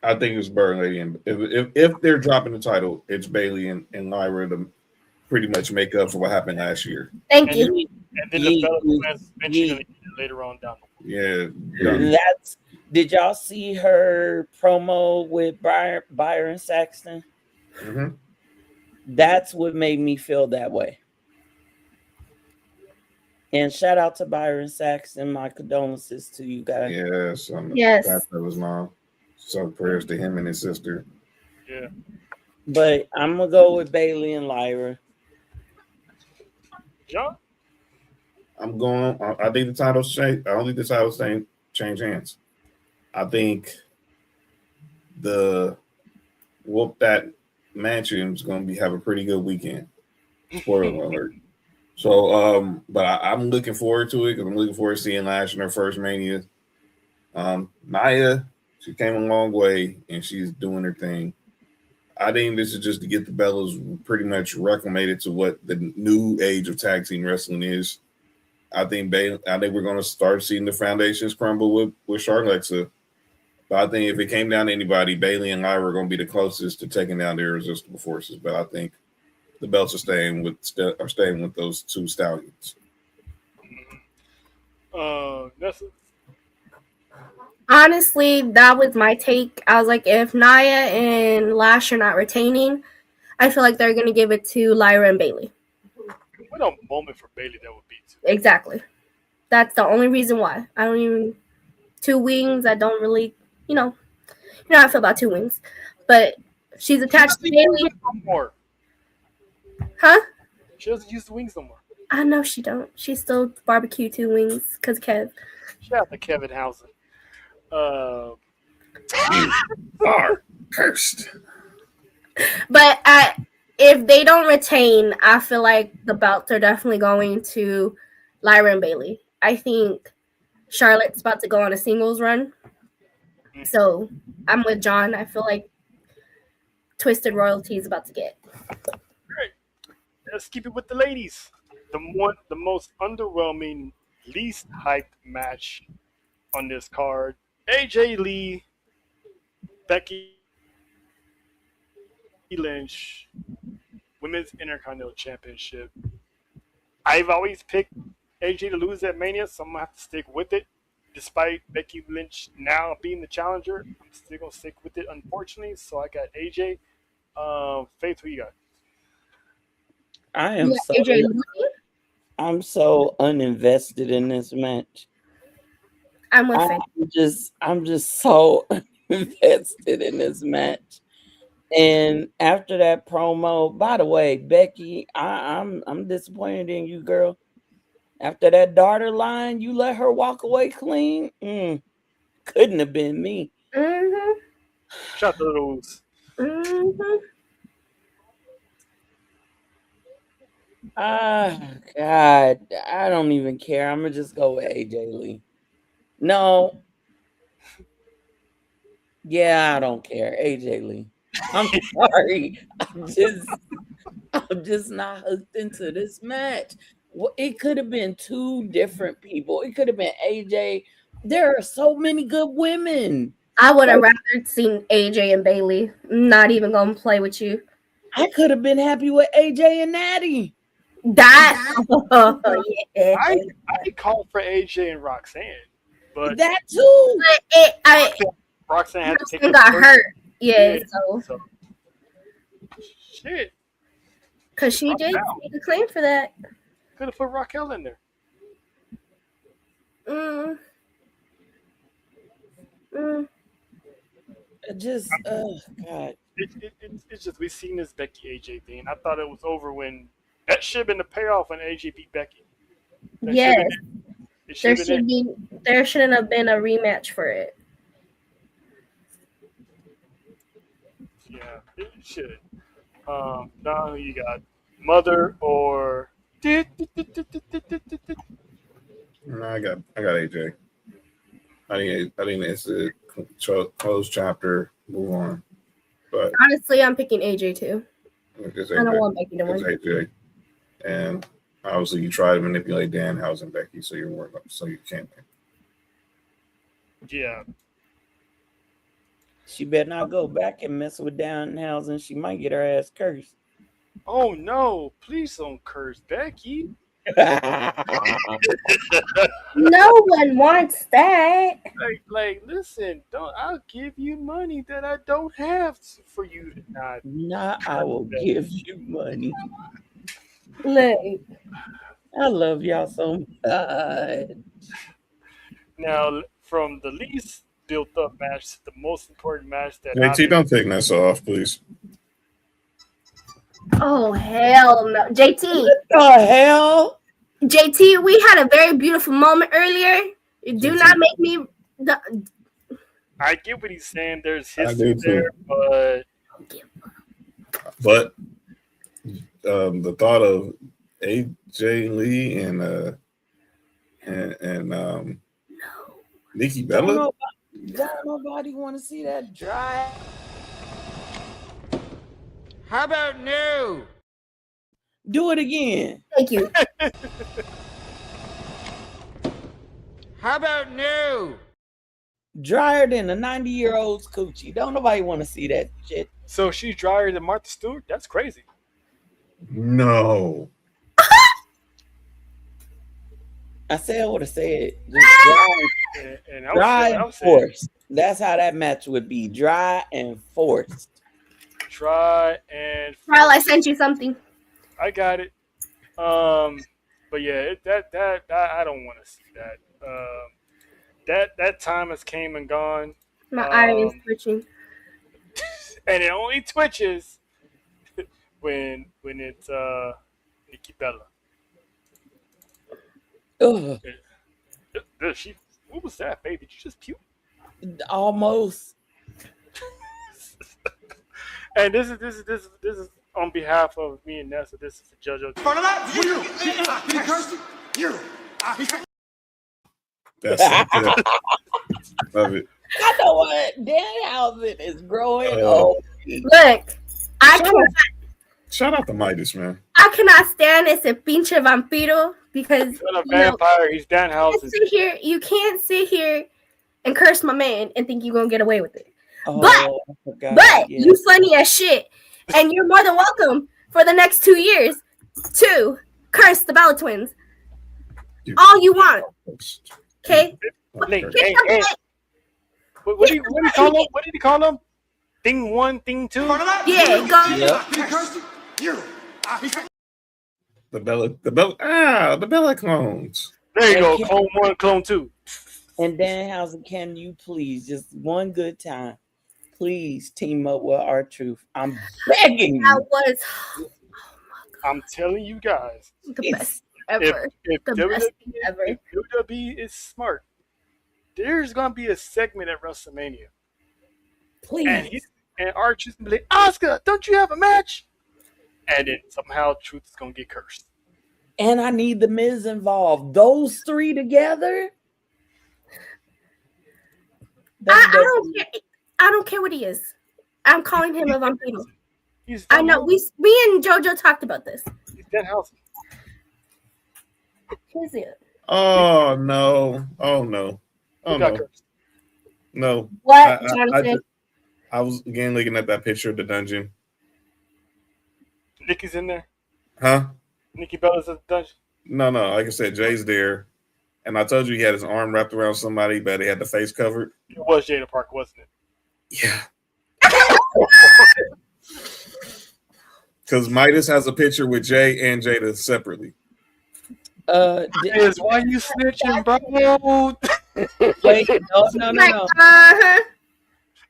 I think it's Bird Lady. And if they're dropping the title, it's Bailey and Lyra to pretty much make up for what happened last year. Thank you. And then the Bella Twins eventually later on down. Yeah. Did y'all see her promo with Byron Saxton? Mm-hmm. That's what made me feel that way. And shout out to Byron Saxton. My condolences to you guys. Yes. Yes. That was mom. So prayers to him and his sister. Yeah. But I'm going to go with Bailey and Lyra. John? I'm going. I think the titles change. I don't think the titles change hands. I think the Whoop That Mansion is going to have a pretty good weekend. Spoiler alert. So, but I'm looking forward to it because I'm looking forward to seeing Lash in her first Mania. Nia, she came a long way and she's doing her thing. I think this is just to get the Bellas pretty much acclimated to what the new age of tag team wrestling is. I think we're going to start seeing the foundations crumble with Charlotte. But I think if it came down to anybody, Bailey and Lyra are going to be the closest to taking down the irresistible forces. But I think the belts are staying with those two stallions. Honestly, that was my take. I was like, if Nia and Lash are not retaining, I feel like they're going to give it to Lyra and Bailey. What a moment for Bailey that would be. Exactly. That's the only reason why. I don't even... Two Wings, I don't really... You know how I feel about Two Wings. But she's attached to Bailey. No more. Huh? She doesn't use the wings no more. I know she don't. She still barbecue Two Wings because Kev. Shout out to Kevin Housen. You are cursed. But if they don't retain, I feel like the belts are definitely going to Lyra and Bailey. I think Charlotte's about to go on a singles run. So I'm with John. I feel like Twisted Royalty is about to get. Great. Let's keep it with the ladies. The most underwhelming, least hyped match on this card. AJ Lee, Becky Lynch Women's Intercontinental Championship. I've always picked AJ to lose at Mania, so I'm going to have to stick with it. Despite Becky Lynch now being the challenger, I'm still going to stick with it, unfortunately. So I got AJ. Faith, who you got? I am I'm so uninvested in this match. I'm with Faith. I'm just so invested in this match. And after that promo, by the way, Becky, I'm disappointed in you, girl. After that daughter line, you let her walk away clean. Couldn't have been me. Mm-hmm. Shut the rules. Mm-hmm. God, I don't even care. I'm gonna just go with AJ Lee. No. Yeah, I don't care. AJ Lee. I'm sorry. I'm just not hooked into this match. It could have been two different people. It could have been AJ. There are so many good women. I would have rather seen AJ and Bailey. I'm not even gonna play with you. I could have been happy with AJ and Natty. Yeah. I called for AJ and Roxanne, but that too. Roxanne had to take got hurt. Yeah, so. Shit. Because she did make a claim for that. Could have put Raquel in there. Just, God. It's just, we've seen this Becky AJ thing. I thought it was over when that should have been the payoff when AJ beat Becky. Yes. There shouldn't have been a rematch for it. Yeah, it should. Now who you got? Mother or No, I got AJ. I think it's a closed chapter. Move on. But honestly, I'm picking AJ too. I don't want Becky to win. AJ. And obviously, you try to manipulate Danhausen and Becky, so you can't win. Yeah. She better not go back and mess with Danhausen. She might get her ass cursed. Oh no! Please don't curse Becky. No one wants that. Like, listen, I'll give you money that I don't have for you to not. Nah, I will give you money. Look, I love y'all so much. Now, from the least built-up match to the most important match that. JT, don't take this off, please. Oh hell no, JT! What the hell? JT, we had a very beautiful moment earlier. Do not make me. I get what he's saying. There's history there, but the thought of AJ Lee and Nikki Bella. Don't nobody want to see that dry. How about no? Do it again. Thank you. How about no? Drier than a 90-year-old's coochie. Don't nobody want to see that shit. So she's drier than Martha Stewart? That's crazy. No. I said what I said. Just dry and forced. That's how that match would be. Dry and forced. Try and Carl, I sent you something. I got it. But yeah, that I don't want to see that. That time has came and gone. My eye is twitching. And it only twitches when it's Nikki Bella. Ugh. What was that, babe? Did you just puke? Almost. And this is on behalf of me and Nessa. This is the judge of That's love it. I know what Danhausen is growing old. Look, Shout out to Midas, man. I cannot stand ese pinche vampiro because he's not a vampire. He's Danhausen. You can't sit here and curse my man and think you're gonna get away with it. Oh, but you funny as shit, and you're more than welcome for the next 2 years to curse the Bella Twins. All you want. Okay? Hey. What did he call them? What did he call them? Thing 1, thing 2? Yeah, go. The Bella clones. There you go. Clone 1, clone 2. And Danhausen, can you please, just one good time, please team up with R-Truth? I'm begging you. That was I'm telling you guys. the best ever. If The best ever. If WWE is smart, there's going to be a segment at WrestleMania. Please. And R-Truth's going to be like, Oscar, don't you have a match? And then somehow Truth is going to get cursed. And I need the Miz involved. Those three together. I don't care what he is. I'm calling him a vampiro. I know. Me and JoJo talked about this. He's Danhausen. Who's it? Oh no! Oh no! Oh no! No. What, Jonathan? I was again looking at that picture of the dungeon. Nikki's in there. Huh? Nikki Bella's at the dungeon. No. Like I said, Jay's there, and I told you he had his arm wrapped around somebody, but he had the face covered. It was Jada Parker, wasn't it? Yeah. Because Midas has a picture with Jay and Jada separately. Why you snitching, bro? Wait,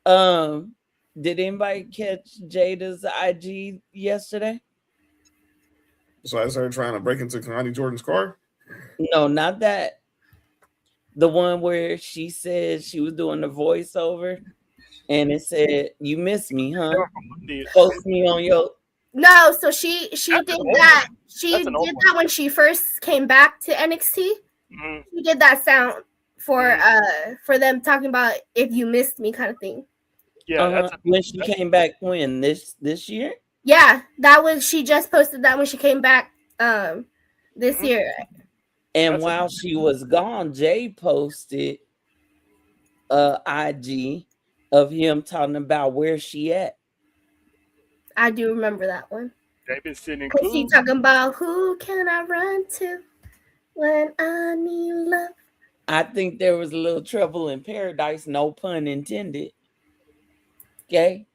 no. Did anybody catch Jada's IG yesterday? So I started trying to break into Connie Jordan's car? No, not that. The one where she said she was doing the voiceover and it said, "You miss me, huh? Post me on your..." No, so she did that. She did that when she first came back to NXT. Mm-hmm. She did that sound for them talking about if you missed me kind of thing. Yeah, when she came back when this year? Yeah, that was she just posted that when she came back this year. And while she was gone, Jay posted IG of him talking about where she at. I do remember that one. They've been sitting Cause he talking about who can I run to when I need love. I think there was a little trouble in paradise, no pun intended. Okay,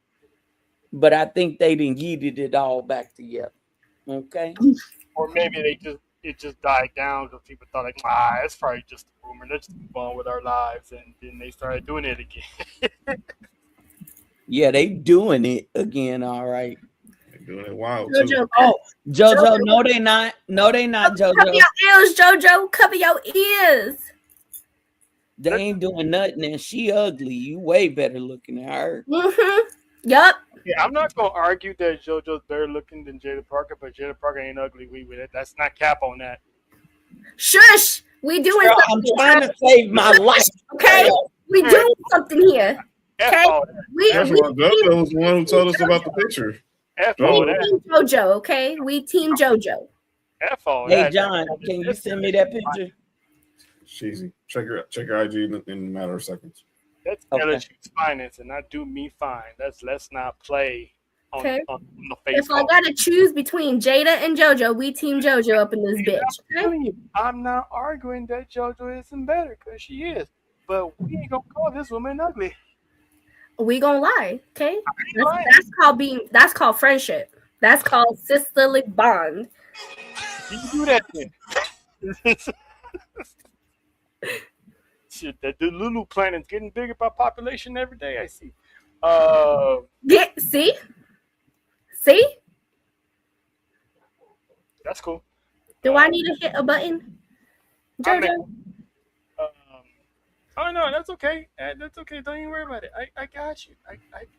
but I think they didn't yeeted it all back together. Okay, or maybe it just died down because people thought like, it's probably just a rumor. Let's just move on with our lives, and then they started doing it again. Yeah, they doing it again. All right. They're doing it wild. JoJo. Oh, JoJo. No, they not. No, they not, JoJo. Cover your ears, JoJo. Cover your ears. They ain't doing nothing, and she ugly. You way better looking than her. Mm-hmm. Yup. Yeah, I'm not gonna argue that JoJo's better looking than Jada Parker, but Jada Parker ain't ugly. We with it. That's not cap on that. Shush. We doing Girl, something. I'm trying to save my life. Okay. We doing something here. Okay. JoJo was the one who told us about the picture. We team JoJo. Okay. We team JoJo. Hey John, can you send me that picture? Cheesy. Check your IG in a matter of seconds. That's LSU's finest, and I do me fine. Let's not play on the face. If I gotta choose between Jada and JoJo, we team JoJo up in this bitch. Okay? I'm not arguing that JoJo isn't better because she is, but we ain't gonna call this woman ugly. We gonna lie, okay? That's called friendship. That's called sisterly bond. You do that then. Shit, the Lulu planet's getting bigger by population every day. I see. See. That's cool. Do I need to hit a button, JoJo? Oh no, that's okay. That's okay. Don't even worry about it. I got you.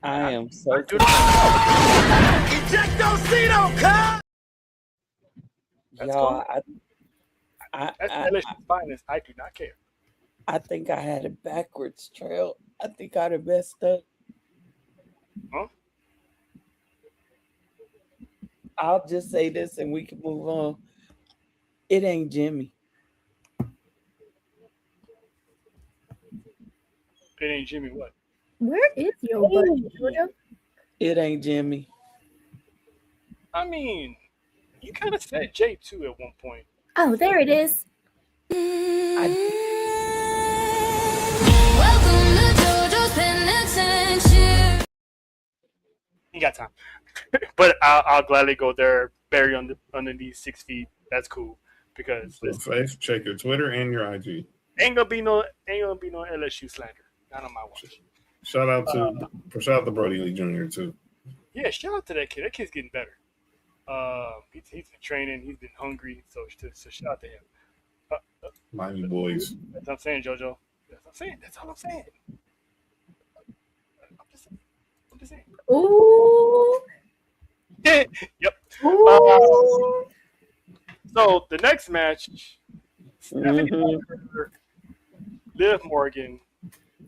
I am so. Ejectocito, cut. Y'all, that's LSU's finest. I do not care. I think I had it backwards, Trail. I think I'd have messed up. Huh? I'll just say this and we can move on. It ain't Jimmy. It ain't Jimmy what? Where is your button, JoJo? It ain't Jimmy. I mean, you kind of said J2 at one point. Oh, there it is. Welcome to JoJo's Penitentiary. You got time. But I'll gladly go there, bury underneath 6 feet. That's cool. Because So, Faith, check your Twitter and your IG. ain't gonna be no LSU slander. Not on my watch. Shout out to Brody Lee Jr. too. Yeah, shout out to that kid. That kid's getting better. He's been training. He's been hungry. So shout out to him. Miami boys. That's what I'm saying, JoJo. That's all I'm saying. I'm just saying. Ooh. Yep. Ooh. So the next match, Stephanie Walker, Liv Morgan,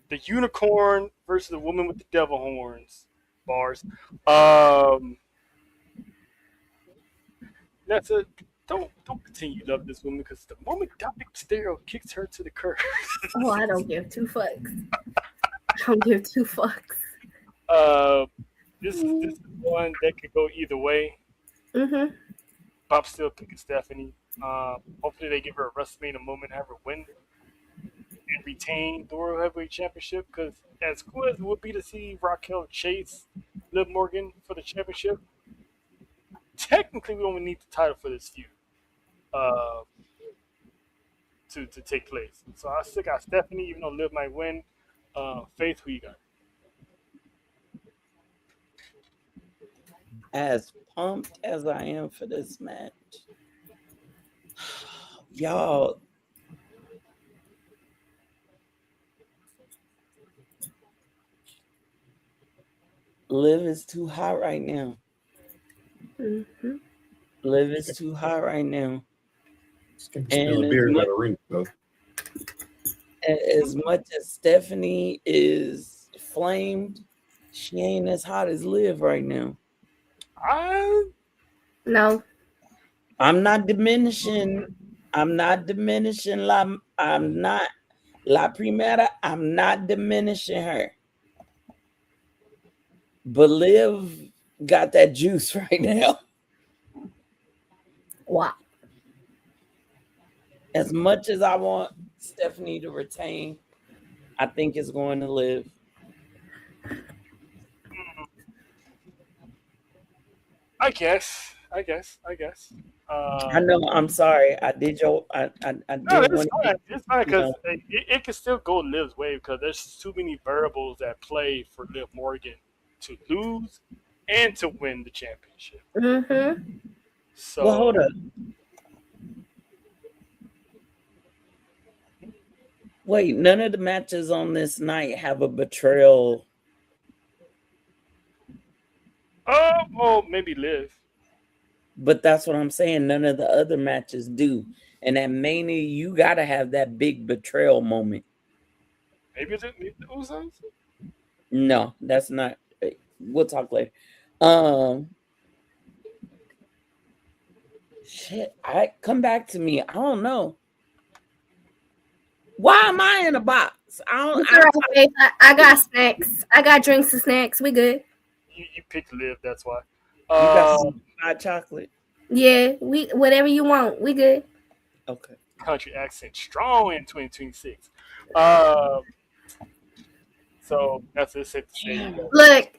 the unicorn versus the woman with the devil horns. Bars. That's a don't pretend you love this woman because the moment Dominic Mysterio kicks her to the curb. Oh, I don't give two fucks. I don't give two fucks. This is one that could go either way. Mm-hmm. Bob's still picking Stephanie. Hopefully they give her a Wrestlemania moment, have her win and retain the World Heavyweight Championship. Because as cool as it would be to see Raquel chase Liv Morgan for the championship, technically we don't need the title for this feud to take place. So I still got Stephanie, even though Liv might win. Faith, who you got? As pumped as I am for this match, y'all, Liv is too hot right now. Mm-hmm. Liv is too hot right now. Still a beard at a ring, though. As much as Stephanie is flamed, she ain't as hot as Liv right now. No. I'm not diminishing La Primera. I'm not diminishing her. But Liv got that juice right now. Wow. As much as I want Stephanie to retain, I think it's going to Liv. I guess. I know. I'm sorry. I did your. I No, did it's want fine. It's fine because know. it can still go Liv's way because there's too many variables at play for Liv Morgan to lose and to win the championship. Mm-hmm. So, Well, hold up. Wait, none of the matches on this night have a betrayal. well, maybe Liv. But that's what I'm saying. None of the other matches do. And at Mania, you got to have that big betrayal moment. Maybe the Usos? No, that's not. We'll talk later. Shit, come back to me. I don't know. Why am I in a box? I got snacks. I got drinks and snacks. We good. You picked Liv, that's why. You got some hot chocolate. Yeah, we whatever you want. We good. Okay. Country accent strong in 2026. So that's it. Safe to say. Look,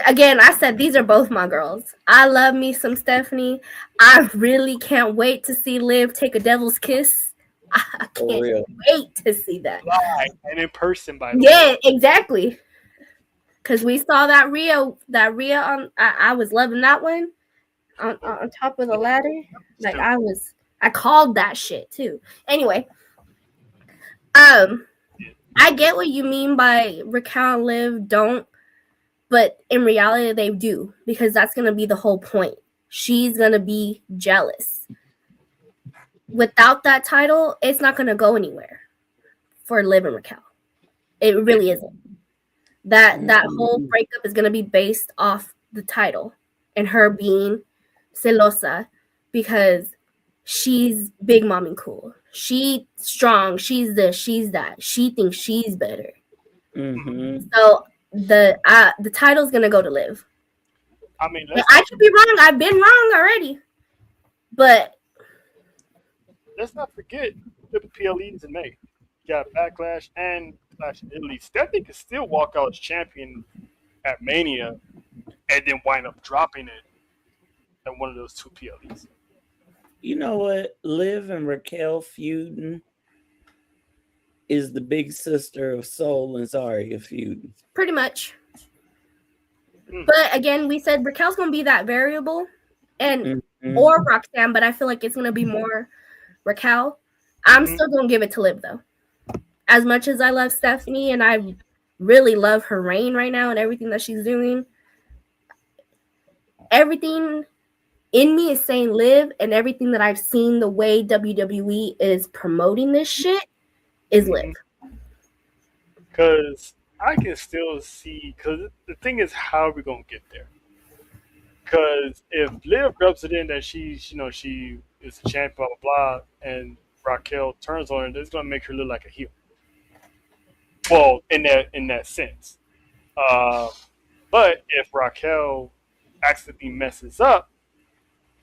again, I said these are both my girls. I love me some Stephanie. I really can't wait to see Liv take a devil's kiss. I can't wait to see that. Live and in person, by the way. Yeah, exactly. Because we saw that Rhea on. I was loving that one on top of the ladder. Like I called that shit too. Anyway, I get what you mean by Raquel and Liv don't, but in reality they do because that's gonna be the whole point. She's gonna be jealous. Without that title, it's not gonna go anywhere for Liv and Raquel. It really isn't. That whole breakup is gonna be based off the title and her being celosa because she's big mommy cool. She's strong. She's this. She's that. She thinks she's better. Mm-hmm. So the title's gonna go to Liv. I mean, I could be wrong. I've been wrong already. But let's not forget the PLEs in May. You got Backlash and Clash in Italy. Stephanie could still walk out as champion at Mania and then wind up dropping it at one of those two PLEs. You know what? Liv and Raquel feuding is the big sister of Soul and Zarya feuding. pretty much. But again, we said Raquel's gonna be that variable, and or Roxanne, but I feel like it's gonna be more Raquel. I'm still gonna give it to Liv though. As much as I love Stephanie and I really love her reign right now and everything that she's doing, everything in me is saying Liv, and everything that I've seen the way WWE is promoting this shit is Liv. Because I can still see, because the thing is, how are we going to get there? Because if Liv rubs it in that she is a champ, blah, blah, blah, and Raquel turns on her, it's going to make her look like a heel. Well, in that sense. But if Raquel accidentally messes up,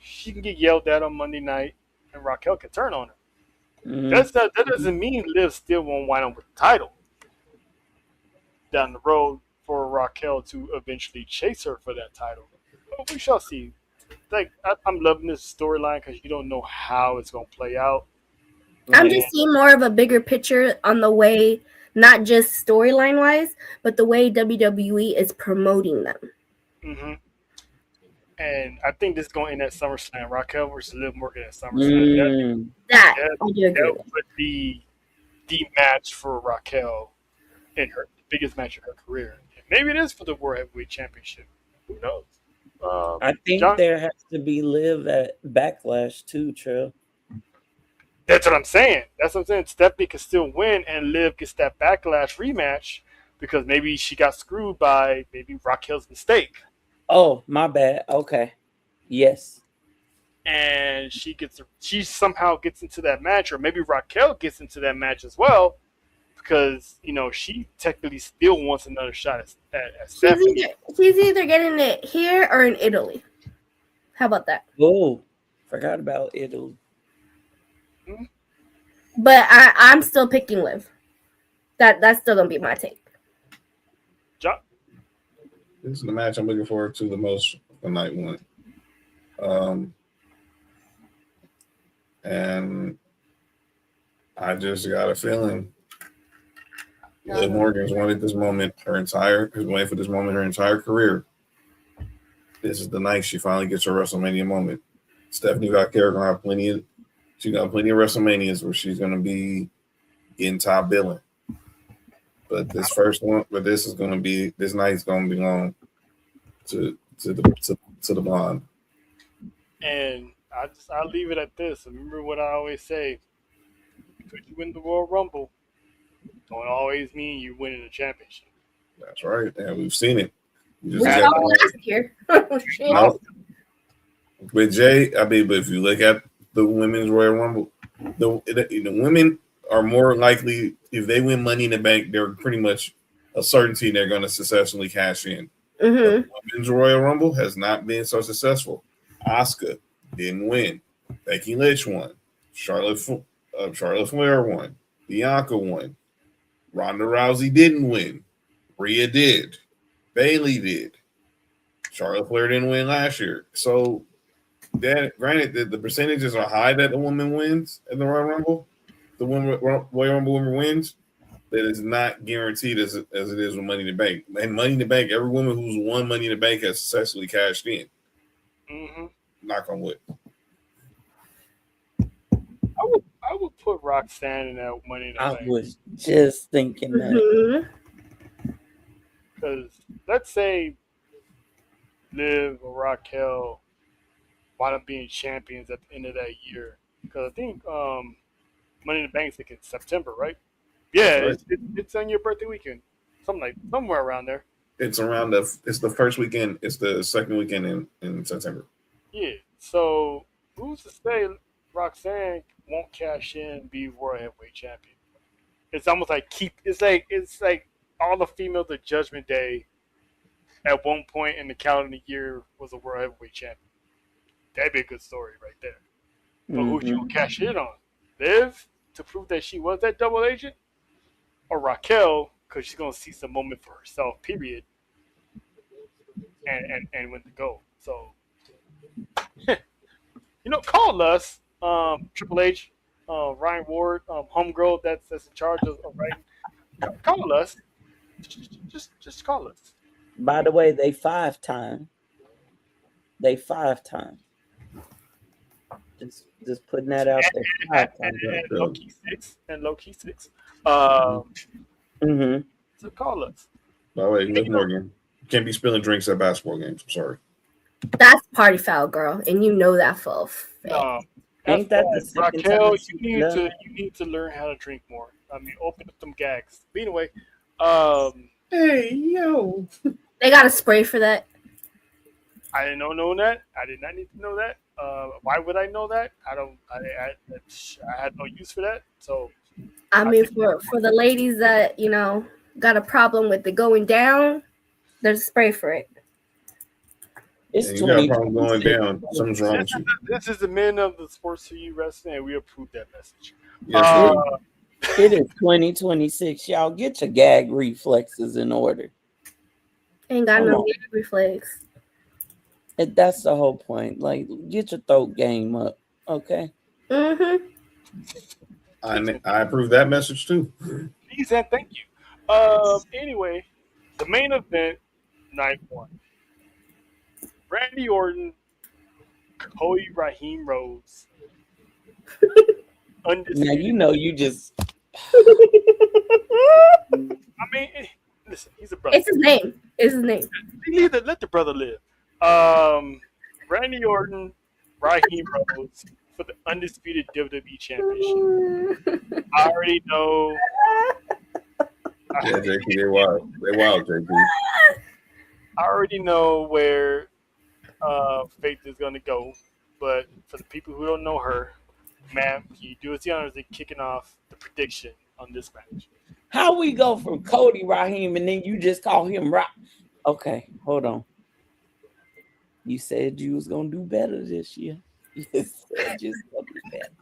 she can get yelled at on Monday night, and Raquel can turn on her. That doesn't mean Liv still won't wind up with the title down the road for Raquel to eventually chase her for that title. But we shall see. Like I'm loving this storyline because you don't know how it's going to play out. I'm just seeing more of a bigger picture on the way, not just storyline wise, but the way WWE is promoting them. Mm-hmm. And I think this is going to end at SummerSlam. Raquel versus Liv Morgan at SummerSlam. That would be the match for Raquel in her biggest match of her career. And maybe it is for the World Heavyweight Championship. Who knows? I think there has to be Liv at Backlash too, Trill. That's what I'm saying. Stephanie can still win, and Liv gets that Backlash rematch because maybe she got screwed by maybe Raquel's mistake. Oh, my bad. Okay. Yes. And she somehow gets into that match, or maybe Raquel gets into that match as well, because she technically still wants another shot at Stephanie. She's either getting it here or in Italy. How about that? Oh, forgot about Italy. But I'm still picking Liv. That's still gonna be my take. John? This is the match I'm looking forward to the most for night one. And I just got a feeling Liv Morgan's wanted this moment has waited for this moment her entire career. This is the night she finally gets her WrestleMania moment. Stephanie Vaquero gonna have plenty of WrestleManias where she's gonna be getting top billing. But this night's gonna belong to the blonde. And I'll leave it at this. Remember what I always say: because you win the Royal Rumble, don't always mean you winning the championship. That's right, and we've seen it. We saw it last year. With Jay, but if you look at the women's Royal Rumble, the women are more likely, if they win Money in the Bank, they're pretty much a certainty they're going to successfully cash in. The women's Royal Rumble has not been so successful. Asuka didn't win. Becky Lynch won. Charlotte Flair won. Bianca won. Ronda Rousey didn't win. Rhea did. Bayley did. Charlotte Flair didn't win last year. So, granted, the percentages are high that the woman wins in the Royal Rumble. The Royal Rumble woman wins. That is not guaranteed as it is with Money in the Bank. And Money in the Bank, every woman who's won Money in the Bank has successfully cashed in. Mm-hmm. Knock on wood. I would put Roxanne in that Money in the Bank. I was just thinking that. Because let's say Liv or Raquel wind up being champions at the end of that year. Because I think Money in the Bank is like in September, right? Yeah, right. It's on your birthday weekend. Somewhere around there. It's the first weekend. It's the second weekend in September. Yeah. So who's to say Roxanne won't cash in and be World Heavyweight Champion? It's almost like it's like all the females at Judgment Day at one point in the calendar year was a world heavyweight champion. That'd be a good story right there. But who she gonna cash in on? Liv to prove that she was that double agent, or Raquel because she's gonna see some moment for herself. Period. And win the gold. So call us, Triple H, Ryan Ward, homegirl that's in charge of writing. Call us. Just call us. By the way, they 5-time. Just putting that out there. 5 times. And low key 6. Mm-hmm. So call us. By the way, Liv Morgan, you can't be spilling drinks at basketball games. I'm sorry. That's party foul, girl, and you know that for a fact. Ain't that the second Raquel? time You need to learn how to drink more. I mean, open up some gags. But anyway, hey yo, they got a spray for that. I didn't know that. I did not need to know that. Why would I know that? I had no use for that. So I mean, for the ladies that got a problem with it going down, there's a spray for it. It's you got a problem going down. Something's wrong with you. This is the men of the Sports4UWrestling, and we approve that message. Yes, it is 2026. Y'all get your gag reflexes in order. Ain't got no gag reflex. And that's the whole point. Like, get your throat game up, okay? Mm-hmm. I approve that message too. Please and thank you. Anyway, the main event, night 1. Randy Orton, Cody Raheem Rose. Now you just. I mean, listen, he's a brother. It's his name. Let the brother live. Randy Orton, Raheem Rose for the undisputed WWE Championship. I already know. Yeah, JP, they wild. They wild, JP. I already know where Faith is going to go, but for the people who don't know her, ma'am, can you do us the honors of kicking off the prediction on this match? How we go from Cody Raheem and then you just call him Rock? Okay, hold on. You said you was gonna do better this year. You said you was gonna do better.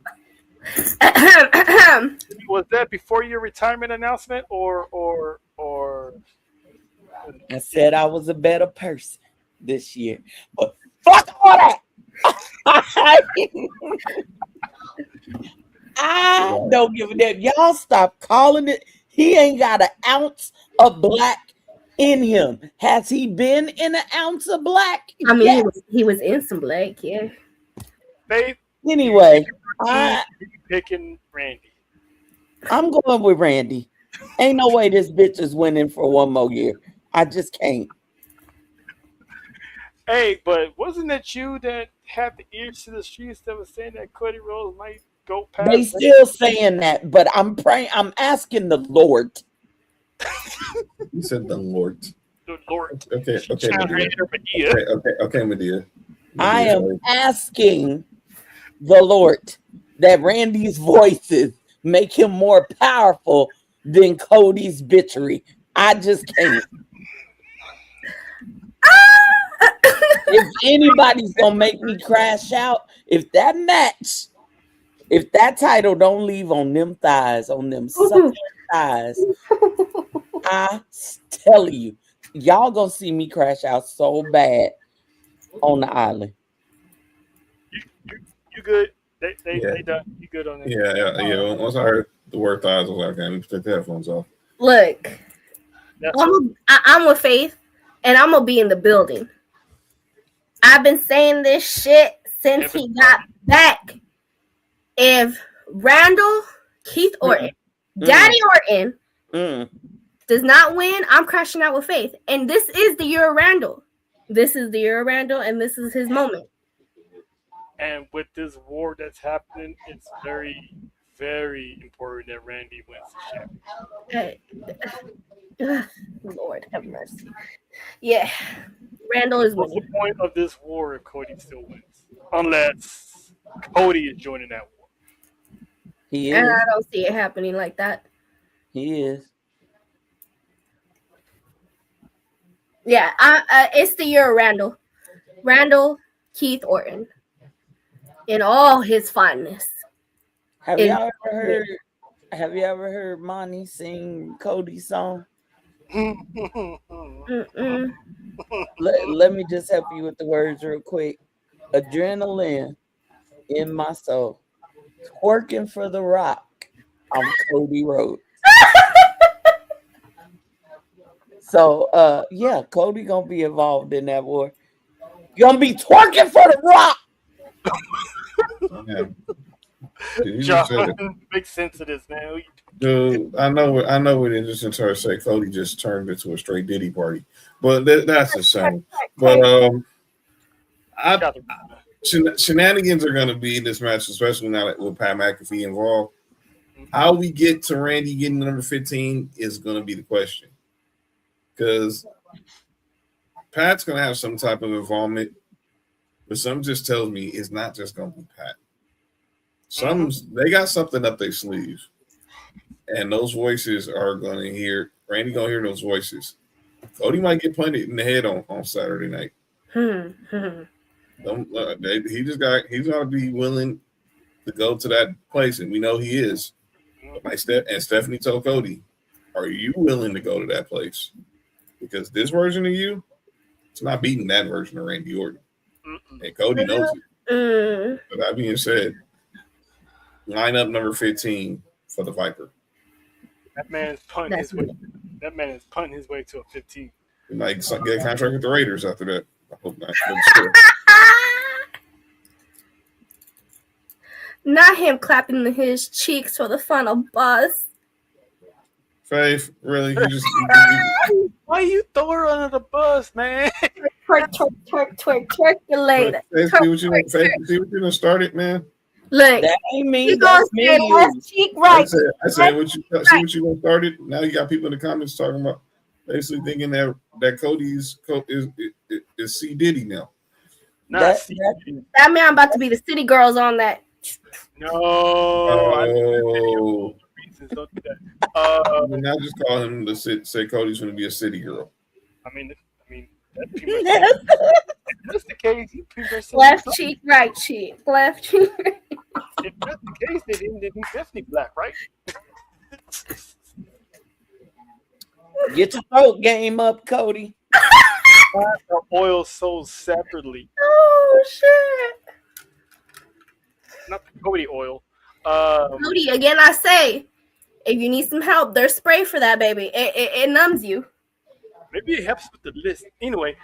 Was that before your retirement announcement, or? I said I was a better person this year, but fuck all that. I don't give a damn. Y'all stop calling it. He ain't got an ounce of black in him. Has he been in an ounce of black? I mean, yes. he was in some black, yeah. Anyway, picking Randy. I'm going with Randy. Ain't no way this bitch is winning for one more year. I just can't. Hey, but wasn't it you that had the ears to the streets that was saying that Cody Rhodes might go past? They still saying that, but I'm praying. I'm asking the Lord. You said the Lord. The Lord. Okay, Medea. Okay, Medea. I am asking the Lord that Randy's voices make him more powerful than Cody's bitchery. I just can't. If anybody's gonna make me crash out, if that title don't leave on them thighs, on them sucking thighs, I tell you, y'all gonna see me crash out so bad on the island. You good? They done. You good on that? Yeah. Once I heard the word thighs, I was like, okay, I need to take the headphones off. Look, I'm with Faith, and I'm gonna be in the building. I've been saying this shit since he got back. If Randall, Keith Orton, Daddy Orton does not win, I'm crashing out with Faith. And this is the year of Randall. This is the year of Randall, and this is his moment. And with this war that's happening, it's very, very important that Randy wins the championship. Lord have mercy. Yeah. Randall is winning. What's the point of this war if Cody still wins? Unless Cody is joining that war. He is. And I don't see it happening like that. He is. Yeah, it's the year of Randall. Randall Keith Orton in all his fondness. Have y'all ever heard Monty sing Cody's song? Let me just help you with the words real quick. Adrenaline in my soul. Twerking for the Rock. I'm Cody Rhodes. So yeah, Cody gonna be involved in that war. You gonna be twerking for the Rock. John, make sense of this, man. Dude, I know what it is. Trying to say Cody just turned into a straight Diddy party, but that's the same. But shenanigans are going to be in this match, especially now that with Pat McAfee involved. How we get to Randy getting number 15 is going to be the question, because Pat's going to have some type of involvement, but something just tells me it's not just going to be Pat. They got something up their sleeve. And those voices are going to hear. Randy going to hear those voices. Cody might get punted in the head on Saturday night. He's got to be willing to go to that place, and we know he is. And Stephanie told Cody, "Are you willing to go to that place? Because this version of you, it's not beating that version of Randy Orton." And Cody knows it. But that being said, lineup number 15 for the Viper. That man is punting his way. That man is punting his way to a 15. He might get a contract with the Raiders after that. I hope not. Not him clapping his cheeks for the final boss. Faith, really? Why you throw her under the bus, man? Twerk you later. See what you done started, man. Look, that ain't me. You gonna say left cheek right. I said what you gonna started. Now you got people in the comments talking about basically thinking that Cody's is C Diddy now. That man about to be the city girls on that. No. Don't do that. Now just call him to say Cody's going to be a city girl. I mean, that's the case. Left cheek, right cheek, left cheek. If that's the case, then he's definitely black, right? Get your throat game up, Cody. Or oil sold separately. Oh shit! Not the Cody oil. Cody, again, I say, if you need some help, there's spray for that, baby. It numbs you. Maybe it helps with the list. Anyway,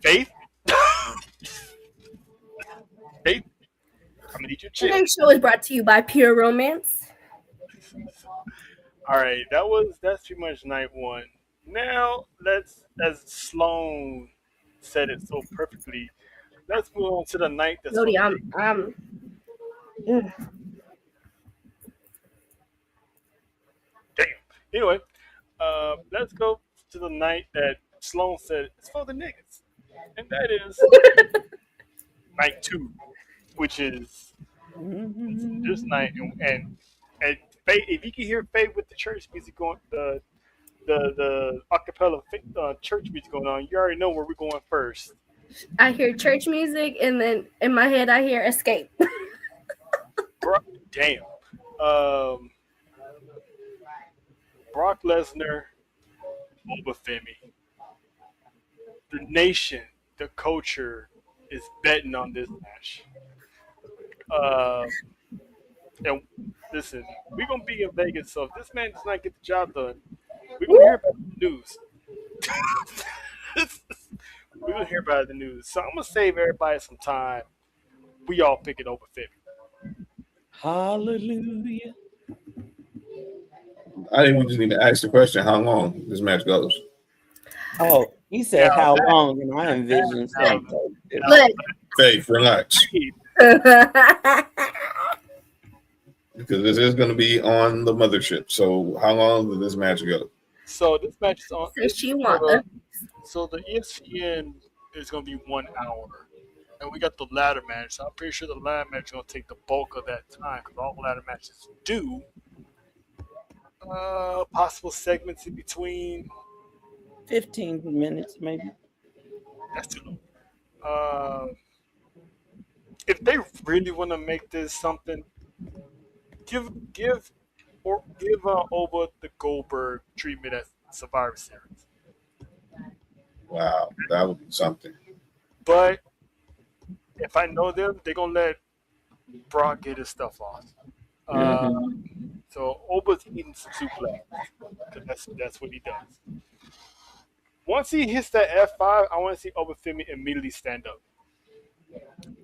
Faith. Faith. I'm gonna need you to chill. Today's show is brought to you by Pure Romance. All right, that's pretty much night one. Now as Sloan said it so perfectly, let's move on to the night that's. Cody, Damn. Anyway, let's go to the night that Sloan said it's for the niggas, and that is night 2, which is this night, and Faye, if you can hear Faye with the church music going, the acapella church music going on, you already know where we're going first. I hear church music, and then in my head I hear Escape. Damn. Brock Lesnar, Obafemi. The nation, the culture is betting on this match. And listen, we're going to be in Vegas, so if this man does not get the job done, we're going to hear about the news. We're going to hear about the news. So I'm going to save everybody some time. We all pick it over 50. Hallelujah. I think we just need to ask the question how long this match goes. Oh, he said how long, and I envisioned something. Look. Faith, relax. Because this is going to be on the mothership. So how long does this match go? So this match is on. So the ESPN is going to be 1 hour. And we got the ladder match. So I'm pretty sure the ladder match is going to take the bulk of that time because all ladder matches do Possible segments in between. 15 minutes, maybe. That's too long. If they really want to make this something, give Oba the Goldberg treatment at Survivor Series. Wow, that would be something. But if I know them, they're gonna let Brock get his stuff off. So Oba's eating some suplex because that's what he does. Once he hits that F5, I want to see Oba Femi immediately stand up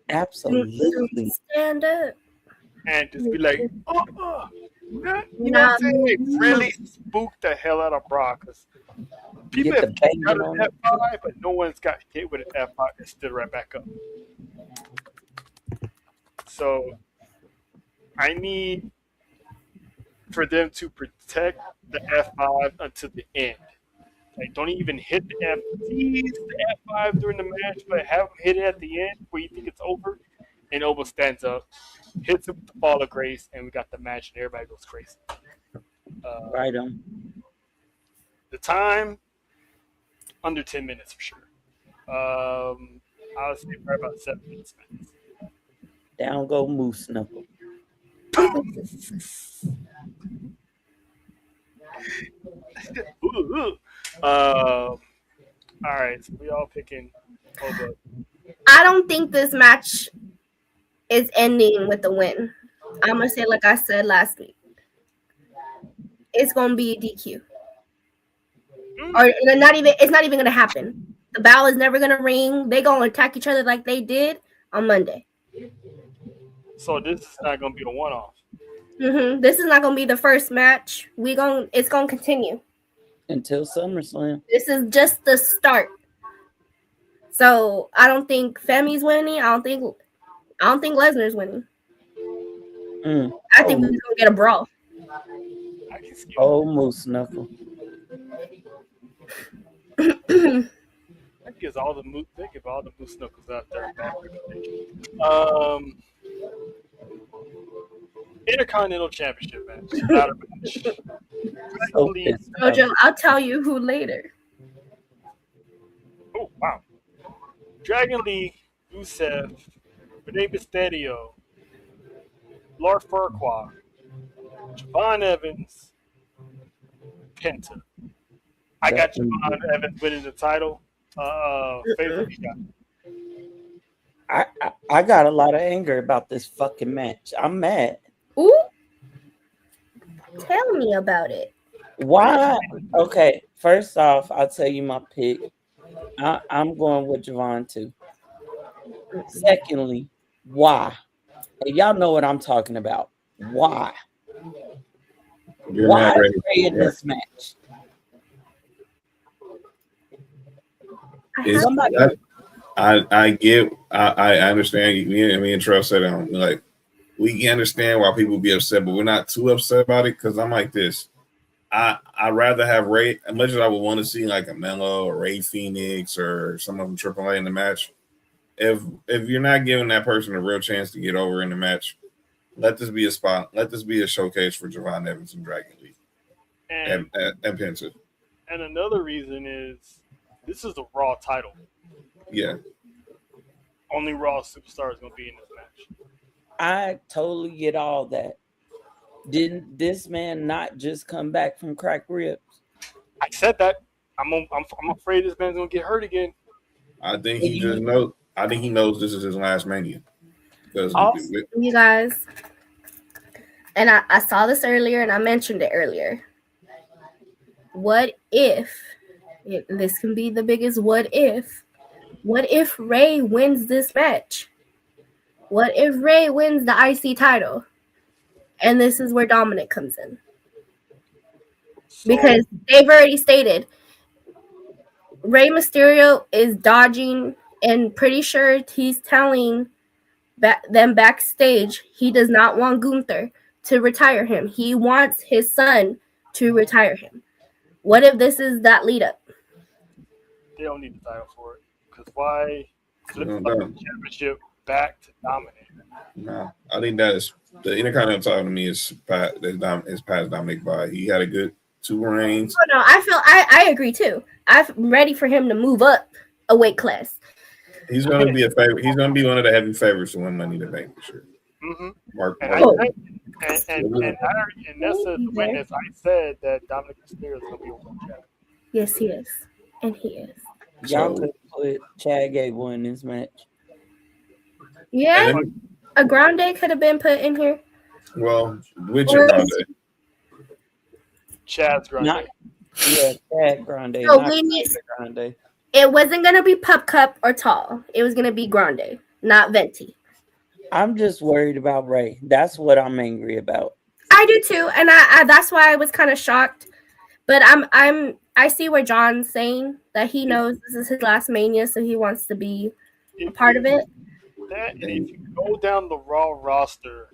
Absolutely. Stand up. and just be like, you know what I'm saying? Really spook the hell out of Brock. 'Cause people Get the have bang got on an it. F5, but no one's got hit with an F5 and stood right back up. So I need for them to protect the F5 until the end. Like, don't even hit the tease the F5 during the match, but have him hit it at the end where you think it's over. And Oba stands up, hits him with the Fall of Grace, and we got the match, and everybody goes crazy. Right on. The time, under 10 minutes for sure. I would say probably about 7 minutes max. Down go Moose Knuckle. All right, so we all picking Oba. I don't think this match is ending with the win. I'm gonna say like I said last week. It's gonna be a DQ. Or it's not even gonna happen. The bell is never gonna ring. They gonna attack each other like they did on Monday. So this is not gonna be a one-off. This is not gonna be the first match. It's gonna continue until SummerSlam. This is just the start. So I don't think Femi's winning. I don't think Lesnar's winning. I think we're gonna get a brawl. Oh, Moose Knuckle. That gives all the moose knuckles out there. Intercontinental Championship match. Ladder match. Jojo, I'll tell you who later. Oh wow! Dragon Lee, Rusev, Rey Mysterio, Lord Farquaad, Javon Evans, Penta. I got Javon Evans winning the title. Favorite I got a lot of anger about this fucking match. I'm mad. Ooh. Tell me about it. Why? Okay, first off, I'll tell you my pick. I'm going with Javon too. Secondly, why? And y'all know what I'm talking about. Why? Why is Ray in this match? I understand. Me and Trell said like we can understand why people be upset, but we're not too upset about it because I'm like this. I'd rather have Ray, as much as I would want to see like a Melo or Ray Phoenix or someone from AAA in the match. If you're not giving that person a real chance to get over in the match, let this be a spot. Let this be a showcase for Javon Evans and Dragon Lee and Penta. And another reason is this is the Raw title. Yeah. Only Raw superstar is going to be in this match. I totally get all that. Didn't this man not just come back from cracked ribs? I said that. I'm afraid this man's going to get hurt again. I think he just knows. I think he knows this is his last Mania. Because you guys, and I saw this earlier and I mentioned it earlier. What if this can be the biggest what if? What if Ray wins this match? What if Ray wins the IC title? And this is where Dominic comes in. Because they've already stated Rey Mysterio is dodging and pretty sure he's telling them backstage he does not want Gunther to retire him. He wants his son to retire him. What if this is that lead up? They don't need the title for it. Because why flip the championship back to dominate. No, I think that is the Intercontinental title to me is past Dominic by. He had a good 2 reigns. Oh, no, I agree too. I'm ready for him to move up a weight class. He's going to be a favorite. He's going to be one of the heavy favorites to win Money in the Bank for sure. Mm-hmm. Mark. And that's a witness. I said that Dominic Mysterio is going to be a world champion. Yes, he is, and he is. Y'all could put Chad Gable in this match. Yeah, a Grande could have been put in here. Well, which Grande? Chad's Grande. Chad Grande. So we need Grande. It wasn't gonna be Pup Cup or Tall. It was gonna be Grande, not Venti. I'm just worried about Ray. That's what I'm angry about. I do too, and I that's why I was kind of shocked. But I see where John's saying that he knows this is his last Mania, so he wants to be a part of it. And if you go down the Raw roster,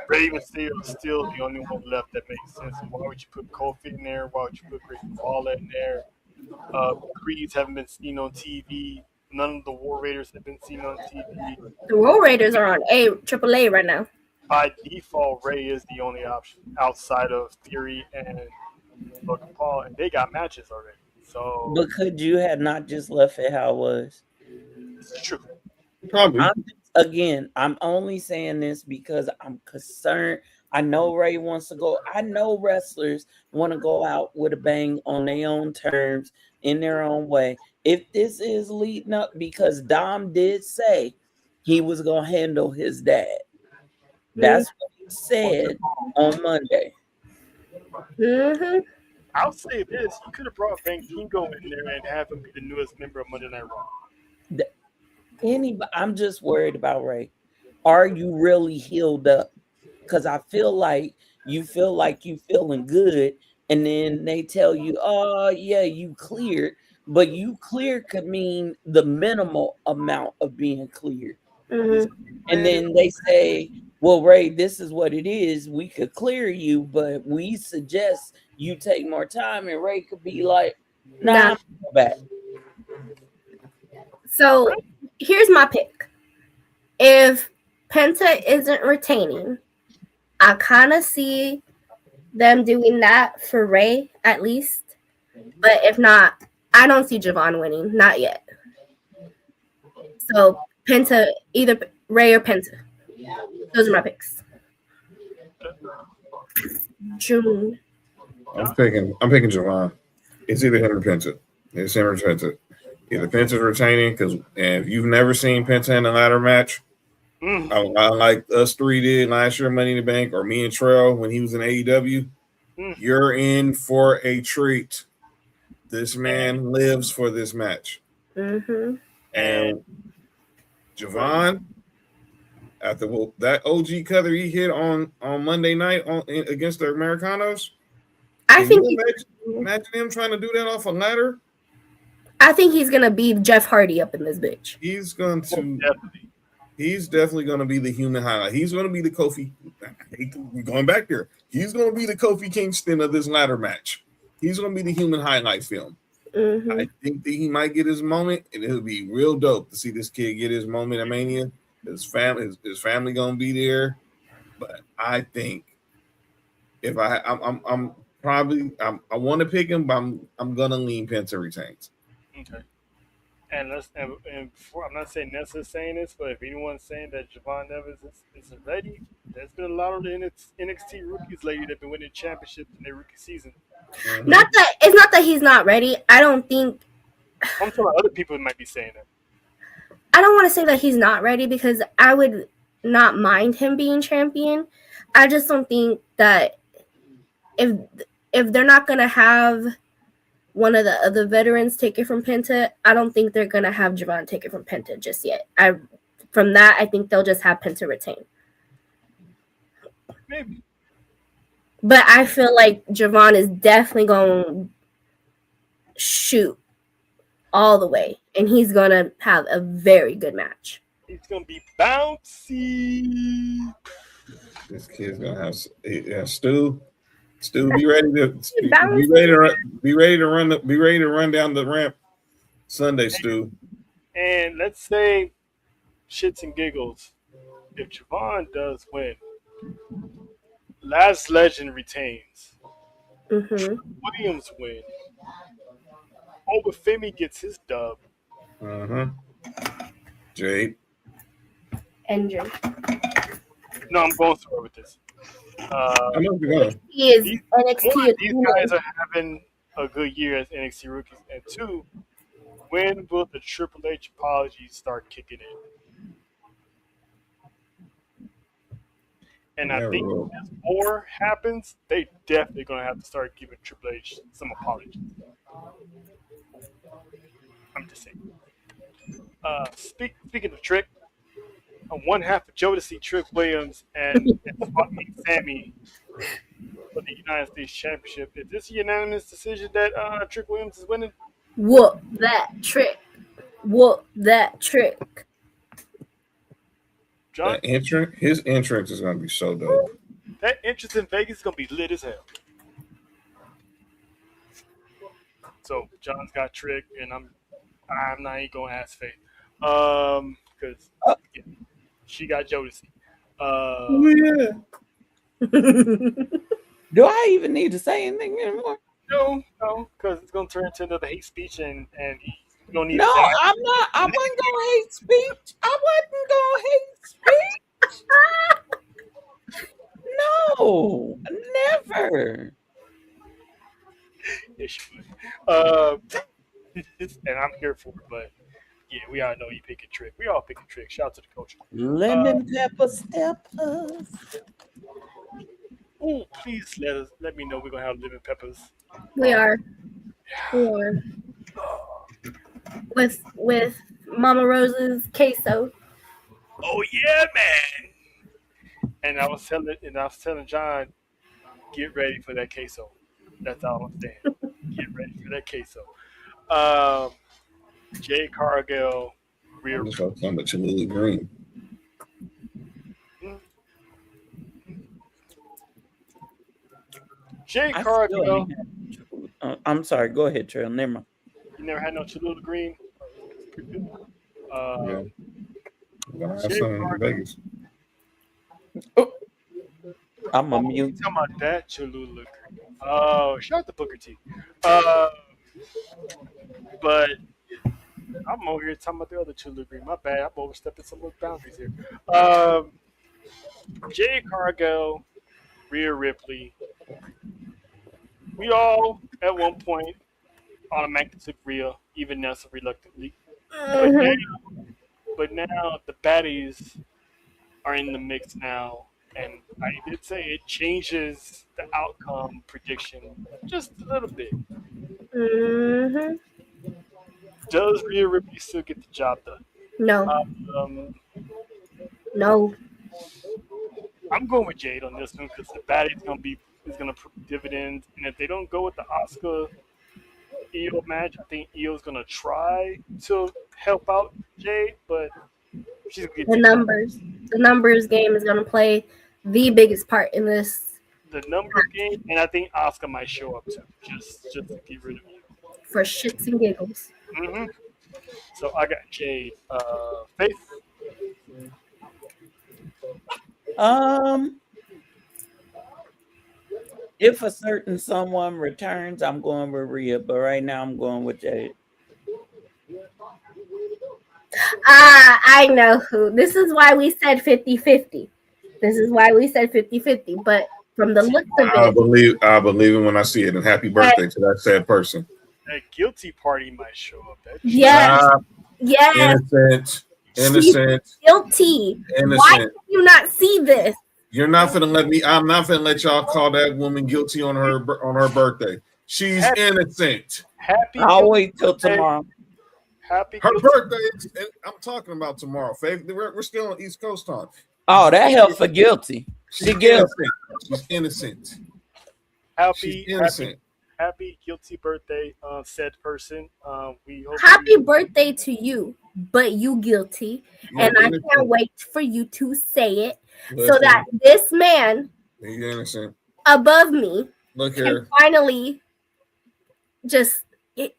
Rey Mysterio is still the only one left that makes sense. Why would you put Kofi in there? Why would you put Grayson Waller in there? Creeds haven't been seen on TV. None of the War Raiders have been seen on TV. The War Raiders are on AAA right now. By default, Ray is the only option outside of Theory and Logan Paul, and they got matches already. So, but could you have not just left it how it was? It's true. Probably. I'm only saying this because I'm concerned. I know Ray wants to go. I know wrestlers want to go out with a bang on their own terms, in their own way. If this is leading up, because Dom did say he was going to handle his dad. That's what he said on Monday. Mm-hmm. I'll say this: you could have brought Bankingo in there and have him be the newest member of Monday Night Raw. I'm just worried about Ray. Are you really healed up? Because I feel like you feeling good, and then they tell you, "Oh yeah, you cleared," but you cleared could mean the minimal amount of being cleared. Mm-hmm. And then they say, "Well, Ray, this is what it is. We could clear you, but we suggest you take more time." And Ray could be like, "Nah, I'm back." So here's my pick. If Penta isn't retaining, I kind of see them doing that for Ray at least. But if not, I don't see Javon winning. Not yet. So Penta, either Ray or Penta. Those are my picks. June. I'm picking Javon. It's either him or Penta. It's him or Penta. Either Penta's retaining, because if you've never seen Penta in a ladder match, like us three did last year, Money in the Bank, or me and Trell when he was in AEW, you're in for a treat. This man lives for this match. Mm-hmm. And Javon, after that OG cutter he hit on Monday night against the Americanos, I think imagine him trying to do that off a ladder. I think he's gonna be Jeff Hardy up in this bitch. He's definitely going to be the human highlight. He's going to be the Kofi. Going back there, he's going to be the Kofi Kingston of this ladder match. He's going to be the human highlight film. Mm-hmm. I think that he might get his moment, and it'll be real dope to see this kid get his moment at Mania. His family going to be there. But I think if I want to pick him, but I'm going to lean Penta retains. Okay. And before, I'm not saying Nessa's saying this, but if anyone's saying that Javon Evans isn't ready, there's been a lot of the NXT rookies lately that have been winning championships in their rookie season. Mm-hmm. It's not that he's not ready. I don't think. I'm talking about other people that might be saying that. I don't want to say that he's not ready because I would not mind him being champion. I just don't think that if they're not gonna have one of the other veterans take it from Penta, I don't think they're gonna have Javon take it from Penta just yet. From that, I think they'll just have Penta retain. Maybe. But I feel like Javon is definitely going to shoot all the way, and he's going to have a very good match. He's going to be bouncy. This kid's going to have Stu. Stu, be ready to run down the ramp Sunday, Stu. And let's say shits and giggles, if Javon does win, Last Legend retains. Mm-hmm. Williams win. Obafemi gets his dub. Jade. Engine. No, I'm going through with this. I know you're going. He is These, NXT. one, these guys are having a good year as NXT rookies, and two, when will the Triple H apologies start kicking in? And I think as more happens, they definitely gonna have to start giving Triple H some apologies. I'm just saying. Speaking of Trick, on one half of Jodeci, Trick Williams and Sammy for the United States Championship. Is this a unanimous decision that Trick Williams is winning? Whoop that trick. Whoop that trick. John, his entrance is gonna be so dope. That entrance in Vegas is gonna be lit as hell. So John's got Trick, and I'm not even gonna ask Faith, because she got Jodeci. Do I even need to say anything anymore? No, because it's gonna turn into another hate speech, and you don't need. No, I'm not. I wasn't gonna hate speech. I wasn't gonna hate speech. No, never. Yes, you would. And I'm here for it, but yeah, we all know you picking Trick. We all picking Trick. Shout out to the coach. Lemon pepper steppers. Oh, please let me know we're gonna have lemon peppers. We are. With Mama Rose's queso. Oh yeah, man. And I was telling John, get ready for that queso. That's all I'm saying. Get ready for that queso. Jay Cargill, I'm just talking about Cholula Green. Jay Cargill. I'm sorry. Go ahead, Trail. Never mind. You never had no Cholula Green? Yeah. Jay Cargill. Vegas. Oh, I'm a mute. Talking about that Cholula Green. Oh, shout out to Booker T. But I'm over here talking about the other Cholula Green. My bad. I'm overstepping some of the boundaries here. Jay Cargill, Rhea Ripley. We all, at one point, automatically took Rhea, even Nessa reluctantly. But now the baddies are in the mix now. And I did say it changes the outcome prediction just a little bit. Mm-hmm. Does Rhea Ripley still get the job done? No. No. I'm going with Jade on this one because the baddie is gonna prove dividends, and if they don't go with the Asuka Io match, I think Io's gonna try to help out Jade, but she's gonna get the numbers game is gonna play the biggest part in this. The numbers game, and I think Asuka might show up too, just to get rid of Io. For shits and giggles. Mm-hmm. So I got Jade. Faith. If a certain someone returns, I'm going with Rhea, but right now I'm going with Jade. I know who. This is why we said 50-50. But from the looks of it, I believe it when I see it. And happy birthday to that sad person. That guilty party might show up. Yes. Innocent. Guilty. Innocent. Why did you not see this? You're not gonna let me. I'm not gonna let y'all call that woman guilty on her birthday. She's innocent. I'll wait till tomorrow. Her birthday. I'm talking about tomorrow. Faith. We're still on East Coast time. Oh, that helped for guilty. She's guilty. She's innocent. Happy guilty birthday, said person. We hope happy birthday to you, but you guilty, and I can't wait for you to say it so that this man above me can finally just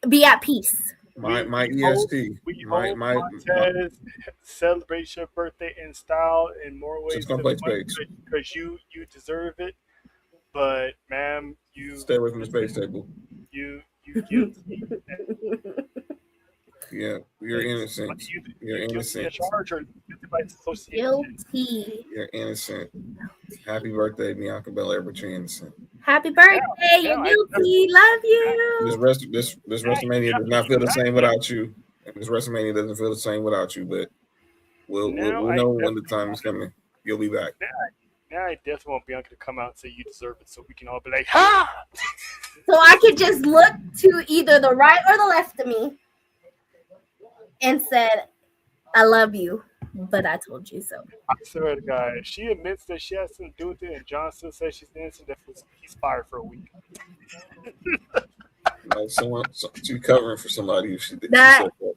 be at peace. My EST. We My hope my, Montez celebrates your birthday in style in more ways just than gonna play one spades. because you deserve it. But ma'am, Stay away from the space table. you guilty. Yeah, you're innocent. You're You guilty innocent. as charged or guilty by association. Guilty. You're innocent. Happy birthday, Bianca Belair, but you're innocent. Happy birthday. You're guilty. Love you. This WrestleMania does not feel the same without you. And this WrestleMania doesn't feel the same without you, but we'll know when the time is coming. You'll be back. Now I definitely want Bianca to come out and say you deserve it so we can all be like, ha! So I could just look to either the right or the left of me and said, I love you, but I told you so. I swear to God, if she admits that she has something to do with it and John still says she's innocent, he's fired for a week. Like she's covering for somebody.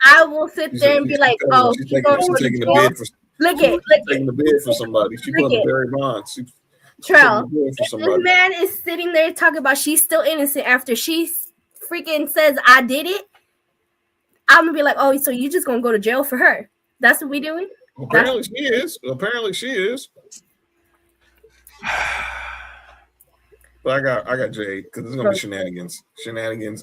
I will sit there and be like, oh, she's taking the bid for. Look taking the bid for somebody. She put the Barry Bonds. Trell, this man is sitting there talking about she's still innocent after she freaking says I did it. I'm gonna be like, oh, so you just gonna go to jail for her? That's what we doing? Apparently she is. But I got Jade because it's gonna be shenanigans,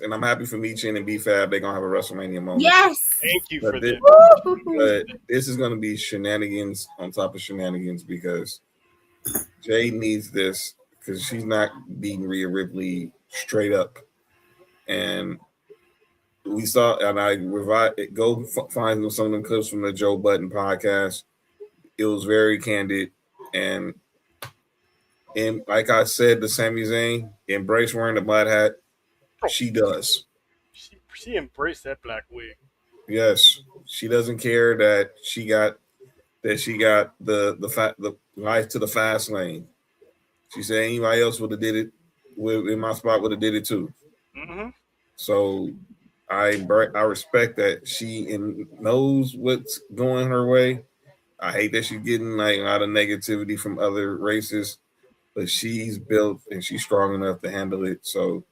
and I'm happy for Michin and B-Fab. They're gonna have a WrestleMania moment. Yes, thank you for this. But this is gonna be shenanigans on top of shenanigans because Jade needs this because she's not beating Rhea Ripley straight up, and we saw. And I go find some of them clips from the Joe Budden podcast. It was very candid and. And like I said to Sami Zayn, embrace wearing the black hat. She does. She embraced that black wig. Yes, she doesn't care that she got the life to the fast lane. She said anybody else would have did it. In my spot would have did it too. Mm-hmm. So I respect that she knows what's going her way. I hate that she's getting like a lot of negativity from other races. But she's built and she's strong enough to handle it. So,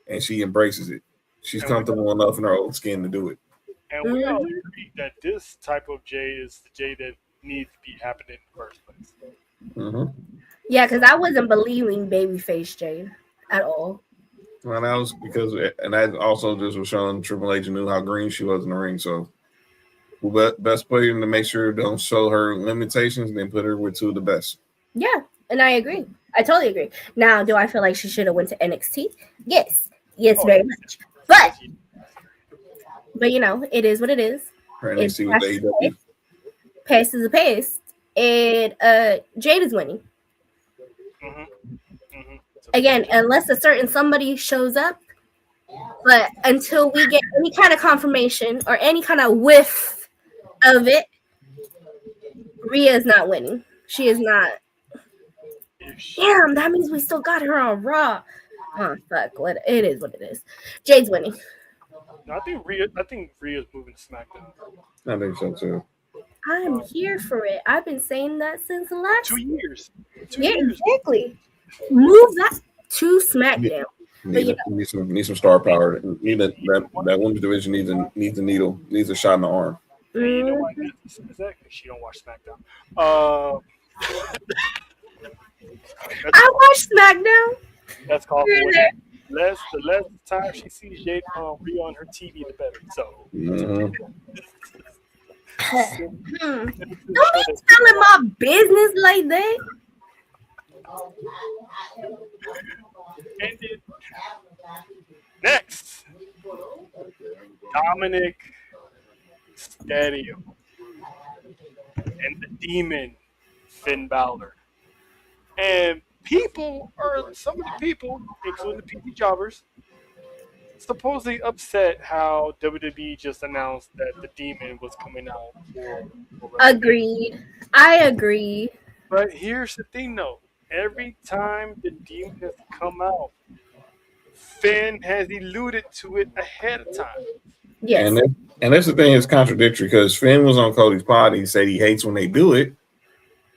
and she embraces it. She's comfortable enough in her old skin to do it. And we all agree that this type of Jade is the Jade that needs to be happening in the first place. Mm-hmm. Yeah, because I wasn't believing babyface Jade at all. Well, that was because, and that also just was showing Triple H knew how green she was in the ring. So, best player to make sure don't show her limitations, then put her with two of the best. Yeah, and I agree. I totally agree. Now, do I feel like she should have went to NXT? Yes, very much. But you know, it is what it is. NXT with AEW. Pace is a pace, and Jade is winning. Mm-hmm. Mm-hmm. Again, unless a certain somebody shows up, but until we get any kind of confirmation or any kind of whiff of it, Rhea is not winning. She is not. Damn, that means we still got her on Raw. Oh fuck! It is what it is. Jade's winning. No, I think Rhea's moving to SmackDown. I think so too. I'm here for it. I've been saying that since the last 2 years. Yeah, exactly. Move that to SmackDown. Need some star power. That women's division needs a needle. Needs a shot in the arm. You know why she don't watch SmackDown. I watch SmackDown. That's called for it. The less time she sees Jade Rhea on her TV, the better. So, mm-hmm. Don't be telling my business like that. Ended. Next, Dominic Mysterio and the Demon Finn Balor. And some of the people, including the PT Jobbers, supposedly upset how WWE just announced that the Demon was coming out. Agreed. I agree. But here's the thing, though. Every time the Demon has come out, Finn has alluded to it ahead of time. Yes. And that's the thing, it's contradictory because Finn was on Cody's pod. He said he hates when they do it,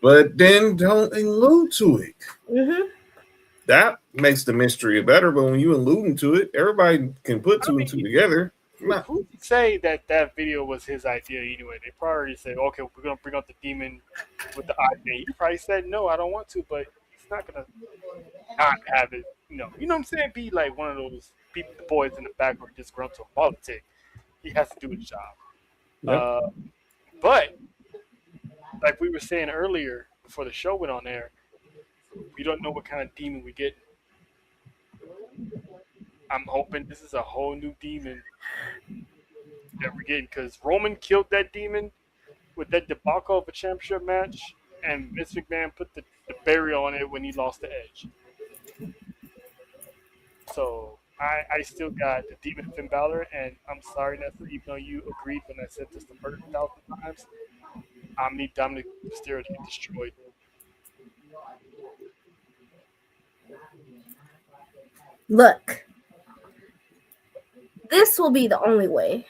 but then don't allude to it. Mm-hmm. That makes the mystery better. But when you alluding to it, everybody can put two and two together. Who would say that video was his idea anyway? They probably said, okay, we're going to bring out the demon with the eye thing. He probably said, no, I don't want to, but he's not going to not have it, you know what I'm saying? Be like one of those people, the boys in the back who are just grown to politics. He has to do his job. Yep. But like we were saying earlier before the show went on air, we don't know what kind of demon we get. I'm hoping this is a whole new demon that we're getting, because Roman killed that demon with that debacle of a championship match, and Vince McMahon put the burial on it when he lost the Edge. So I still got the demon Finn Balor, and I'm sorry, Nessa, even though you agreed when I said this the first 1,000 times, I need Dominic Mysterio to get destroyed. Look, this will be the only way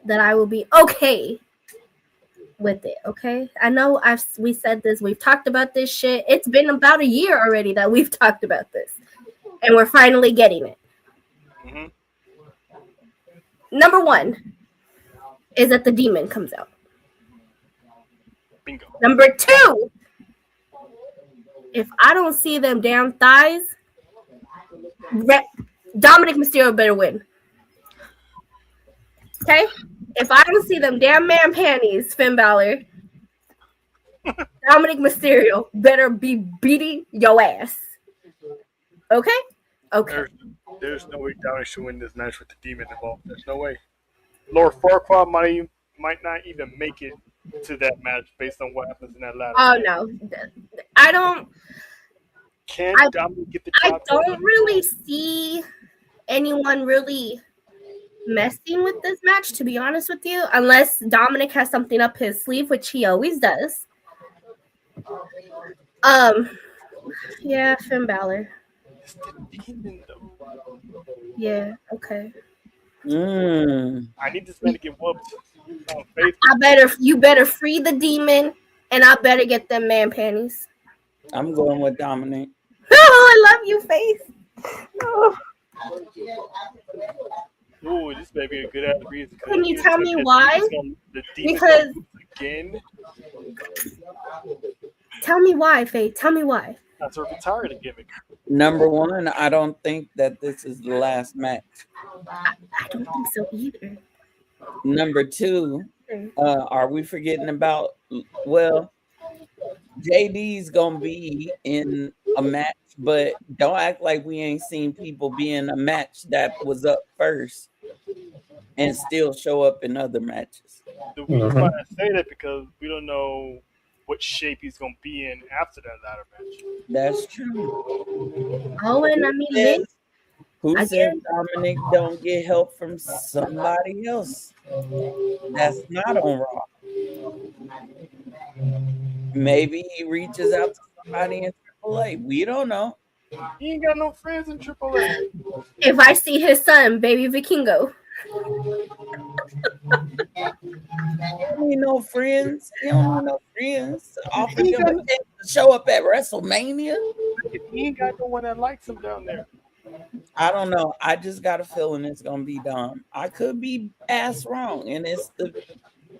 that I will be okay with it, okay? I know we said this, we've talked about this shit. It's been about a year already that we've talked about this, and we're finally getting it. Mm-hmm. Number one is that the demon comes out. Bingo. Number two, if I don't see them damn thighs, Dominic Mysterio better win. Okay? If I don't see them damn man panties, Finn Balor, Dominic Mysterio better be beating your ass. Okay? Okay. There's no way Dominic should win this match with the demon involved. There's no way. Lord Farquaad might not even make it to that match based on what happens in that ladder. Oh, no. I don't... Can Dominic get the job? I don't really see anyone really messing with this match, to be honest with you, unless Dominic has something up his sleeve, which he always does. Yeah, Finn Balor. It's the demon, though. Yeah, okay. I need this man to get whooped. You better free the demon, and I better get them man panties. I'm going with Dominic. Oh, I love you, Faith. Oh. Ooh, this may be a good ass reason. Can you tell me why? Because again. Tell me why, Faith. Tell me why. That's a retired gimmick. Number one, I don't think that this is the last match. I don't think so either. Number two, are we forgetting about? Well, JD's gonna be in a match, but don't act like we ain't seen people be in a match that was up first and still show up in other matches. The reason why I say that because we don't know what shape he's gonna be in after that ladder match. That's true. Oh, and I mean, who said Dominic don't get help from somebody else that's not on Raw? Maybe he reaches out to somebody in AAA. We don't know. He ain't got no friends in AAA. If I see his son, Baby Vikingo. He ain't no friends. He don't have no friends. Offer him to show up at WrestleMania. He ain't got no one that likes him down there. I don't know. I just got a feeling it's gonna be Dom. I could be ass wrong, and it's the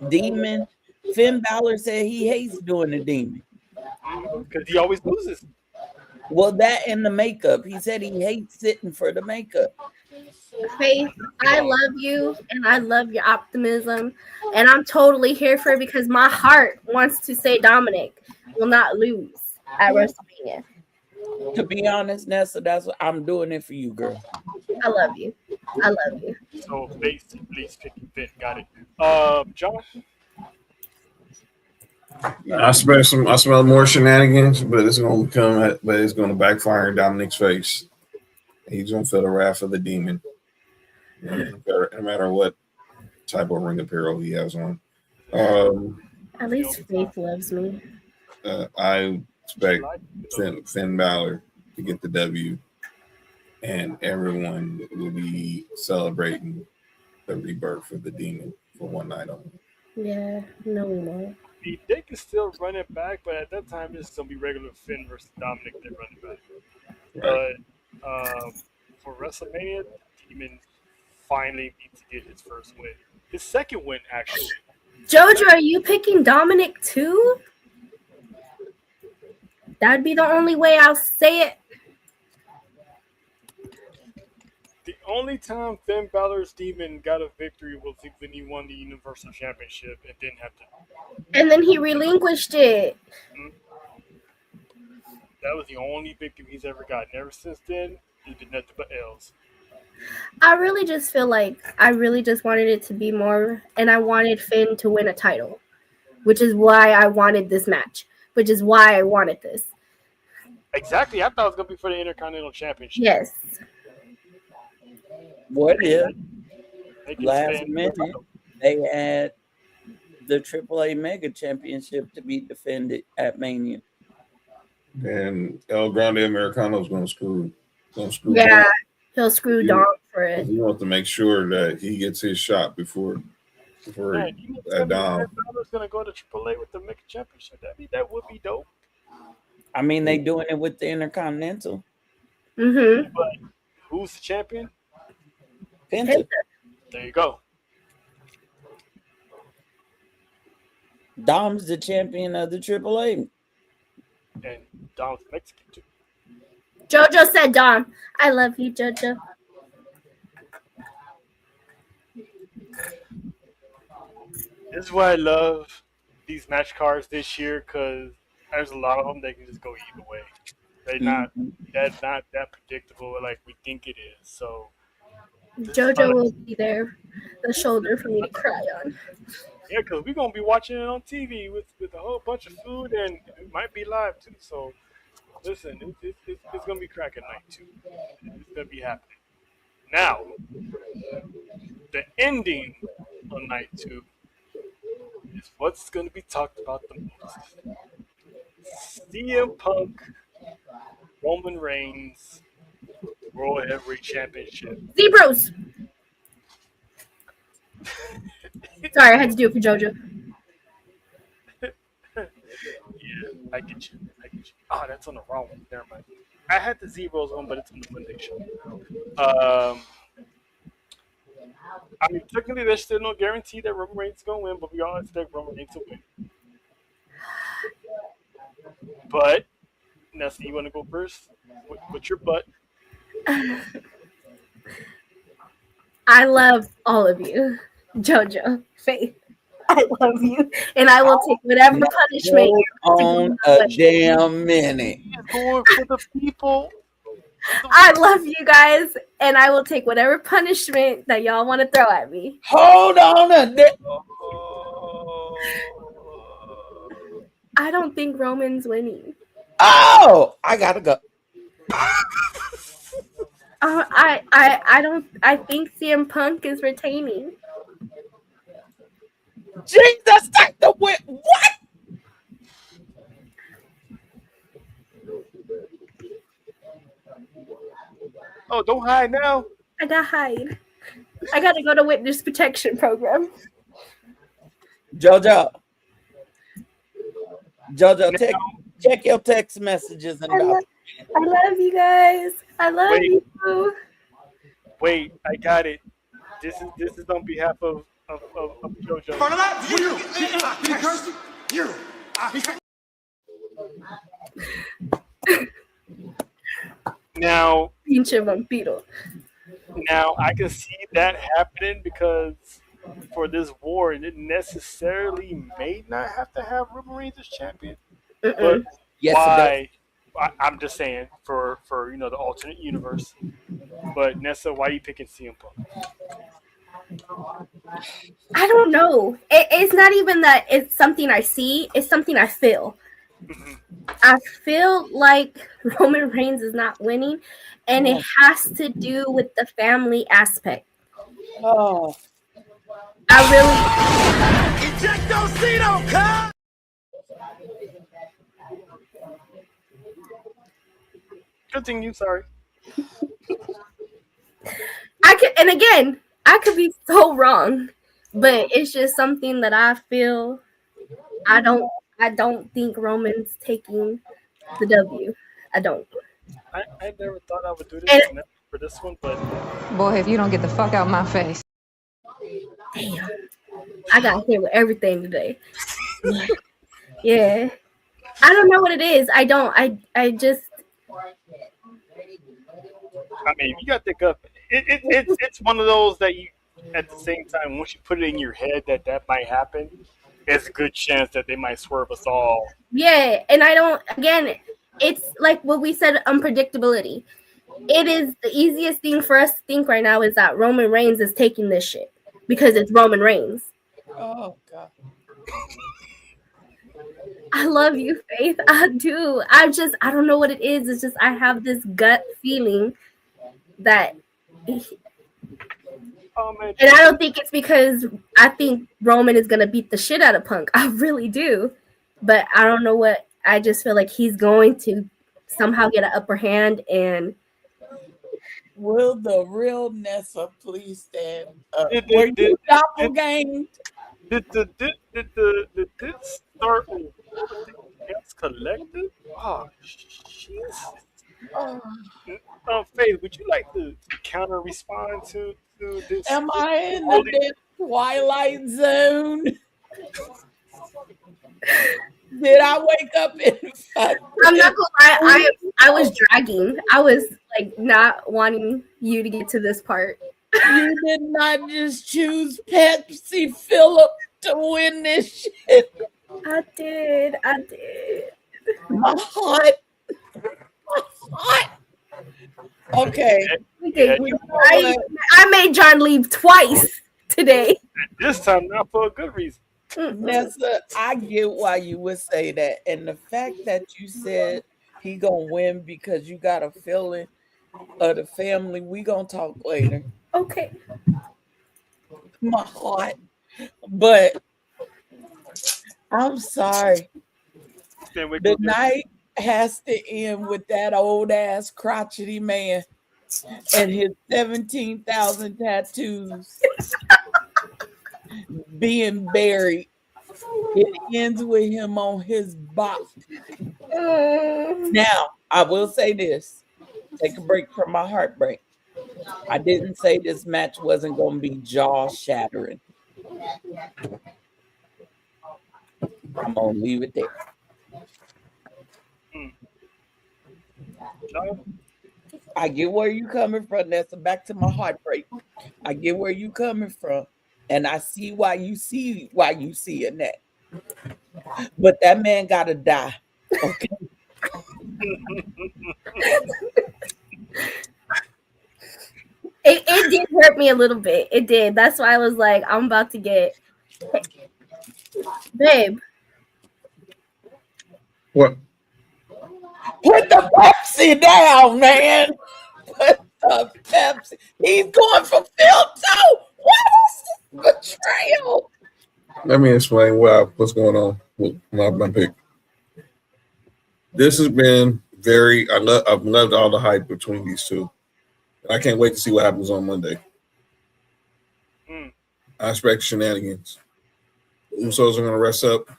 demon. Finn Balor said he hates doing the demon because he always loses. Well, that and the makeup. He said he hates sitting for the makeup. Faith, I love you and I love your optimism, and I'm totally here for it because my heart wants to say Dominic will not lose at WrestleMania. To be honest, Nessa, that's what I'm doing it for you, girl. I love you. I love you. So basically, picking Finn. Got it. Josh. I smell more shenanigans, but it's gonna backfire in Dominic's face. He's gonna feel the wrath of the demon, no matter what type of ring apparel he has on. At least Faith loves me. I expect Finn Balor to get the W, and everyone will be celebrating the rebirth of the demon for one night only. Yeah, no, we won't. They can still run it back, but at that time it's gonna be regular Finn versus Dominic. They run it back. Right. But for WrestleMania, the demon finally needs to get his first win. His second win, actually. Jojo, are you picking Dominic too? That'd be the only way I'll say it. The only time Finn Balor's demon got a victory was when he won the Universal Championship and didn't have to. And then he relinquished it. That was the only victory he's ever gotten. Ever since then, he did nothing but L's. I really just feel like I really just wanted it to be more, and I wanted Finn to win a title, which is why I wanted this match, which is why I wanted this. Exactly. I thought it was going to be for the Intercontinental Championship. Yes. What if last minute they had the AAA Mega Championship to be defended at Mania? And El Grande Americano's going to screw. Yeah, he'll screw Dom for it. He wants to make sure that he gets his shot before Man, Dom. Balor's going to go to AAA with the Mega Championship. That would be dope. I mean, they doing it with the Intercontinental. Mm-hmm. But who's the champion? Penta. There you go. Dom's the champion of the AAA. And Dom's Mexican too. Jojo said Dom. I love you, Jojo. This is why I love these match cards this year, because there's a lot of them that can just go either way. They're not that predictable like we think it is. So Jojo will be there, the shoulder for me to cry on. Yeah, because we're gonna be watching it on TV with a whole bunch of food, and it might be live too. So listen, it's gonna be cracking night too. It's gonna be happening. Now, the ending on night 2 is what's gonna be talked about the most. CM Punk, Roman Reigns, World Heavyweight Championship. Zebros. Sorry, I had to do it for JoJo. Yeah, I get you. Oh, that's on the wrong one. Never mind. I had the Zeros on, but it's on the Monday show. I mean, technically, there's still no guarantee that Roman Reigns is going to win, but we all expect Roman Reigns to win. But, Nessa, you want to go first? With your butt? I love all of you. JoJo, Faith, I love you. And I will take whatever punishment. On a damn minute. Going for the people. I love you guys, and I will take whatever punishment that y'all want to throw at me. Hold on I don't think Roman's winning. Oh, I gotta go. I think CM Punk is retaining. Jesus, take the win. What? Oh, don't hide now. I gotta hide. I gotta go to witness protection program. JoJo, check your text messages and I love you guys. I love you. Wait, I got it. This is on behalf of JoJo. Now, I can see that happening because for this war, it necessarily may not have to have Roman Reigns as champion. But yes, why? I'm just saying for the alternate universe. But Nessa, why are you picking CM Punk? I don't know. It's not even that it's something I see. It's something I feel. I feel like Roman Reigns is not winning, and it has to do with the family aspect. Oh, I really. Ejectocito, cut! Continue. Sorry. I could be so wrong, but it's just something that I feel. I don't think Roman's taking the W. I don't. I never thought I would do this. for this one, but Boy, if you don't get the fuck out my face. Damn. I got hit with everything today. Yeah. I don't know what it is. I don't. I just. I mean, you got to think of it's one of those that you at the same time once you put it in your head that might happen, it's a good chance that they might swerve us all. Yeah, and I don't. Again, it's like what we said, unpredictability. It is the easiest thing for us to think right now is that Roman Reigns is taking this shit because it's Roman Reigns. Oh God. I love you, Faith. I do. I don't know what it is. It's just I have this gut feeling that, and I don't think it's because I think Roman is gonna beat the shit out of Punk. I really do, but I don't know what. I just feel like he's going to somehow get an upper hand. And will the real Nessa please stand up? Were you doppelganged? Did this start with the Ants Collective? Oh, Jesus. Faith, would you like to counter respond to this? Am I in the dead twilight zone? Did I wake up in I'm not gonna lie, I was dragging. I was like not wanting you to get to this part. You did not just choose Pepsi Phillip to win this shit. I did. My heart. Okay. I made John leave twice today. This time not for a good reason. Nessa, I get why you would say that. And the fact that you said he gonna win because you got a feeling of the family, we gonna talk later. Okay. My heart. But I'm sorry. The night has to end with that old ass crotchety man and his 17,000 tattoos being buried. It ends with him on his body. Now, I will say this. Take a break from my heartbreak. I didn't say this match wasn't going to be jaw-shattering. I'm going to leave it there. I get where you coming from. That's back to my heartbreak. I get where you coming from, and I see why you see in that. But that man gotta die. Okay. It did hurt me a little bit. It did. That's why I was like, I'm about to get babe. What? Put the Pepsi down, man. Put the Pepsi. He's going for Phil too. What is this betrayal? Let me explain what's going on with my pick. This has been I've loved all the hype between these two. I can't wait to see what happens on Monday. I expect shenanigans. The Usos are going to rest up.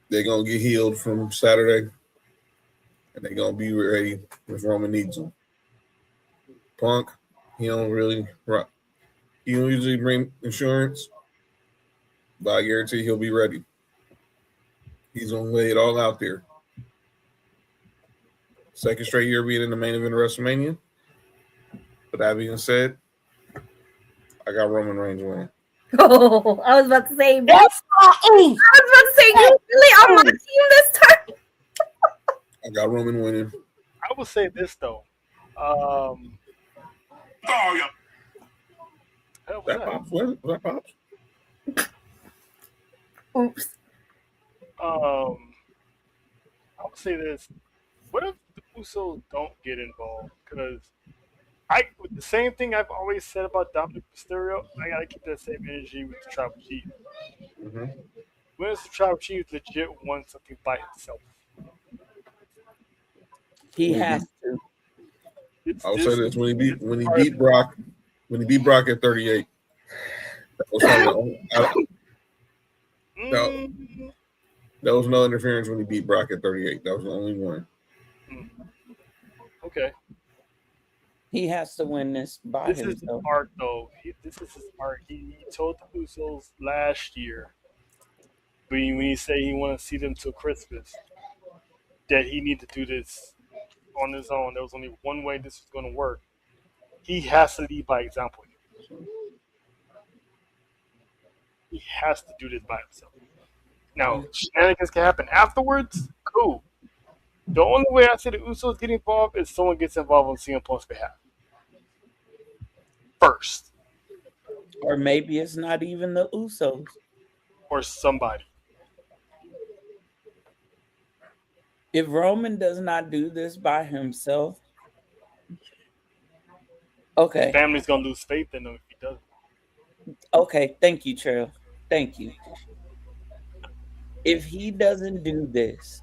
They're going to get healed from Saturday. And they're going to be ready if Roman needs them. Punk, he don't usually bring insurance. But I guarantee he'll be ready. He's going to lay it all out there. Second straight year being in the main event of WrestleMania. But that being said, I got Roman Reigns winning. Oh, I was about to say, I was about to say, you really on my team this time? I got Roman winning. I will say this though. That pops. What? That pops? Oops. I would say this. What if the Usos don't get involved? Because the same thing I've always said about Dominic Mysterio, I gotta keep that same energy with the Tribal Chief. Mm-hmm. When is the Tribal Chief legit wants something by himself? He has to. I'll say this: when he beat Brock at 38, that was no interference when he beat Brock at 38. That was the only one. Okay. He has to win this by This is his himself. arc, though. This is his arc. He told the Usos last year when he said he wanted to see them till Christmas that he needed to do this on his own. There was only one way this was going to work. He has to lead by example. He has to do this by himself. Now, shenanigans can happen afterwards. Cool. The only way I see the Usos get involved is someone gets involved on CM Punk's behalf first, Or maybe it's not even the Usos. or somebody. If Roman does not do this by himself, okay. Family's gonna lose faith in him if he doesn't. Okay, thank you, Trail. Thank you. If he doesn't do this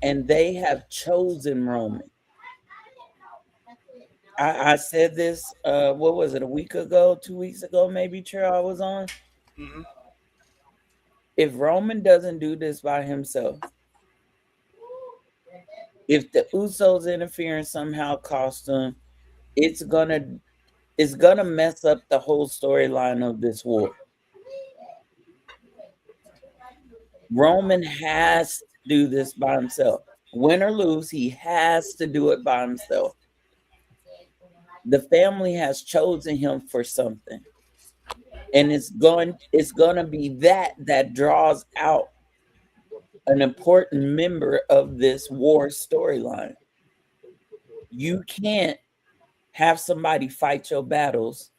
and they have chosen Roman, I said this, what was it, a week ago, 2 weeks ago, maybe, Trail, I was on. Mm-hmm. If Roman doesn't do this by himself, if the Usos interference somehow cost him, it's gonna mess up the whole storyline of this war. Roman has to do this by himself. Win or lose, he has to do it by himself. The family has chosen him for something. And it's going to be that draws out an important member of this war storyline. You can't have somebody fight your battles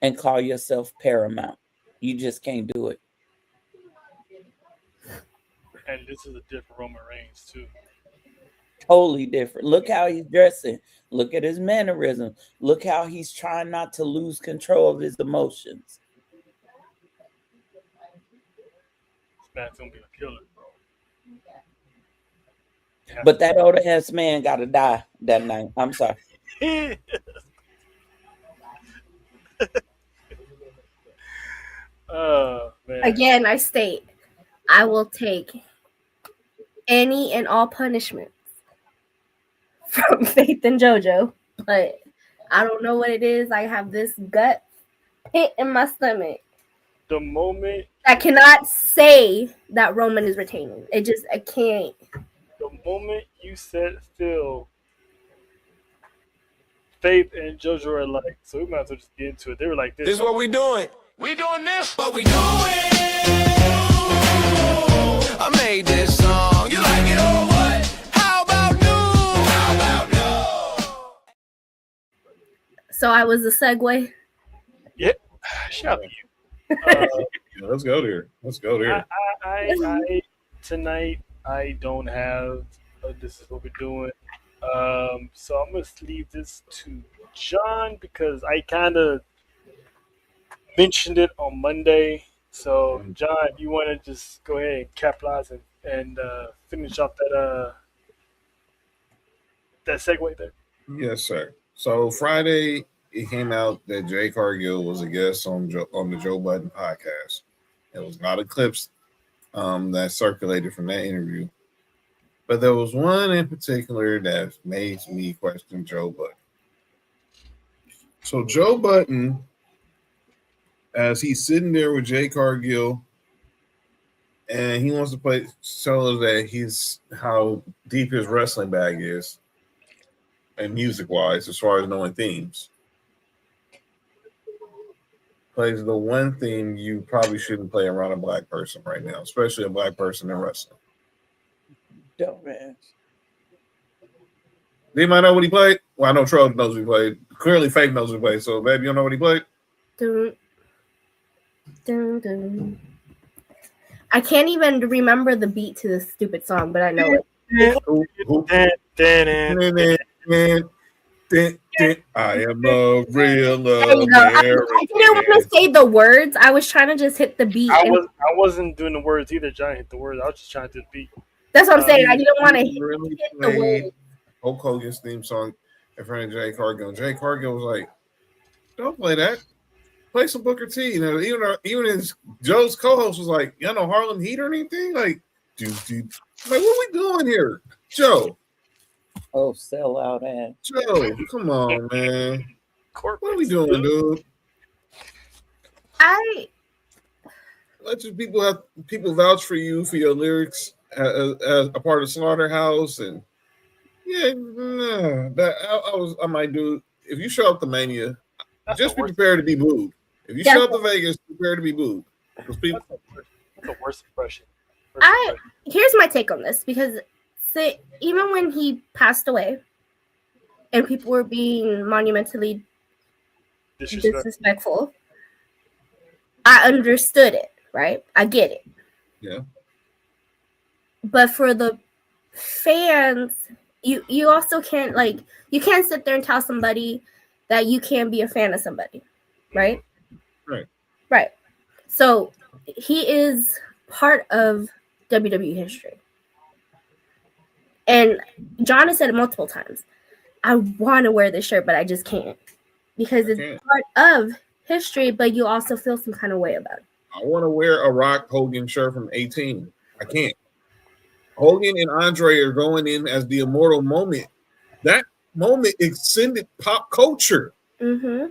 and call yourself paramount. You just can't do it. And this is a different Roman Reigns too. Totally different. Look how he's dressing. Look at his mannerism. Look how he's trying not to lose control of his emotions. This man's gonna be a killer. But that old ass man got to die that night. I'm sorry. Oh, man. Again, I state, I will take any and all punishments from Faith and JoJo, but I don't know what it is. I have this gut pit in my stomach. The moment I cannot say that Roman is retaining. I can't. The moment you said still, Faith and JoJo are like, so we might as well just get into it. They were like, This is what we doing. We doing this? What we doing? I made this song. You like it or what? How about new? How about no? So I was the segue. Yeah, shout out to you. Let's go there. I tonight I don't have. This is what we're doing. So I'm gonna leave this to John because I kind of mentioned it on Monday. So John, if you want to just go ahead and capitalize and finish off that segue there. Yes, sir. So Friday, it came out that Jay Cargill was a guest on the Joe Budden podcast. It was not a clips that circulated from that interview, but there was one in particular that made me question Joe Budden. So Joe Budden, as he's sitting there with Jay Cargill, and he wants to tell us that he's how deep his wrestling bag is, and music-wise, as far as knowing themes. Plays the one theme you probably shouldn't play around a black person right now, especially a black person in wrestling. Dumbass. They might know what he played. Well, I know Troll knows what he played. Clearly, Fake knows what he played. So, baby, you don't know what he played? Dun, dun, dun. I can't even remember the beat to this stupid song, but I know it. I am a real American. I didn't want to say the words. I was trying to just hit the beat. I wasn't doing the words either. John hit the words. I was just trying to do the beat. That's what I'm saying. I didn't want to hit the words. Hulk Hogan's theme song in front of Jay Cargill. Jay Cargill was like, "Don't play that. Play some Booker T." You know, even as Joe's co-host was like, "You know Harlem Heat or anything?" Like, dude, like what are we doing here, Joe? Oh, sell out ass. Joe, come on, man. Corporate What are we doing, dude? Let your people vouch for you for your lyrics as a part of Slaughterhouse, and yeah, I might do. If you show up to Mania, just be prepared to be booed. If you show up to Vegas, prepare to be booed. That's the worst impression. Here's my take on this, because even when he passed away and people were being monumentally disrespectful, I understood it, right? I get it. Yeah. But for the fans, you also can't, like, you can't sit there and tell somebody that you can't be a fan of somebody, right? Right. So he is part of WWE history. And John has said it multiple times. I want to wear this shirt, but I just can't. Because it's part of history, but you also feel some kind of way about it. I want to wear a Rock Hogan shirt from 18. I can't. Hogan and Andre are going in as the immortal moment. That moment extended pop culture. Mm-hmm.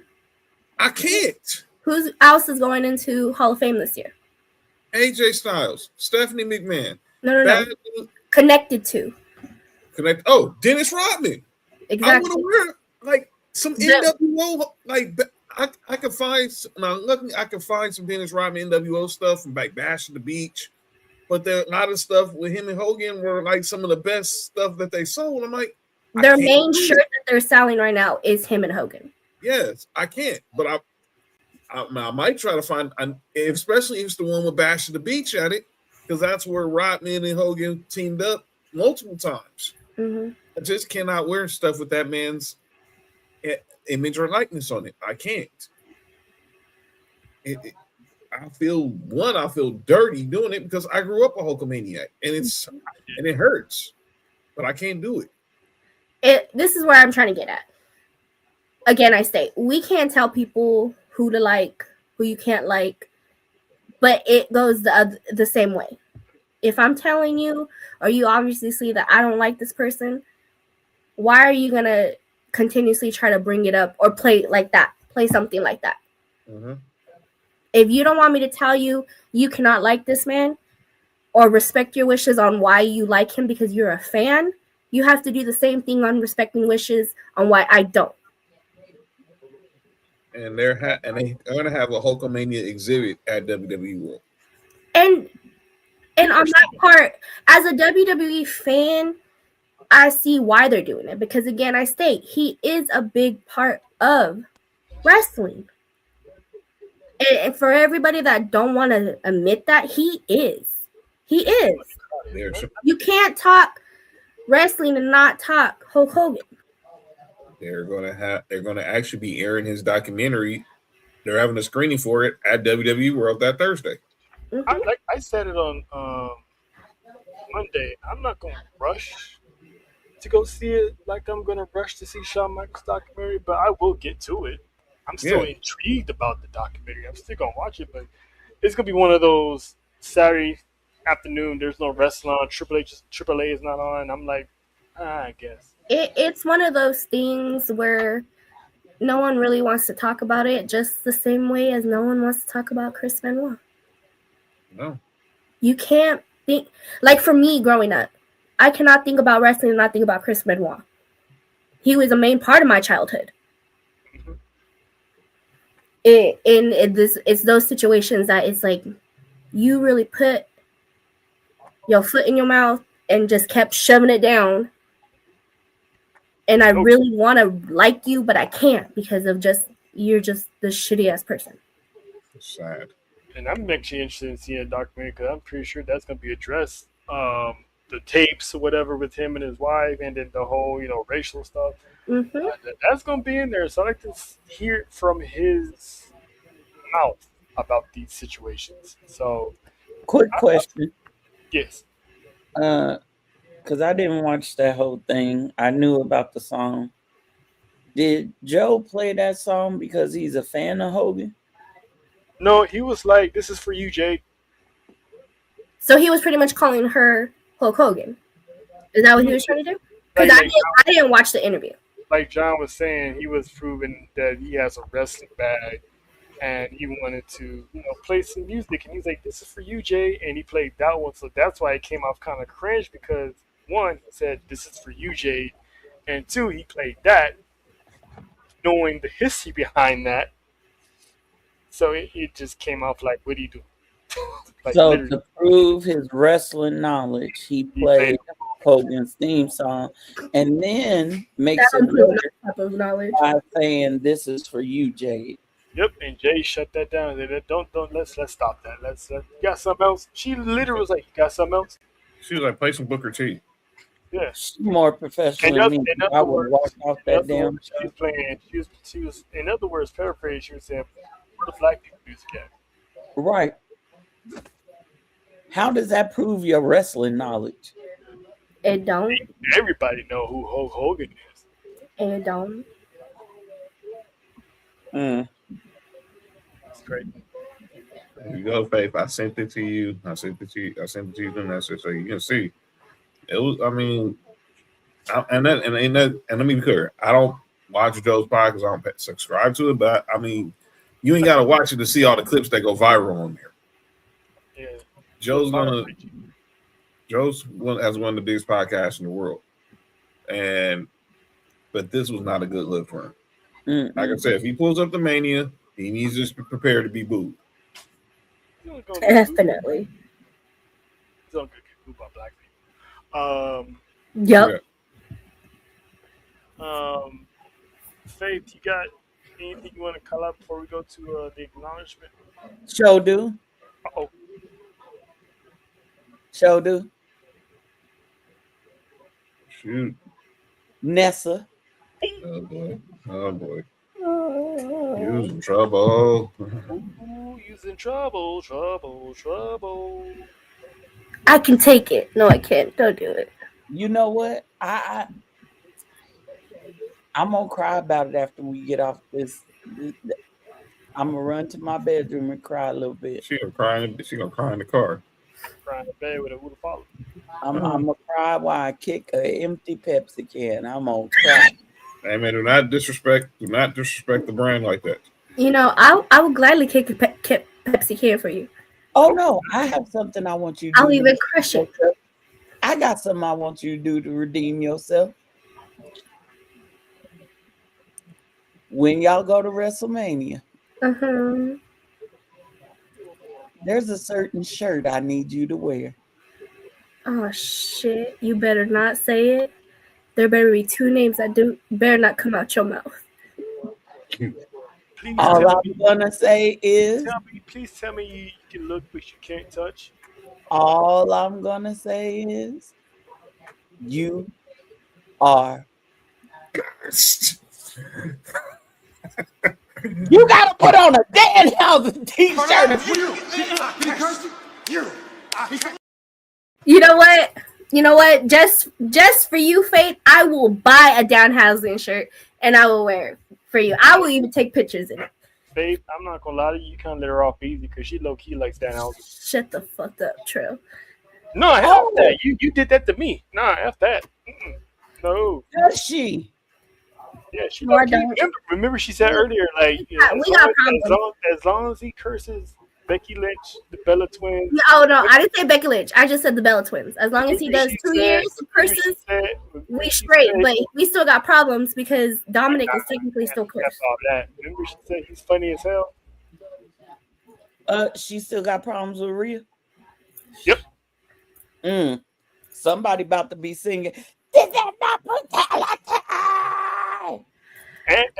I can't. Who else is going into Hall of Fame this year? AJ Styles, Stephanie McMahon. No. Connected to. Oh, Dennis Rodman. Exactly. I want to wear like some NWO. Like I could find. Now, luckily, I could find some Dennis Rodman NWO stuff from like Bash at the Beach. But a lot of stuff with him and Hogan were like some of the best stuff that they sold. I'm like, their main shirt that they're selling right now is him and Hogan. Yes, I can't. But I might try to find, especially if it's the one with Bash at the Beach at it, because that's where Rodman and Hogan teamed up multiple times. Mm-hmm. I just cannot wear stuff with that man's image or likeness on it. I can't. I feel dirty doing it because I grew up a Hulkamaniac, and it hurts, but I can't do it. This is where I'm trying to get at. Again, I state we can't tell people who to like, who you can't like, but it goes the same way. If I'm telling you, or you obviously see that I don't like this person, why are you gonna continuously try to bring it up or play something like that? Mm-hmm. If you don't want me to tell you you cannot like this man or respect your wishes on why you like him because you're a fan, you have to do the same thing on respecting wishes on why I don't. And they're going to have a Hulkamania exhibit at WWE World. And on that part, as a WWE fan, I see why they're doing it. Because again, I state, he is a big part of wrestling. And for everybody that don't want to admit that, he is. He is. You can't talk wrestling and not talk Hulk Hogan. They're going to actually be airing his documentary. They're having a screening for it at WWE World that Thursday. Mm-hmm. I said it on Monday. I'm not going to rush to go see it like I'm going to rush to see Shawn Michaels' documentary, but I will get to it. I'm still intrigued about the documentary. I'm still going to watch it, but it's going to be one of those Saturday afternoon, there's no wrestling on, AAA is not on. I'm like, I guess. It's one of those things where no one really wants to talk about it, just the same way as no one wants to talk about Chris Benoit. No. You can't think, like for me growing up, I cannot think about wrestling and not think about Chris Benoit. He was a main part of my childhood. It's those situations that it's like you really put your foot in your mouth and just kept shoving it down. And I really want to like you, but I can't because of you're just the shitty ass person. Sad. And I'm actually interested in seeing a documentary because I'm pretty sure that's going to be addressed. The tapes or whatever with him and his wife, and then the whole, racial stuff. Mm-hmm. That's going to be in there. So I like to hear from his mouth about these situations. So, quick question. Yes. Because I didn't watch that whole thing. I knew about the song. Did Joe play that song because he's a fan of Hogan? No, he was like, "This is for you, Jake." So he was pretty much calling her Hulk Hogan. Is that what he was trying to do? Because I didn't watch the interview. Like John was saying, he was proving that he has a wrestling bag, and he wanted to, play some music. And he's like, "This is for you, Jay," and he played that one. So that's why it came off kind of cringe because one, he said, "This is for you, Jay," and two, he played that, knowing the history behind that. So it just came off like, "What do you do?" Like, so literally. to prove his wrestling knowledge, he played Hogan's theme song, and then makes it type of knowledge by saying, "This is for you, Jade." Yep, and Jay shut that down. They said, Don't let's stop that. You got something else? She literally was like, "You got something else?" She was like, "Play some Booker T." Yeah, She's more professional than me. I would walk off that damn. She was playing. She was. In other words, paraphrase. She was saying, "Where the black people music at?" Right. How does that prove your wrestling knowledge? It don't. Everybody know who Hulk Hogan is. It don't. That's great. There you go, Faith. I sent it to you. I sent it to you the message so you can see. It was. I mean, and let me be clear. I don't watch Joe's podcast. I don't subscribe to it, but I mean, you ain't got to watch it to see all the clips that go viral on there. Yeah. Joe's has one of the biggest podcasts in the world, but this was not a good look for him. Like I said, if he pulls up the Mania, he needs to be prepared to be booed. Definitely. He's gonna get booed by black people. Yep. Yeah. Faith, you got anything you want to call up before we go to the acknowledgement? Show do. Uh-oh. Show do. Shoot. Nessa. Oh boy. You's in trouble. Ooh, you's in trouble. I can take it. No, I can't. Don't do it. You know what? I'm gonna cry about it after we get off this. I'm gonna run to my bedroom and cry a little bit. She gonna cry in the car. Crying in bed with a wood follow. I'm gonna cry while I kick an empty Pepsi can. I'm gonna cry. Hey man, do not disrespect the brand like that. I would gladly kick a Pepsi can for you. Oh no, I have something I want you to do. I'll even crush it. I got something I want you to do to redeem yourself. When y'all go to WrestleMania, there's a certain shirt I need you to wear. Oh shit! You better not say it. There better be two names that better not come out your mouth. All I'm gonna say is, please tell me you can look but you can't touch. All I'm gonna say is, you are. You gotta put on a Danhausen t-shirt. You know what? Just for you, Faith, I will buy a Danhausen shirt and I will wear it for you. I will even take pictures in it. Faith, I'm not gonna lie to you. You can't let her off easy because she low key likes Danhausen. Shut the fuck up, Trill. No, F that. You did that to me. Nah, F that. No. Does she? Yeah, she low key. Remember she said earlier, like, as long as he curses Becky Lynch, the Bella Twins. Oh no, I didn't say Becky Lynch. I just said the Bella Twins. As long as he does 2 years curses, we straight. But we still got problems because Dominic is technically still cursed. That's all that. Remember she said he's funny as hell. She still got problems with Rhea. Yep. Somebody about to be singing. This is not brutality.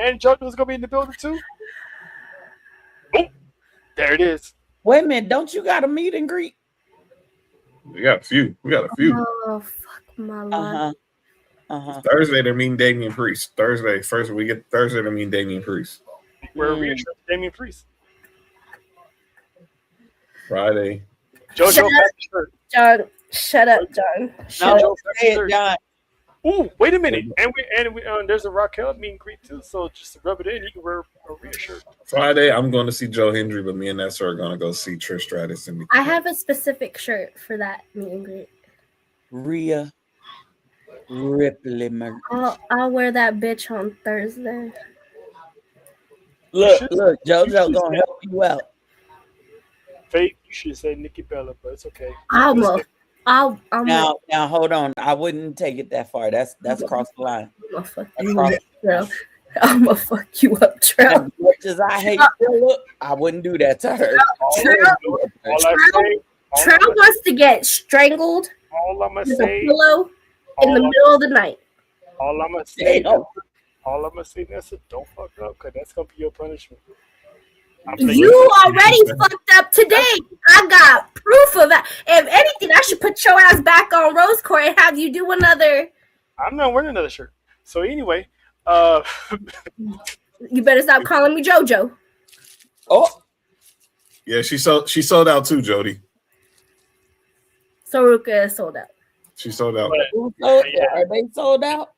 And JoJo's gonna be in the building too. Oh, there it is. Wait a minute, don't you got a meet and greet? We got a few. Oh fuck my life. Thursday they're meeting Damian Priest. Thursday they're meeting Damian Priest. We're reassuring Damian Priest. Friday. JoJo John, shut up, John. John. Ooh, wait a minute. And we there's a Raquel meet and greet too, so just to rub it in, you can wear a Rhea shirt. Friday, I'm going to see Joe Hendry, but me and Nessa are going to go see Trish Stratus. I have a specific shirt for that meet and greet. Rhea. Ripley merch. I'll wear that bitch on Thursday. Look, JoJo gonna help you out. Faith, you should say Nikki Bella, but it's okay. I'm now hold on. I wouldn't take it that far. That's cross the line. I'm gonna fuck you up, Trell. As much as I hate Philip, I wouldn't do that to her. Trell wants to get strangled with a pillow in the middle of the night. All I'm gonna say, Nessa, don't fuck up, because that's gonna be your punishment. You already fucked up today. I got proof of that. If anything, I should put your ass back on Rose Court and have you do another. I'm not wearing another shirt. So anyway, you better stop calling me JoJo. Oh, yeah, she sold out too, Jody. Saruka is sold out. She sold out. Are they sold out?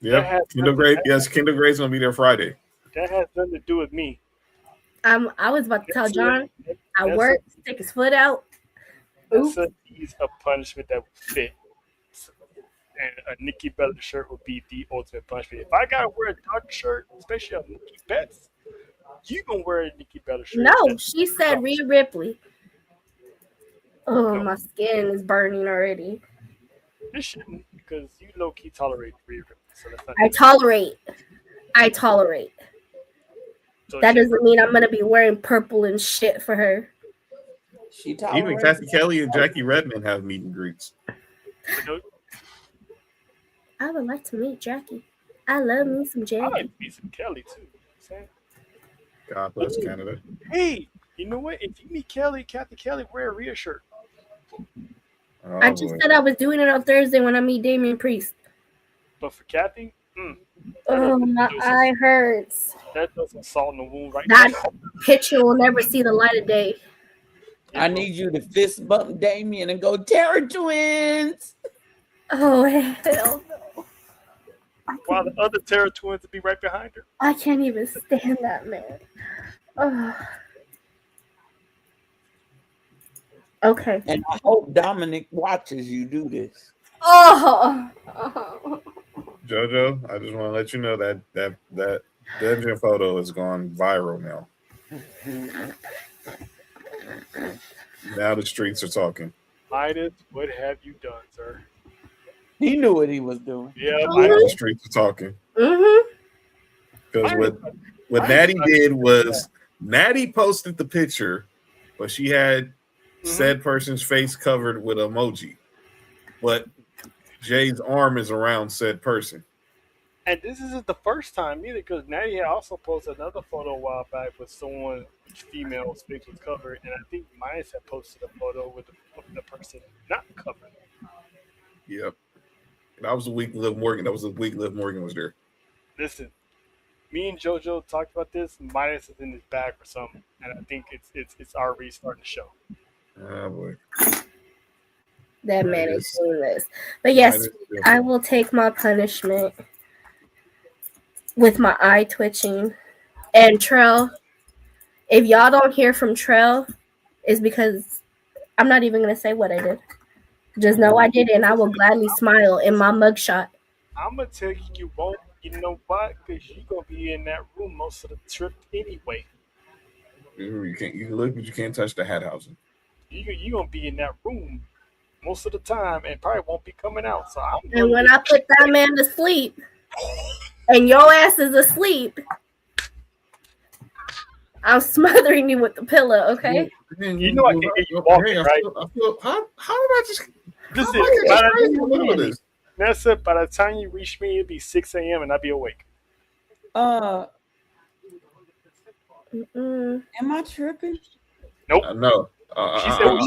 Yeah, Kendall Gray. Yes, Kendall Gray's gonna be there Friday. That has nothing to do with me. I was about to tell John. I work, stick his foot out. That's a punishment that would fit. And a Nikki Bella shirt would be the ultimate punishment. If I gotta wear a dark shirt, especially a Nikki Betts, you gonna wear a Nikki Bella shirt? No, she said Rhea Ripley. Oh, my skin is burning already. It shouldn't, because you low key tolerate Rhea Ripley. So that's not I tolerate. So that doesn't mean I'm gonna be wearing purple and shit for her. Even Kathy Kelly and Jackie Redmond have meet and greets. I would like to meet Jackie. I love me some Jackie. I like to meet some Kelly too. God bless Canada. Hey, you know what? If you meet Kathy Kelly, wear a Rhea shirt. I just said I was doing it on Thursday when I meet Damian Priest. But for Kathy, my eye hurts. That does some salt in the wound right now. That picture will never see the light of day. I need you to fist bump Damian and go Terror Twins. Oh hell no! While the other Terror Twins would be right behind her. I can't even stand that man. Oh. Okay. And I hope Dominic watches you do this. Oh. JoJo, I just want to let you know that dungeon photo has gone viral now. Now the streets are talking. Midas, what have you done, sir? He knew what he was doing. Yeah, the streets are talking. Because what Natty did was Natty posted the picture, but she had said person's face covered with an emoji. But Jay's arm is around said person. And this isn't the first time either, because Natty had also posted another photo a while back with someone female's face was covered, and I think Midas had posted a photo with the person not covered. Yep. That was the week Liv Morgan. That was the week Liv Morgan was there. Listen, me and JoJo talked about this. Midas is in his bag for something, and I think it's already starting to show. Oh boy. That man is doing this. But yes, I will take my punishment with my eye twitching. And Trell, if y'all don't hear from Trell, it's because I'm not even gonna say what I did. Just know I did it, and I will gladly smile in my mugshot. I'm gonna tell you, you won't. You know why? Because you're gonna be in that room most of the trip anyway. You can look, but you can't touch the hat housing. You're gonna be in that room most of the time, and probably won't be coming out. So and when I put that man to sleep, and your ass is asleep, I'm smothering you with the pillow, okay? You know I can get you walking, right? How did I just... Listen, Nessa, by the time you reach me, it'll be 6 a.m. and I'll be awake. Am I tripping? Nope. No. She said,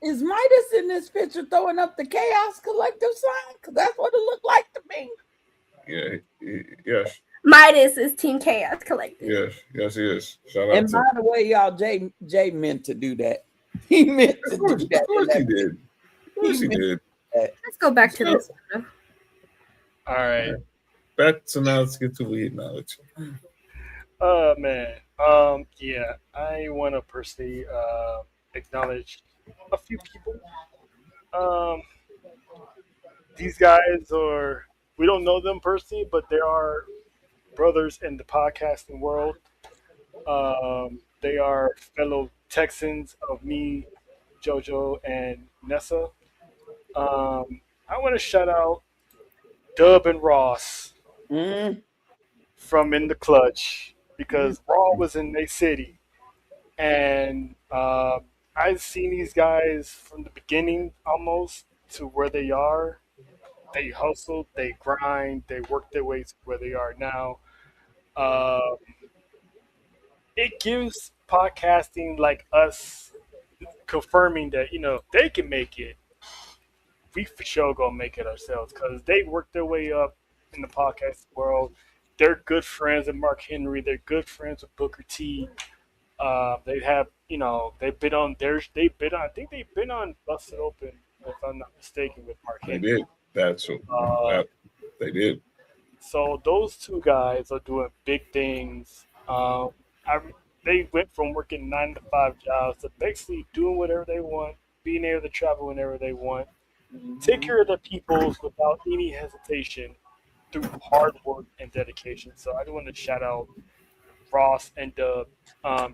is Midas in this picture throwing up the Chaos Collective sign? Because that's what it looked like to me. Yeah. Yes. Midas is Team Chaos Collective. Yes, he is. Shout out and by the way, y'all, Jay meant to do that. He meant to do that. Of course he did. Of course he did. Let's go back to this. All right. So now let's get to we acknowledge. Man. Yeah, I want to personally acknowledge a few people. These guys are we don't know them personally, but they are brothers in the podcasting world. They are fellow Texans of me, JoJo, and Nessa. I want to shout out Dub and Ross Mm. from In the Clutch because Raw was in their city, and I've seen these guys from the beginning almost to where they are. They hustled, they grind, they work their way to where they are now. Uh, it gives podcasting like us confirming that they can make it. We for sure gonna make it ourselves because they work their way up in the podcast world. They're good friends with Mark Henry. They're good friends with Booker T. They have, they've been on theirs. I think they've been on Busted Open, if I'm not mistaken, with Mark They Henry. did. That's what they did. So those two guys are doing big things. They went from working 9 to 5 jobs to basically doing whatever they want, being able to travel whenever they want, take care of their peoples without any hesitation through hard work and dedication. So I just want to shout out Ross and Dub.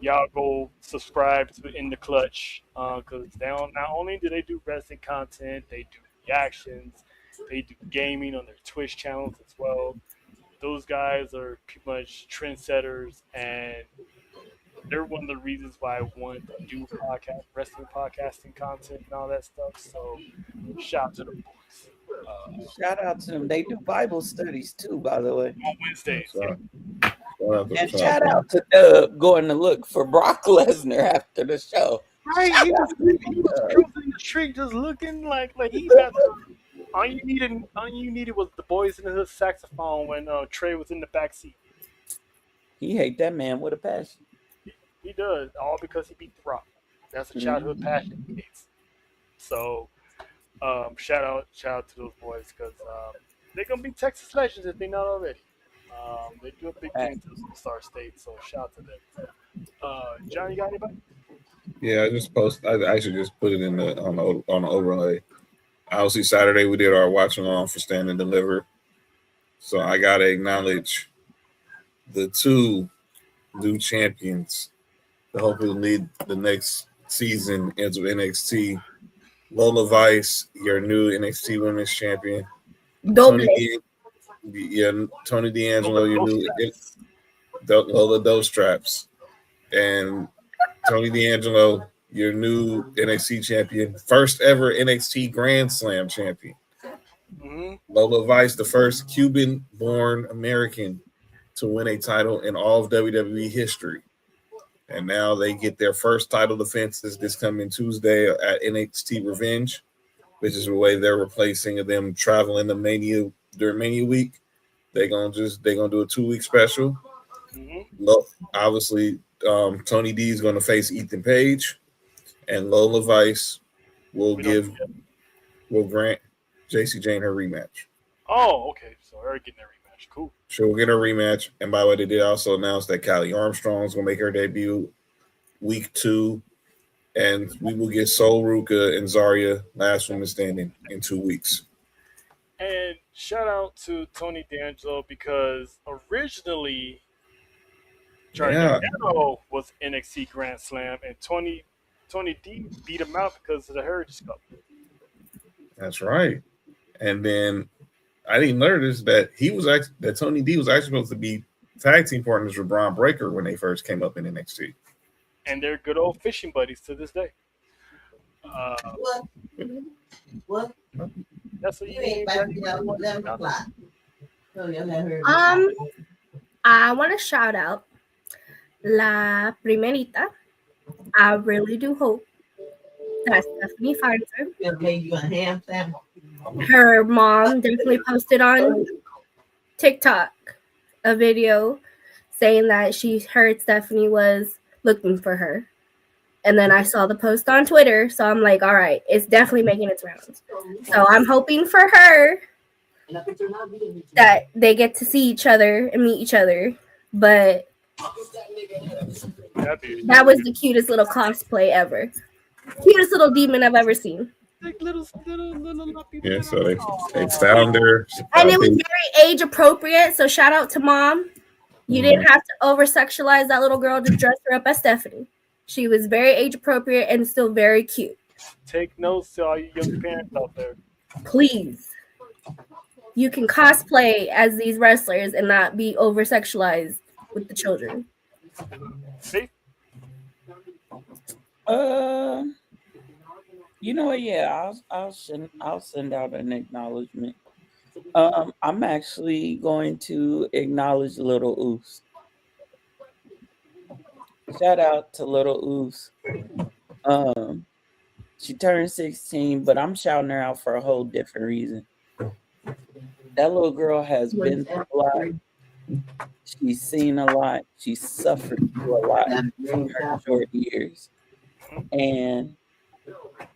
Y'all go subscribe to In the Clutch because not only do they do wrestling content, they do reactions, they do gaming on their Twitch channels as well. Those guys are pretty much trendsetters, and they're one of the reasons why I wanted to do wrestling podcasting content and all that stuff. So shout out to the boys. Shout out to them. They do Bible studies too, by the way. On Wednesdays. So, And shout out to Dub going to look for Brock Lesnar after the show. Right, he was cruising the street just looking like he got all you needed was the Boys in the Hood saxophone when Trey was in the back seat. He hate that man with a passion. He does, all because he beat The Rock. That's a childhood passion he needs. So shout out to those boys because they're gonna be Texas legends if they're not already. They do a big thing to the Star State, so shout out to them. John, you got anybody? Yeah, I should just put it in on the overlay. Obviously, Saturday we did our watch along for Stand and Deliver. So I gotta acknowledge the two new champions that hopefully lead the next season into NXT. Lola Vice, your new NXT Women's Champion. Tony D'Angelo, your new Lola Dose Straps, and Tony D'Angelo, your new NXT champion, first ever NXT Grand Slam champion. Mm-hmm. Lola Vice, the first Cuban-born American to win a title in all of WWE history. And now they get their first title defenses this coming Tuesday at NXT Revenge, which is the way they're replacing them traveling to Mania during Mania week. They're gonna do a 2-week special. Mm-hmm. Obviously, Tony D is going to face Ethan Page, and Lola Vice will grant JC Jane her rematch. Oh, okay. So they're getting their rematch. Cool. She'll get her rematch. And by the way, they did also announce that Callie Armstrong is going to make her debut week 2, and we will get Sol Ruka and Zarya last woman standing in 2 weeks. And shout out to Tony D'Angelo because originally Gargano was NXT Grand Slam, and Tony D beat him out because of the Heritage Cup. That's right. And then I didn't notice that Tony D was actually supposed to be tag team partners with Braun Breaker when they first came up in NXT. And they're good old fishing buddies to this day. What? That's what you ain't about to know 11 o'clock. I want to shout out La Primerita. I really do hope that Stephanie finds her. You a ham sandwich. Her mom definitely posted on TikTok a video saying that she heard Stephanie was looking for her. And then I saw the post on Twitter, so I'm like, all right, it's definitely making its rounds. So I'm hoping for her that they get to see each other and meet each other. But that was the cutest little cosplay ever. Cutest little demon I've ever seen. like little lumpy. Yeah, so they found her. And it was very age appropriate. So shout out to mom. You didn't have to over sexualize that little girl to dress her up as Stephanie. She was very age appropriate and still very cute. Take notes to all you young parents out there. Please. You can cosplay as these wrestlers and not be over sexualized with the children. See? You know what? Yeah, I'll send out an acknowledgement. I'm actually going to acknowledge Little Oos. Shout out to Little Oos. She turned 16, but I'm shouting her out for a whole different reason. That little girl has been through a lot. She's seen a lot. She's suffered through a lot in her short years. And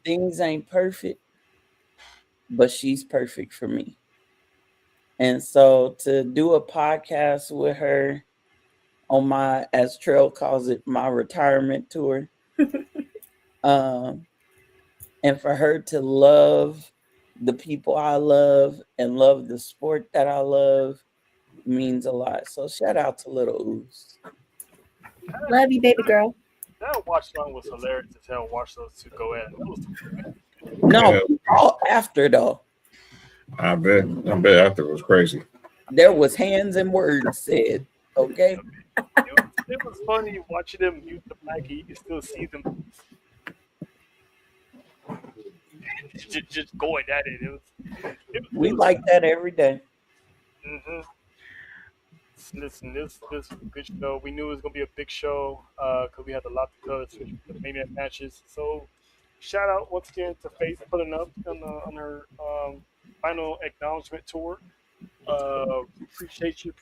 things ain't perfect, but she's perfect for me. And so to do a podcast with her on my, as Trail calls it, my retirement tour, and for her to love the people I love and love the sport that I love means a lot. So shout out to Little Oos. Love you, baby girl. That watch along was hilarious as hell. Watch those two go at it. No, all after though. I bet after it was crazy. There was hands and words said. Okay. It was funny watching them mute the mic. You can still see them just going at it. We like that every day. Mm-hmm. Listen, this was a good show. We knew it was gonna be a big show because we had a lot to cover, especially the Mania matches. So, shout out once again to Faith putting up on her final acknowledgement tour. Appreciate you.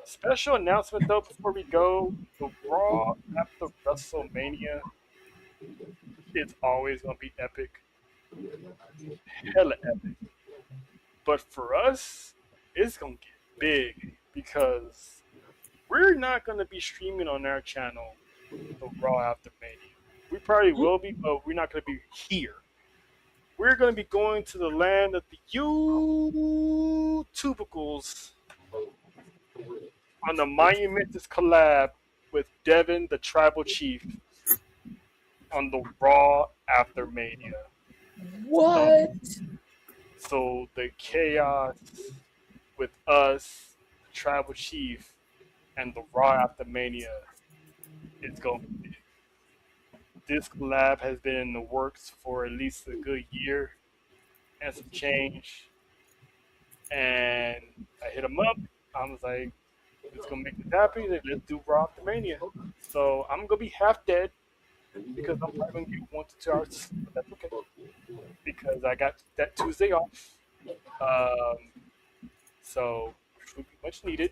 Special announcement though before we go: the Raw after WrestleMania is always gonna be epic, hella epic. But for us, it's gonna get big. Because we're not going to be streaming on our channel the Raw After Mania. We probably will be, but we're not going to be here. We're going to be going to the land of the YouTubicals on the monumentous collab with Devin, the Tribal Chief, on the Raw After Mania. What? So the chaos with us, Tribal Chief, and the Raw After Mania is going to be big. This collab has been in the works for at least a good year and some change. And I hit him up. I was like, it's going to make us happy. Let's do Raw After Mania. So I'm going to be half dead because I'm probably going to get 1 to 2 hours. But that's okay. Because I got that Tuesday off. So would be much needed.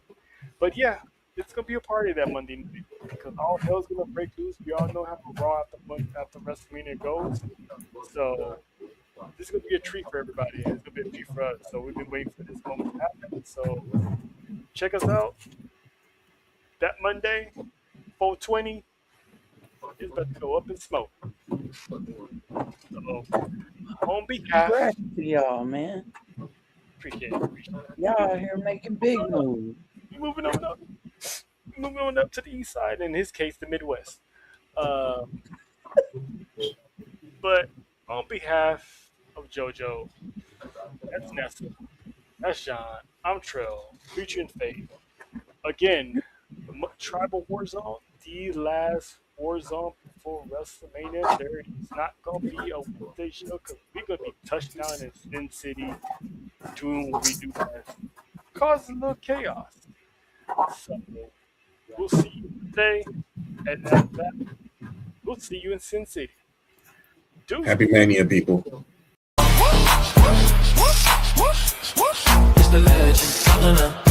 But yeah, it's gonna be a party that Monday night because all hell's gonna break loose. We all know how the Raw after WrestleMania goes. So this is gonna be a treat for everybody. It's gonna be a treat for us. So we've been waiting for this moment to happen. So check us out that Monday, 420. It's about to go up in smoke. So on behalf, Congrats to y'all, man. Appreciate it. Y'all out here making big moves. Moving on up to the east side, in his case, the Midwest. But on behalf of JoJo, that's Nessa, that's John, I'm Trill, Future and Faith. Again, Tribal Warzone, the last Warzone before WrestleMania. There is not going to be a Wednesday show because we're going to be touchdown in Sin City doing what we do best, causing a little chaos. So we'll see you today, and after that, we'll see you in Sin City. Happy Mania, people. It's the legend.